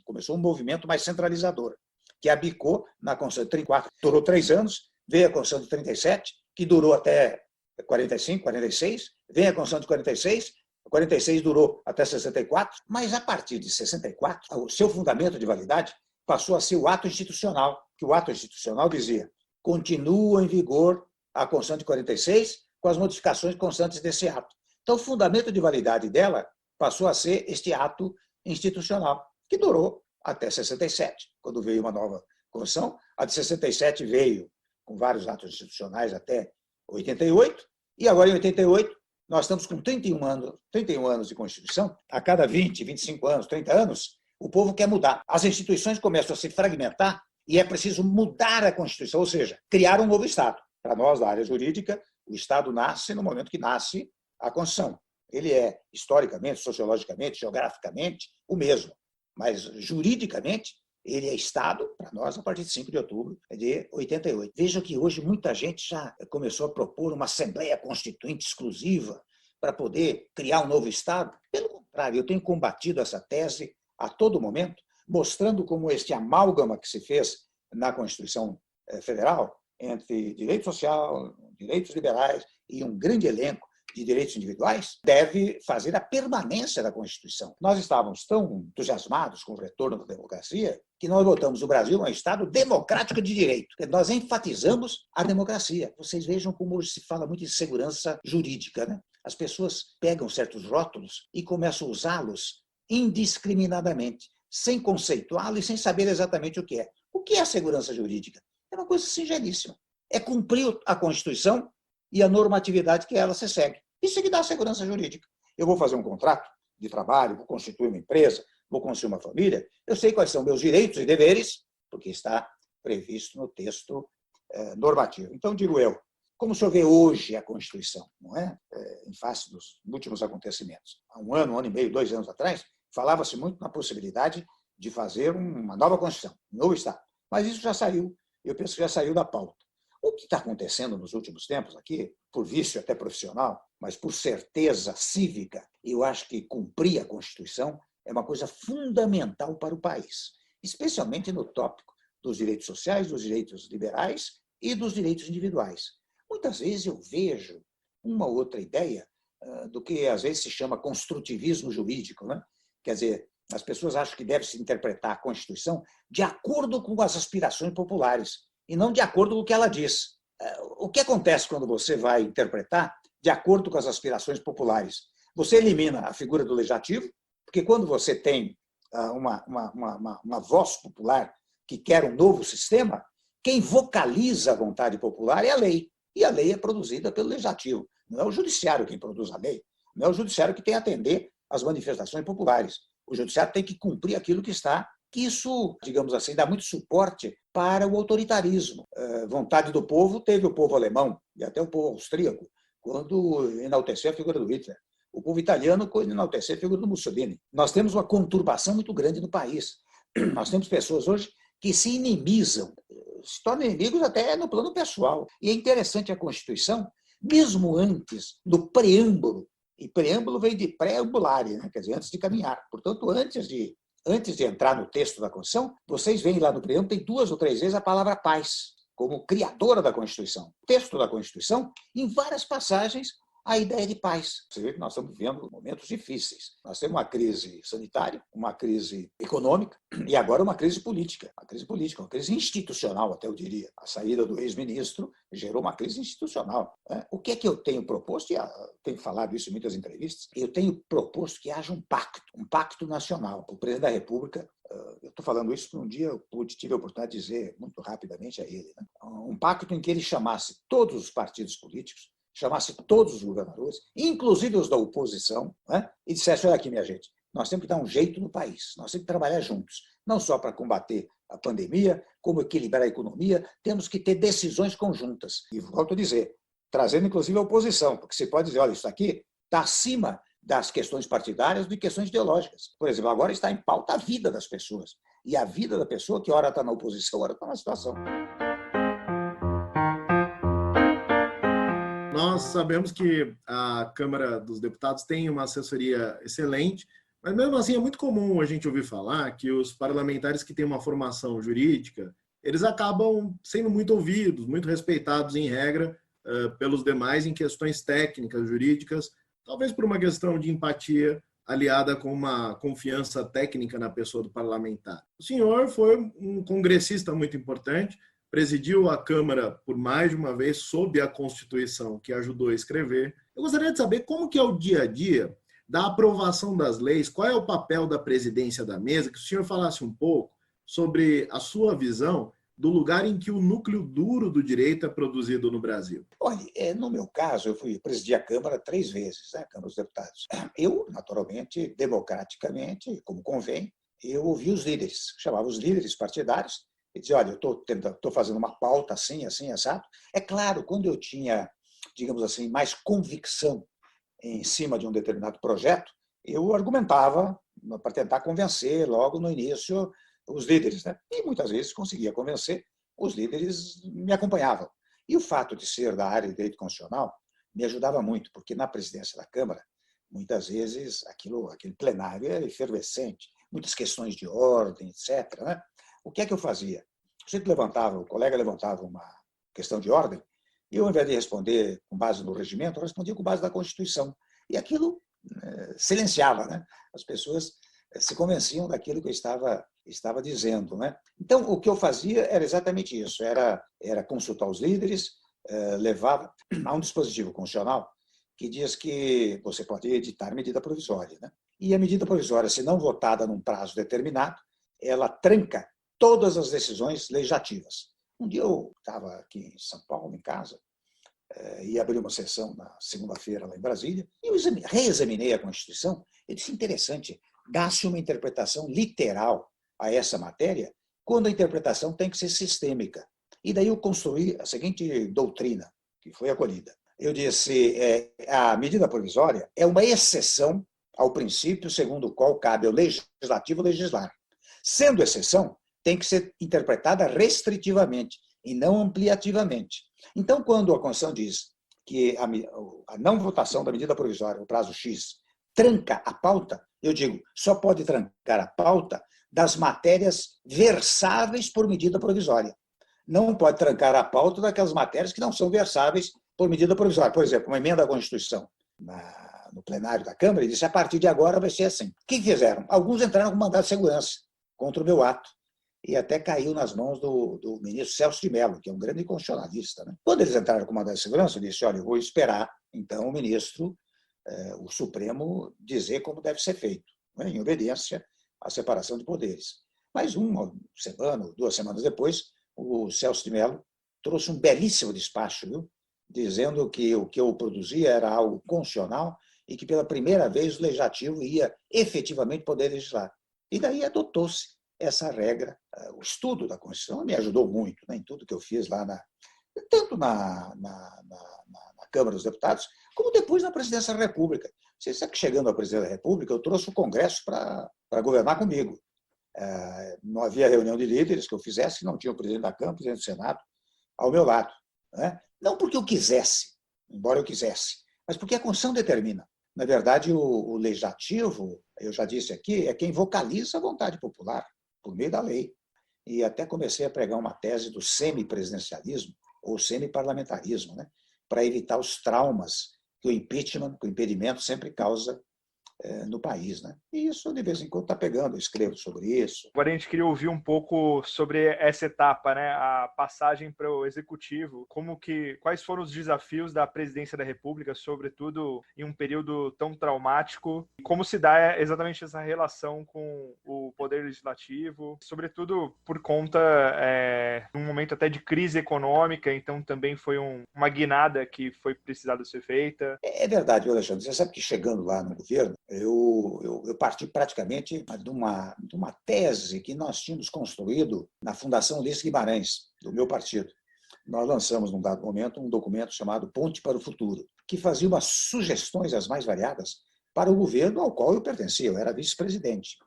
começou um movimento mais centralizador, que abicou na Constituição de 34. Durou 3 anos, veio a Constituição de 37, que durou até 45, 46, veio a Constituição de 46, 46 durou até 64, mas a partir de 64, o seu fundamento de validade passou a ser o ato institucional, que o ato institucional dizia: continua em vigor a Constituição de 46 com as modificações constantes desse ato. Então, o fundamento de validade dela passou a ser este ato institucional, que durou até 67, quando veio uma nova Constituição. A de 67 veio com vários atos institucionais até 88, e agora em 88 nós estamos com 31 anos de Constituição. A cada 20, 25 anos, 30 anos, o povo quer mudar. As instituições começam a se fragmentar e é preciso mudar a Constituição, ou seja, criar um novo Estado. Para nós, da área jurídica, o Estado nasce no momento que nasce a Constituição. Ele é, historicamente, sociologicamente, geograficamente, o mesmo. Mas, juridicamente, ele é Estado, para nós, a partir de 5 de outubro de 88. Vejam que hoje muita gente já começou a propor uma Assembleia Constituinte exclusiva para poder criar um novo Estado. Pelo contrário, eu tenho combatido essa tese a todo momento, mostrando como este amálgama que se fez na Constituição Federal entre direito social, direitos liberais e um grande elenco de direitos individuais deve fazer a permanência da Constituição. Nós estávamos tão entusiasmados com o retorno da democracia que nós botamos o Brasil um Estado democrático de direito. Nós enfatizamos a democracia. Vocês vejam como hoje se fala muito de segurança jurídica, né? As pessoas pegam certos rótulos e começam a usá-los indiscriminadamente, sem conceituá-lo e sem saber exatamente o que é. O que é a segurança jurídica? É uma coisa singelíssima. É cumprir a Constituição e a normatividade que ela se segue. Isso é que dá a segurança jurídica. Eu vou fazer um contrato de trabalho, vou constituir uma empresa, vou constituir uma família, eu sei quais são meus direitos e deveres, porque está previsto no texto normativo. Então, digo eu, como o senhor vê hoje a Constituição, não é? Em face dos últimos acontecimentos. Há um ano e meio, 2 anos atrás, falava-se muito na possibilidade de fazer uma nova Constituição, um novo Estado. Mas isso já saiu, eu penso que já saiu da pauta. O que está acontecendo nos últimos tempos aqui, por vício até profissional, mas por certeza cívica, eu acho que cumprir a Constituição é uma coisa fundamental para o país, especialmente no tópico dos direitos sociais, dos direitos liberais e dos direitos individuais. Muitas vezes eu vejo uma outra ideia do que às vezes se chama construtivismo jurídico, né? Quer dizer, as pessoas acham que deve se interpretar a Constituição de acordo com as aspirações populares e não de acordo com o que ela diz. O que acontece quando você vai interpretar de acordo com as aspirações populares? Você elimina a figura do legislativo, porque quando você tem uma voz popular que quer um novo sistema, quem vocaliza a vontade popular é a lei. E a lei é produzida pelo legislativo. Não é o judiciário quem produz a lei. Não é o judiciário que tem a atender às manifestações populares. O judiciário tem que cumprir aquilo que está, que isso, digamos assim, dá muito suporte para o autoritarismo. Vontade do povo teve o povo alemão e até o povo austríaco, quando enalteceu a figura do Hitler. O povo italiano, quando enalteceu a figura do Mussolini. Nós temos uma conturbação muito grande no país. Nós temos pessoas hoje que se inimizam, se tornam inimigos até no plano pessoal. E é interessante a Constituição, mesmo antes do preâmbulo, e preâmbulo vem de preambulare, né? Quer dizer, antes de caminhar. Portanto, antes de entrar no texto da Constituição, vocês veem lá no preâmbulo, tem 2 ou 3 vezes a palavra paz, como criadora da Constituição. O texto da Constituição, em várias passagens, a ideia de paz. Você vê que nós estamos vivendo momentos difíceis. Nós temos uma crise sanitária, uma crise econômica e agora uma crise política. Uma crise institucional, até eu diria. A saída do ex-ministro gerou uma crise institucional. O que é que eu tenho proposto? E tenho falado isso em muitas entrevistas. Eu tenho proposto que haja um pacto nacional. O presidente da República, eu estou falando isso porque um dia eu tive a oportunidade de dizer muito rapidamente a ele, né? Um pacto em que ele chamasse todos os partidos políticos, chamasse todos os governadores, inclusive os da oposição, né? E dissesse: olha aqui, minha gente, nós temos que dar um jeito no país, nós temos que trabalhar juntos, não só para combater a pandemia, como equilibrar a economia, temos que ter decisões conjuntas. E volto a dizer, trazendo inclusive a oposição, porque você pode dizer: olha, isso aqui está acima das questões partidárias do que questões ideológicas. Por exemplo, agora está em pauta a vida das pessoas, e a vida da pessoa que ora está na oposição, ora está na situação. nós sabemos que a Câmara dos Deputados tem uma assessoria excelente, mas mesmo assim é muito comum a gente ouvir falar que os parlamentares que têm uma formação jurídica, eles acabam sendo muito ouvidos, muito respeitados em regra pelos demais em questões técnicas, jurídicas, talvez por uma questão de empatia aliada com uma confiança técnica na pessoa do parlamentar. O senhor foi um congressista muito importante, presidiu a Câmara por mais de uma vez sob a Constituição que ajudou a escrever. Eu gostaria de saber como que é o dia a dia da aprovação das leis, qual é o papel da presidência da mesa, que o senhor falasse um pouco sobre a sua visão do lugar em que o núcleo duro do direito é produzido no Brasil. Olha, no meu caso, eu fui presidir a Câmara 3 vezes, né, a Câmara dos Deputados. Eu, naturalmente, democraticamente, como convém, eu ouvi os líderes, chamava os líderes partidários, e dizia, olha, eu estou fazendo uma pauta assim, assim, assado. É claro, quando eu tinha, digamos assim, mais convicção em cima de um determinado projeto, eu argumentava para tentar convencer logo no início os líderes, né? E muitas vezes conseguia convencer, os líderes me acompanhavam. E o fato de ser da área de direito constitucional me ajudava muito, porque na presidência da Câmara, muitas vezes aquele plenário era efervescente, muitas questões de ordem, etc. Né? O que é que eu fazia? O colega levantava uma questão de ordem, e eu, ao invés de responder com base no regimento, eu respondia com base na Constituição. E aquilo silenciava, né? As pessoas se convenciam daquilo que eu estava dizendo, né? Então, o que eu fazia era exatamente isso, era consultar os líderes, levava a um dispositivo constitucional que diz que você pode editar medida provisória, né? E a medida provisória, se não votada num prazo determinado, ela tranca todas as decisões legislativas. Um dia eu estava aqui em São Paulo, em casa, e abri uma sessão na segunda-feira lá em Brasília, e eu reexaminei a Constituição e disse, interessante, dá-se uma interpretação literal a essa matéria, quando a interpretação tem que ser sistêmica. E daí eu construí a seguinte doutrina, que foi acolhida. Eu disse, a medida provisória é uma exceção ao princípio segundo o qual cabe ao legislativo legislar. Sendo exceção, tem que ser interpretada restritivamente e não ampliativamente. Então, quando a Constituição diz que a não votação da medida provisória no prazo X tranca a pauta, eu digo, só pode trancar a pauta das matérias versáveis por medida provisória. Não pode trancar a pauta daquelas matérias que não são versáveis por medida provisória. Por exemplo, uma emenda à Constituição no plenário da Câmara e disse, a partir de agora vai ser assim. O que fizeram? Alguns entraram com mandado de segurança contra o meu ato. E até caiu nas mãos do ministro Celso de Mello, que é um grande constitucionalista. Né? Quando eles entraram com mandado de segurança, eu disse, olha, eu vou esperar, então, o ministro, o Supremo, dizer como deve ser feito, né? Em obediência à separação de poderes. Mas uma semana, 2 semanas depois, o Celso de Mello trouxe um belíssimo despacho, viu? Dizendo que o que eu produzia era algo constitucional e que, pela primeira vez, o Legislativo ia efetivamente poder legislar. E daí adotou-se essa regra. O estudo da Constituição me ajudou muito, né, em tudo que eu fiz lá, tanto na Câmara dos Deputados, como depois na Presidência da República. Você sabe que, chegando à Presidência da República, eu trouxe o Congresso para governar comigo. Não havia reunião de líderes que eu fizesse que não tinha o presidente da Câmara, o presidente do Senado, ao meu lado. Né? Não porque eu quisesse, embora eu quisesse, mas porque a Constituição determina. Na verdade, o Legislativo, eu já disse aqui, é quem vocaliza a vontade popular, por meio da lei. E até comecei a pregar uma tese do semipresidencialismo ou semiparlamentarismo, né? Para evitar os traumas que o impeachment, que o impedimento sempre causa no país, né? E isso, de vez em quando, está pegando, eu escrevo sobre isso. Agora a gente queria ouvir um pouco sobre essa etapa, né? A passagem para o Executivo, quais foram os desafios da Presidência da República, sobretudo em um período tão traumático, e como se dá exatamente essa relação com o Poder Legislativo, sobretudo por conta de um momento até de crise econômica, então também foi uma guinada que foi precisada ser feita. É verdade, Alexandre. Você sabe que, chegando lá no governo, eu parti praticamente de uma tese que nós tínhamos construído na Fundação Ulisses Guimarães, do meu partido. Nós lançamos, num dado momento, um documento chamado Ponte para o Futuro, que fazia umas sugestões as mais variadas para o governo ao qual eu pertencia, eu era vice-presidente.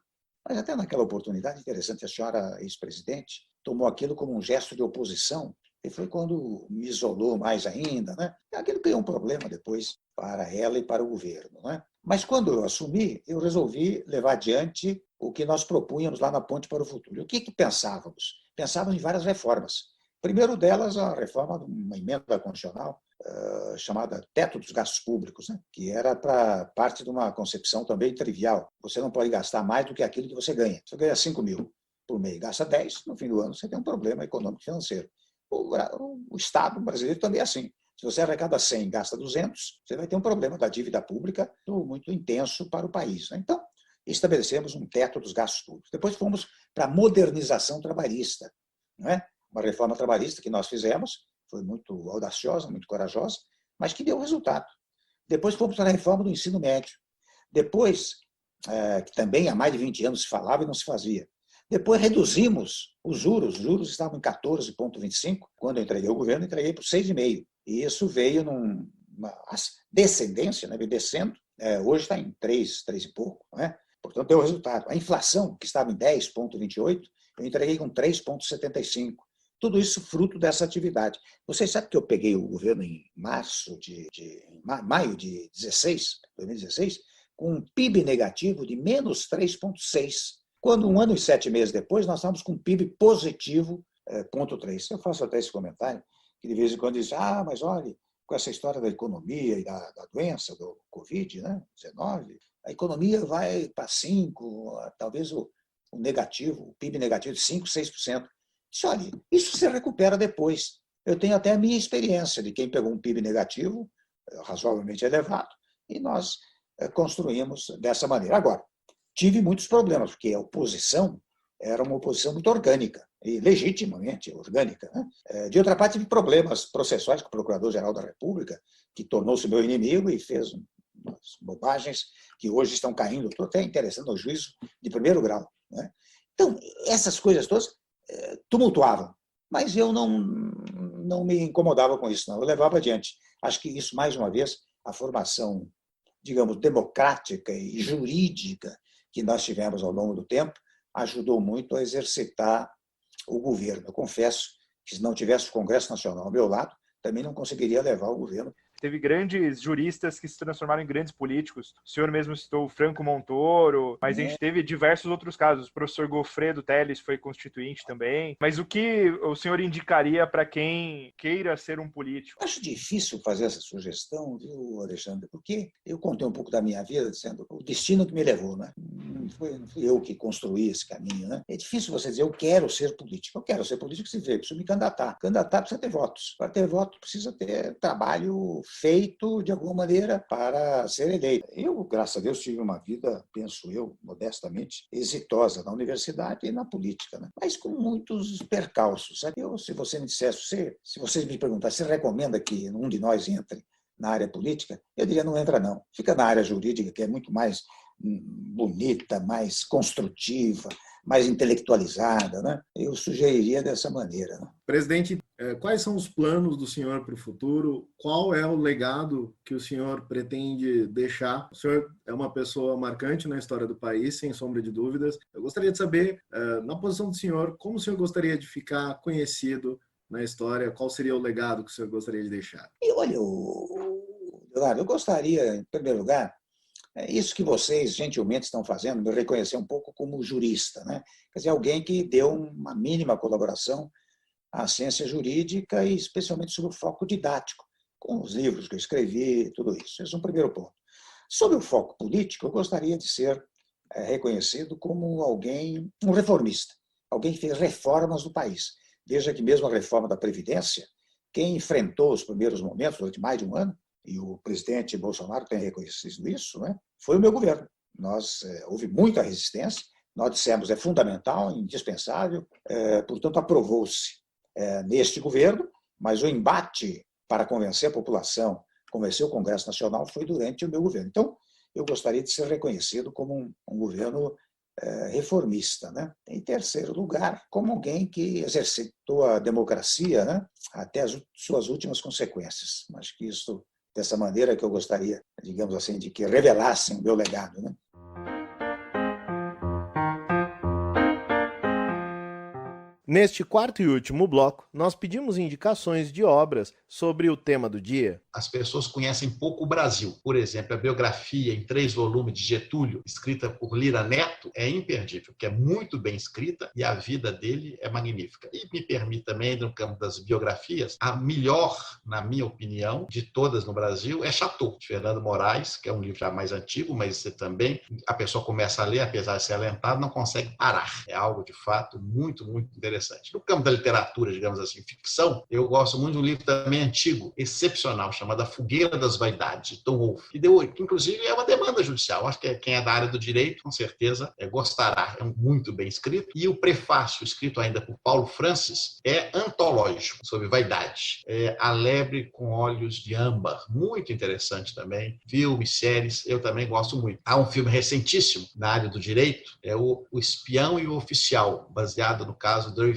Mas até naquela oportunidade, interessante, a senhora ex-presidente tomou aquilo como um gesto de oposição E foi quando me isolou mais ainda, né? Aquilo criou um problema depois para ela e para o governo, né? Mas quando eu assumi, eu resolvi levar adiante o que nós propunhamos lá na Ponte para o Futuro. O que pensávamos? Pensávamos em várias reformas. Primeiro delas, a reforma de uma emenda constitucional chamada Teto dos Gastos Públicos, né? Que era para parte de uma concepção também trivial. Você não pode gastar mais do que aquilo que você ganha. Você ganha 5 mil por mês, gasta 10, no fim do ano você tem um problema econômico e financeiro. O Estado brasileiro também é assim. Se você arrecada 100 e gasta 200, você vai ter um problema da dívida pública muito intenso para o país, né? Então, estabelecemos um teto dos gastos públicos. Depois fomos para a modernização trabalhista, não é? Uma reforma trabalhista que nós fizemos, foi muito audaciosa, muito corajosa, mas que deu resultado. Depois fomos para a reforma do ensino médio. Depois, que também há mais de 20 anos se falava e não se fazia. Depois reduzimos os juros estavam em 14,25. Quando eu entreguei o governo, entreguei por 6,5. E isso veio numa descendência, né? Descendo. Hoje está em 3 e pouco. Não é? Portanto, deu resultado. A inflação, que estava em 10,28, eu entreguei com 3,75. Tudo isso fruto dessa atividade. Vocês sabem que eu peguei o governo em maio de 2016, com um PIB negativo de menos 3,6. Quando 1 ano e 7 meses depois, nós estávamos com um PIB positivo, 0,3. Eu faço até esse comentário, que de vez em quando diz, mas olha, com essa história da economia e da doença, do Covid, né, 19, a economia vai para 5, talvez o negativo, o PIB negativo de 5, 6%. Disse, olha, isso se recupera depois. Eu tenho até a minha experiência de quem pegou um PIB negativo, razoavelmente elevado, e nós construímos dessa maneira. Agora, tive muitos problemas, porque a oposição era uma oposição muito orgânica, e legitimamente orgânica, né? De outra parte, tive problemas processuais com o Procurador-Geral da República, que tornou-se meu inimigo e fez umas bobagens que hoje estão caindo. Estou até interessando ao juízo de primeiro grau, né? Então, essas coisas todas tumultuavam, mas eu não me incomodava com isso, não. Eu levava adiante. Acho que isso, mais uma vez, a formação, digamos, democrática e jurídica que nós tivemos ao longo do tempo, ajudou muito a exercitar o governo. Eu confesso que se não tivesse o Congresso Nacional ao meu lado, também não conseguiria levar o governo. Teve grandes juristas que se transformaram em grandes políticos. O senhor mesmo citou o Franco Montoro, mas a gente teve diversos outros casos. O professor Goffredo Teles foi constituinte também. Mas o que o senhor indicaria para quem queira ser um político? Acho difícil fazer essa sugestão, viu, Alexandre? Porque eu contei um pouco da minha vida, dizendo o destino que me levou, né? Não fui eu que construí esse caminho, né? É difícil você dizer, eu quero ser político. Eu quero ser político, se vê, preciso me candidatar. Candidatar precisa ter votos. Para ter voto, precisa ter trabalho feito, de alguma maneira, para ser eleito. Eu, graças a Deus, tive uma vida, penso eu, modestamente, exitosa na universidade e na política, né? Mas com muitos percalços. Sabe? Se você me dissesse, se vocês me perguntassem, você recomenda que um de nós entre na área política? Eu diria, não entra não. Fica na área jurídica, que é muito mais bonita, mais construtiva, mais intelectualizada, né? Eu sugeriria dessa maneira, né? Presidente, quais são os planos do senhor para o futuro? Qual é o legado que o senhor pretende deixar? O senhor é uma pessoa marcante na história do país, sem sombra de dúvidas. Eu gostaria de saber, na posição do senhor, como o senhor gostaria de ficar conhecido na história? Qual seria o legado que o senhor gostaria de deixar? E olha, Leonardo, eu gostaria, em primeiro lugar, isso que vocês gentilmente estão fazendo, me reconhecer um pouco como jurista, né? Quer dizer, alguém que deu uma mínima colaboração à ciência jurídica e especialmente sobre o foco didático, com os livros que eu escrevi, tudo isso. Esse é um primeiro ponto. Sobre o foco político, eu gostaria de ser reconhecido como alguém, um reformista, alguém que fez reformas no país. Veja que mesmo a reforma da Previdência, quem enfrentou os primeiros momentos, durante mais de um ano, e o presidente Bolsonaro tem reconhecido isso, né? Foi o meu governo. Houve muita resistência, nós dissemos é fundamental, indispensável, portanto aprovou-se neste governo, mas o embate para convencer a população, convencer o Congresso Nacional foi durante o meu governo. Então, eu gostaria de ser reconhecido como um governo reformista, né? Em terceiro lugar, como alguém que exercitou a democracia, né? Até as suas últimas consequências. Acho que isso dessa maneira que eu gostaria, digamos assim, de que revelassem o meu legado, né? Neste quarto e último bloco, nós pedimos indicações de obras sobre o tema do dia. As pessoas conhecem pouco o Brasil. Por exemplo, a biografia em 3 volumes de Getúlio, escrita por Lira Neto, é imperdível, porque é muito bem escrita e a vida dele é magnífica. E me permite também, no campo das biografias, a melhor, na minha opinião, de todas no Brasil é Chateau, de Fernando Moraes, que é um livro já mais antigo, mas você também, a pessoa começa a ler, apesar de ser alentado, não consegue parar. É algo, de fato, muito, muito interessante. No campo da literatura, digamos assim, ficção, eu gosto muito de um livro também antigo, excepcional, chamado A Fogueira das Vaidades, de Tom Wolfe, que inclusive é uma demanda judicial. Acho que quem é da área do direito, com certeza, gostará. É muito bem escrito. E o prefácio, escrito ainda por Paulo Francis, é antológico, sobre vaidade. É A Lebre com Olhos de Âmbar, muito interessante também. Filmes, séries, eu também gosto muito. Há um filme recentíssimo na área do direito, é o Espião e o Oficial, baseado no caso Dreyfus,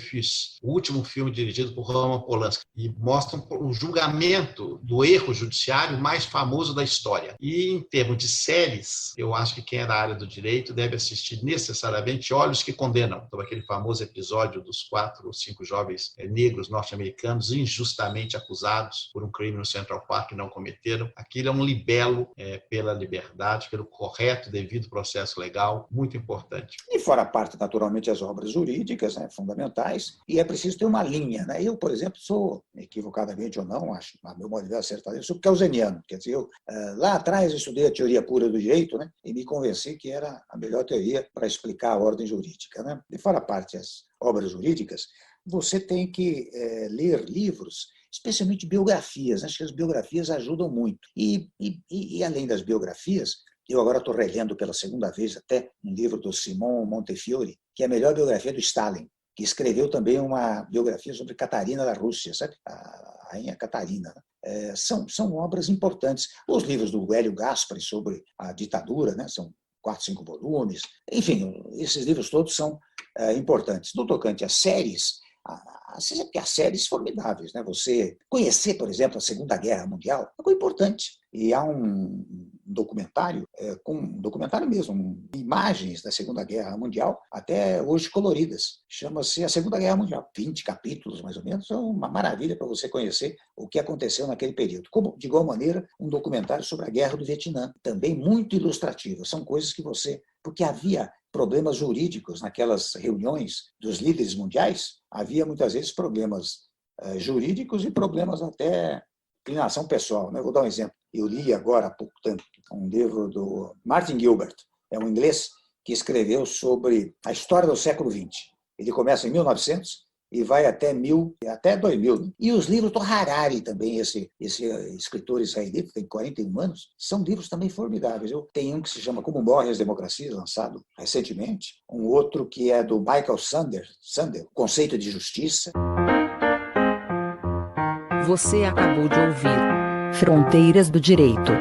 o último filme dirigido por Roman Polanski, e mostra o julgamento do erro judiciário mais famoso da história. E em termos de séries, eu acho que quem é da área do direito deve assistir necessariamente Olhos que Condenam, sobre aquele famoso episódio dos 4 ou 5 jovens negros norte-americanos injustamente acusados por um crime no Central Park que não cometeram. Aquilo é um libelo pela liberdade, pelo correto, devido processo legal, muito importante. E fora a parte, naturalmente, as obras jurídicas, né, fundamentais, e é preciso ter uma linha. Né? Eu, por exemplo, sou, equivocadamente ou não, acho, a meu modo de ver acertado, eu sou keynesiano. Quer dizer, eu lá atrás eu estudei a teoria pura do direito, né, e me convenci que era a melhor teoria para explicar a ordem jurídica. Né? E fora a parte as obras jurídicas, você tem que ler livros, especialmente biografias. Acho que as biografias ajudam muito. E além das biografias, eu agora estou relendo pela segunda vez até um livro do Simon Montefiore, que é a melhor biografia do Stalin, que escreveu também uma biografia sobre Catarina da Rússia, sabe? A rainha Catarina. São obras importantes. Os livros do Hélio Gaspari sobre a ditadura, né? São 4, 5 volumes. Enfim, esses livros todos são importantes. No tocante às séries, há séries formidáveis. Né? Você conhecer, por exemplo, a Segunda Guerra Mundial é uma coisa importante. E há um documentário, documentário mesmo, imagens da Segunda Guerra Mundial, até hoje coloridas. Chama-se A Segunda Guerra Mundial. 20 capítulos, mais ou menos. É uma maravilha para você conhecer o que aconteceu naquele período. Como, de igual maneira, um documentário sobre a Guerra do Vietnã, também muito ilustrativo. São coisas que você... Porque havia problemas jurídicos naquelas reuniões dos líderes mundiais, havia muitas vezes problemas jurídicos e problemas até inclinação pessoal. Né? Vou dar um exemplo. Eu li agora há pouco tempo um livro do Martin Gilbert, é um inglês que escreveu sobre a história do século XX. Ele começa em 1900 e vai até 2000. Né? E os livros do Harari também, esse escritor israelita, tem 41 anos, são livros também formidáveis. Eu tenho um que se chama Como Morrem as Democracias, lançado recentemente. Um outro que é do Michael Sandel, Conceito de Justiça. Você acabou de ouvir Fronteiras do Direito.